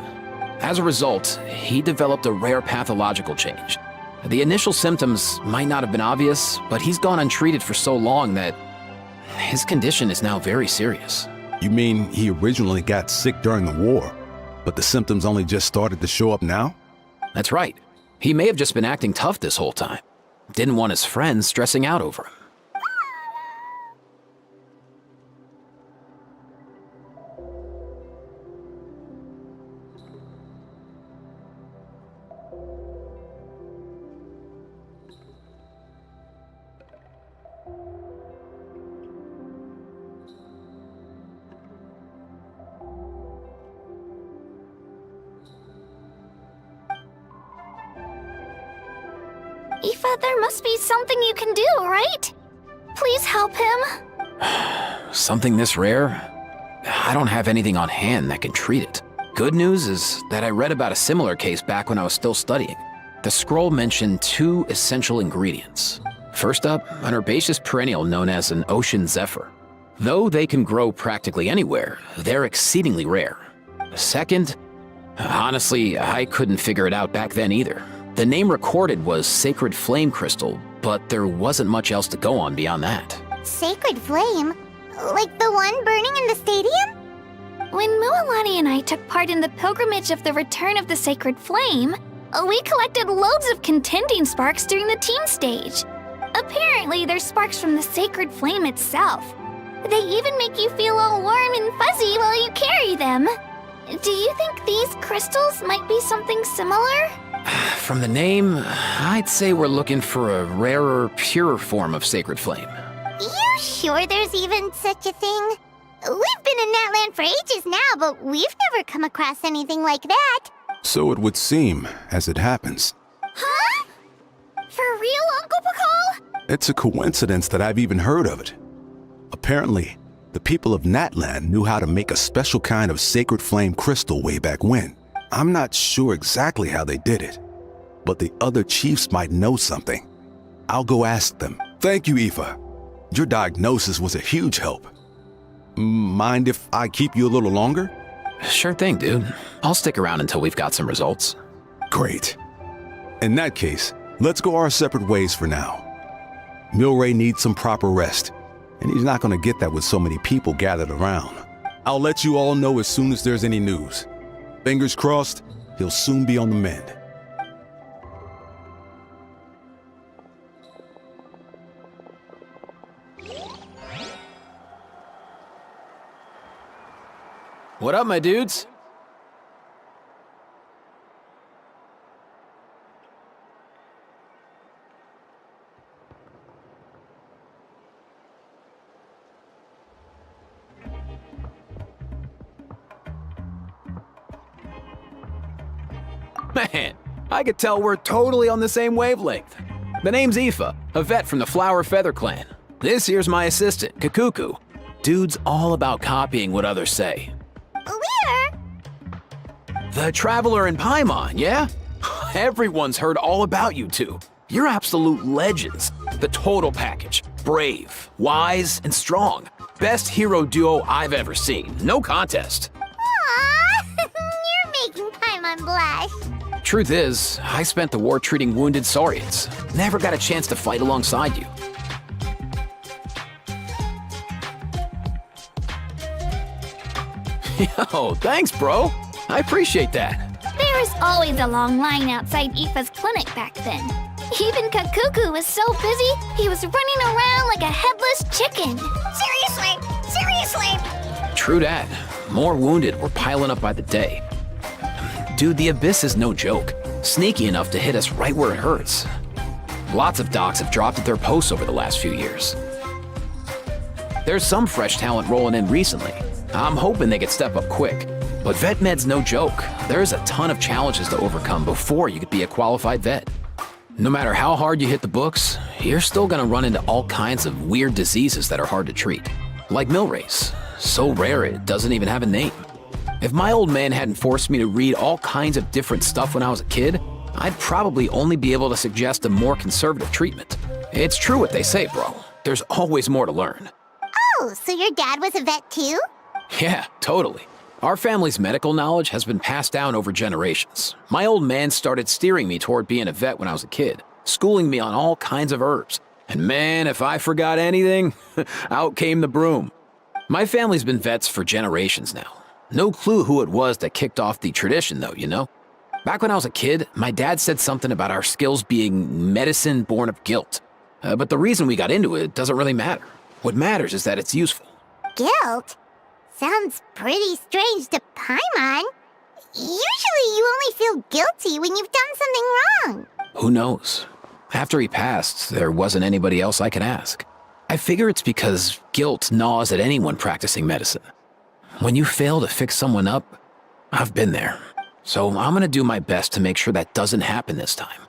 As a result, he developed a rare pathological change. The initial symptoms might not have been obvious, but he's gone untreated for so long that his condition is now very serious. You mean he originally got sick during the war, but the symptoms only just started to show up now? That's right. He may have just been acting tough this whole time. Didn't want his friends stressing out over him. Aoife, there must be something you can do, right? Please help him. Something this rare? I don't have anything on hand that can treat it. Good news is that I read about a similar case back when I was still studying. The scroll mentioned 2 essential ingredients. First up, an herbaceous perennial known as an ocean zephyr. Though they can grow practically anywhere, they're exceedingly rare. Second, honestly, I couldn't figure it out back then either. The name recorded was Sacred Flame Crystal, but there wasn't much else to go on beyond that. Sacred Flame? Like the one burning in the stadium? When Mualani and I took part in the pilgrimage of the Return of the Sacred Flame, we collected loads of contending sparks during the team stage. Apparently, they're sparks from the Sacred Flame itself. They even make you feel all warm and fuzzy while you carry them. Do you think these crystals might be something similar? From the name, I'd say we're looking for a rarer, purer form of Sacred Flame. You sure there's even such a thing? We've been in that land for ages now, but we've never come across anything like that. So it would seem, as it happens. Huh? For real, Uncle Pakal? It's a coincidence that I've even heard of it. Apparently, the people of Natland knew how to make a special kind of sacred flame crystal way back when. I'm not sure exactly how they did it, but the other chiefs might know something. I'll go ask them. Thank you, Aoife. Your diagnosis was a huge help. Mind if I keep you a little longer? Sure thing, dude. I'll stick around until we've got some results. Great. In that case, let's go our separate ways for now. Milray needs some proper rest, and he's not going to get that with so many people gathered around. I'll let you all know as soon as there's any news. Fingers crossed, he'll soon be on the mend. What up, my dudes? Man, I could tell we're totally on the same wavelength. The name's Aoife, a vet from the Flower Feather clan. This here's my assistant, Kakuku. Dude's all about copying what others say. Where? The Traveler in Paimon, yeah? Everyone's heard all about you two. You're absolute legends. The total package. Brave, wise, and strong. Best hero duo I've ever seen. No contest. Aww, you're making Paimon blush. Truth is, I spent the war treating wounded Saurians. Never got a chance to fight alongside you. Yo, thanks, bro. I appreciate that. There was always a long line outside Aoife's clinic back then. Even Kakuku was so busy, he was running around like a headless chicken. Seriously? True that. More wounded were piling up by the day. Dude, the Abyss is no joke. Sneaky enough to hit us right where it hurts. Lots of docs have dropped at their posts over the last few years. There's some fresh talent rolling in recently. I'm hoping they could step up quick. But vet med's no joke. There's a ton of challenges to overcome before you could be a qualified vet. No matter how hard you hit the books, you're still gonna run into all kinds of weird diseases that are hard to treat. Like Milray's. So rare it doesn't even have a name. If my old man hadn't forced me to read all kinds of different stuff when I was a kid, I'd probably only be able to suggest a more conservative treatment. It's true what they say, bro. There's always more to learn. Oh, so your dad was a vet too? Yeah, totally. Our family's medical knowledge has been passed down over generations. My old man started steering me toward being a vet when I was a kid, schooling me on all kinds of herbs. And man, if I forgot anything, out came the broom. My family's been vets for generations now. No clue who it was that kicked off the tradition, though, you know? Back when I was a kid, my dad said something about our skills being medicine born of guilt. But the reason we got into it doesn't really matter. What matters is that it's useful. Guilt? Sounds pretty strange to Paimon. Usually you only feel guilty when you've done something wrong. Who knows? After he passed, there wasn't anybody else I could ask. I figure it's because guilt gnaws at anyone practicing medicine. When you fail to fix someone up, I've been there. So I'm gonna do my best to make sure that doesn't happen this time.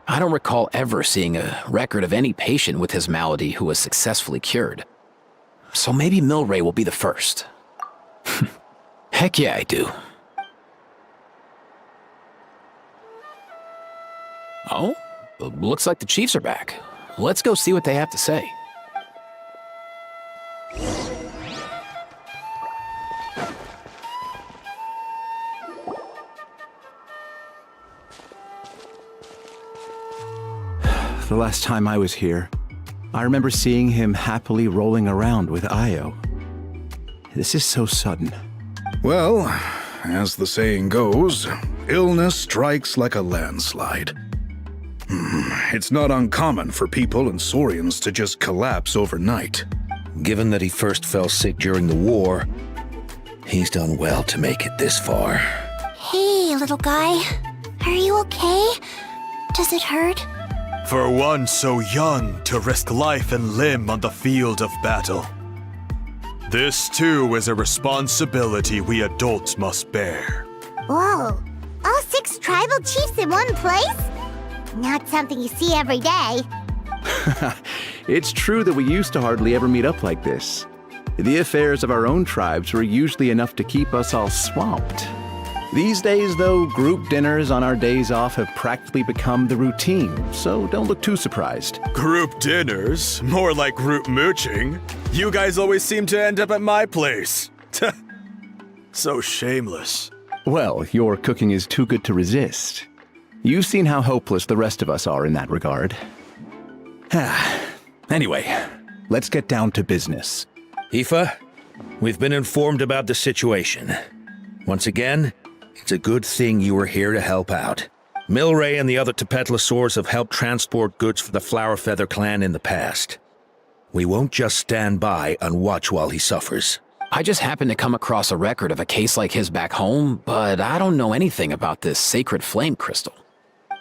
I don't recall ever seeing a record of any patient with his malady who was successfully cured. So maybe Milray will be the first. Heck yeah, I do. Oh, looks like the Chiefs are back. Let's go see what they have to say. The last time I was here, I remember seeing him happily rolling around with Io. This is so sudden. Well, as the saying goes, illness strikes like a landslide. It's not uncommon for people and Saurians to just collapse overnight. Given that he first fell sick during the war, he's done well to make it this far. Hey, little guy. Are you okay? Does it hurt? For one so young to risk life and limb on the field of battle. This too is a responsibility we adults must bear. Whoa, all 6 tribal chiefs in one place? Not something you see every day. It's true that we used to hardly ever meet up like this. The affairs of our own tribes were usually enough to keep us all swamped. These days, though, group dinners on our days off have practically become the routine, so don't look too surprised. Group dinners? More like group mooching. You guys always seem to end up at my place. So shameless. Well, your cooking is too good to resist. You've seen how hopeless the rest of us are in that regard. Anyway, let's get down to business. Aoife, we've been informed about the situation. Once again, it's a good thing you were here to help out. Milray and the other Tepetlosaurs have helped transport goods for the Flower Feather clan in the past. We won't just stand by and watch while he suffers. I just happened to come across a record of a case like his back home, but I don't know anything about this sacred flame crystal.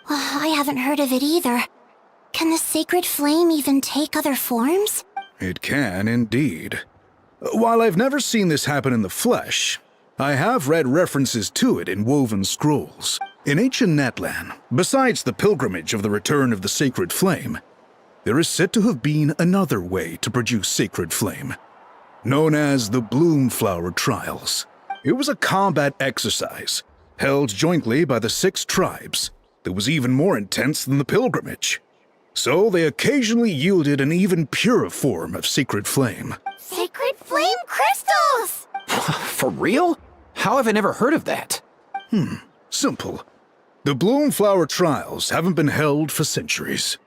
I haven't heard of it either. Can the sacred flame even take other forms? It can indeed. While I've never seen this happen in the flesh, I have read references to it in woven scrolls. In ancient Netland, besides the pilgrimage of the return of the sacred flame, there is said to have been another way to produce sacred flame, known as the Bloomflower Trials. It was a combat exercise, held jointly by the 6 tribes, that was even more intense than the pilgrimage. So they occasionally yielded an even purer form of sacred flame. Sacred flame crystals! For real? How have I never heard of that? Simple. The Bloomflower Trials haven't been held for centuries.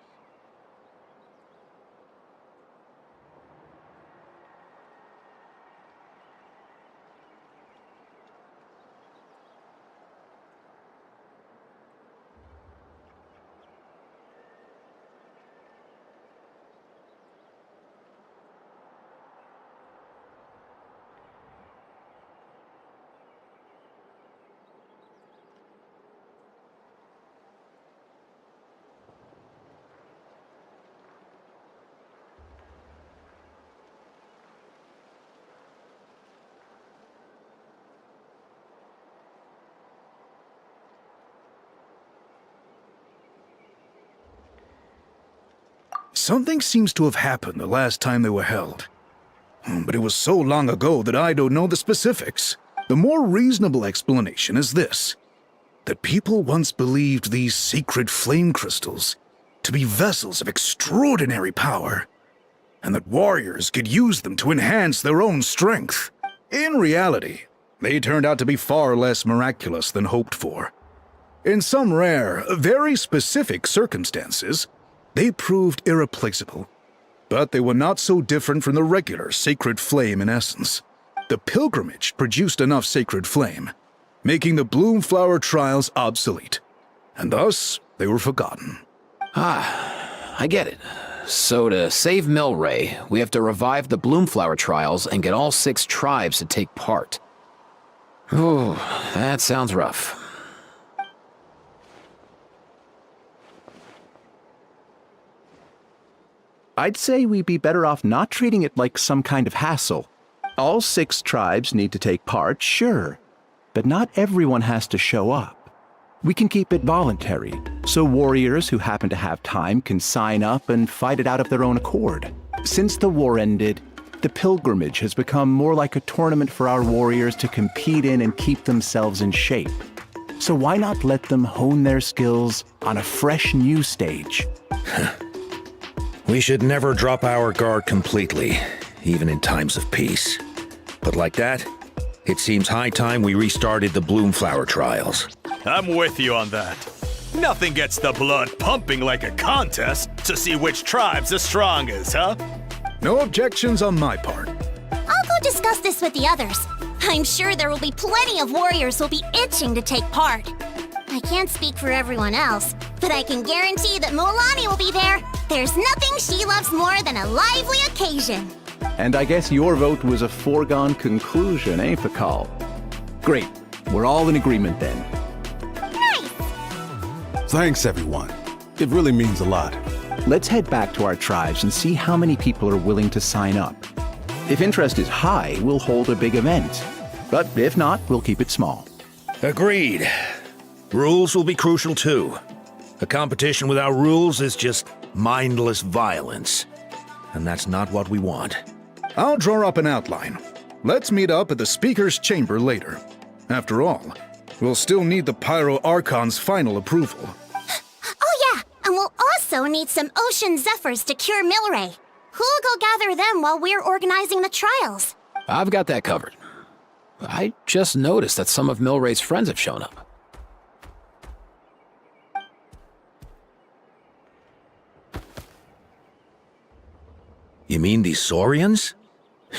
Something seems to have happened the last time they were held. But it was so long ago that I don't know the specifics. The more reasonable explanation is this: that people once believed these sacred flame crystals to be vessels of extraordinary power, and that warriors could use them to enhance their own strength. In reality, they turned out to be far less miraculous than hoped for. In some rare, very specific circumstances, they proved irreplaceable, but they were not so different from the regular sacred flame in essence. The pilgrimage produced enough sacred flame, making the Bloomflower Trials obsolete, and thus they were forgotten. I get it. So to save Milray, we have to revive the Bloomflower Trials and get all 6 tribes to take part. Ooh, that sounds rough. I'd say we'd be better off not treating it like some kind of hassle. All 6 tribes need to take part, sure, but not everyone has to show up. We can keep it voluntary, so warriors who happen to have time can sign up and fight it out of their own accord. Since the war ended, the pilgrimage has become more like a tournament for our warriors to compete in and keep themselves in shape. So why not let them hone their skills on a fresh new stage? We should never drop our guard completely, even in times of peace. But like that, it seems high time we restarted the Bloomflower Trials. I'm with you on that. Nothing gets the blood pumping like a contest to see which tribe's the strongest, huh? No objections on my part. I'll go discuss this with the others. I'm sure there will be plenty of warriors who'll be itching to take part. I can't speak for everyone else, but I can guarantee that Mulani will be there. There's nothing she loves more than a lively occasion. And I guess your vote was a foregone conclusion, eh, Fakal? Great. We're all in agreement then. Nice! Thanks, everyone. It really means a lot. Let's head back to our tribes and see how many people are willing to sign up. If interest is high, we'll hold a big event. But if not, we'll keep it small. Agreed. Rules will be crucial too. A competition without rules is just mindless violence. And that's not what we want. I'll draw up an outline. Let's meet up at the Speaker's Chamber later. After all, we'll still need the Pyro Archon's final approval. Oh yeah, and we'll also need some Ocean Zephyrs to cure Milray. Who'll go gather them while we're organizing the trials? I've got that covered. I just noticed that some of Milray's friends have shown up. You mean these Saurians?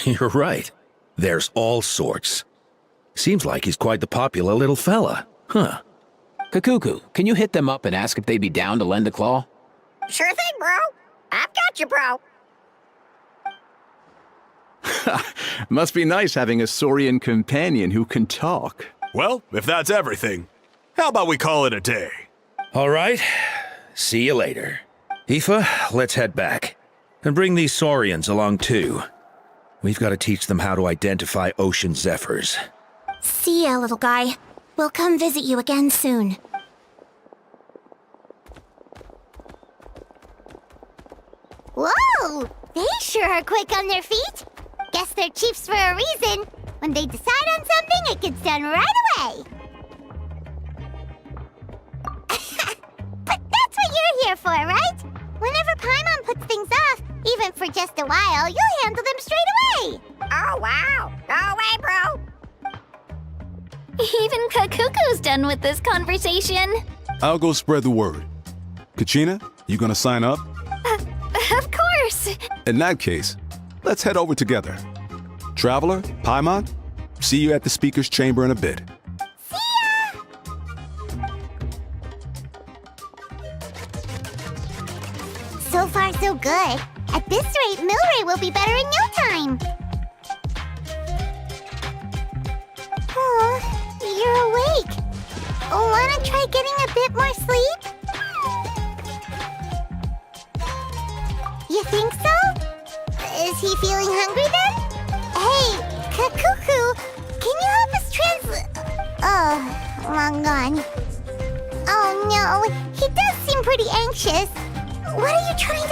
You're right. There's all sorts. Seems like he's quite the popular little fella. Huh. Kakuku, can you hit them up and ask if they'd be down to lend a claw? Sure thing, bro. I've got you, bro. Must be nice having a Saurian companion who can talk. Well, if that's everything, how about we call it a day? All right. See you later. Aoife, let's head back. And bring these Saurians along too. We've got to teach them how to identify Ocean Zephyrs. See ya, little guy. We'll come visit you again soon. Whoa! They sure are quick on their feet. Guess they're chiefs for a reason. When they decide on something, it gets done right away. But that's what you're here for, right? Whenever Paimon puts things off, even for just a while, you'll handle them straight away. Oh, wow. Go away, bro. Even Kakuku's done with this conversation. I'll go spread the word. Kachina, you gonna sign up? Of course. In that case, let's head over together. Traveler, Paimon, see you at the Speaker's Chamber in a bit. So far, so good. At this rate, Milray will be better in no time. Oh, you're awake. Wanna try getting a bit more sleep? You think so? Is he feeling hungry then? Hey, Kakuku, can you help us translate? Oh, long gone. Oh no, he does seem pretty anxious. What are you trying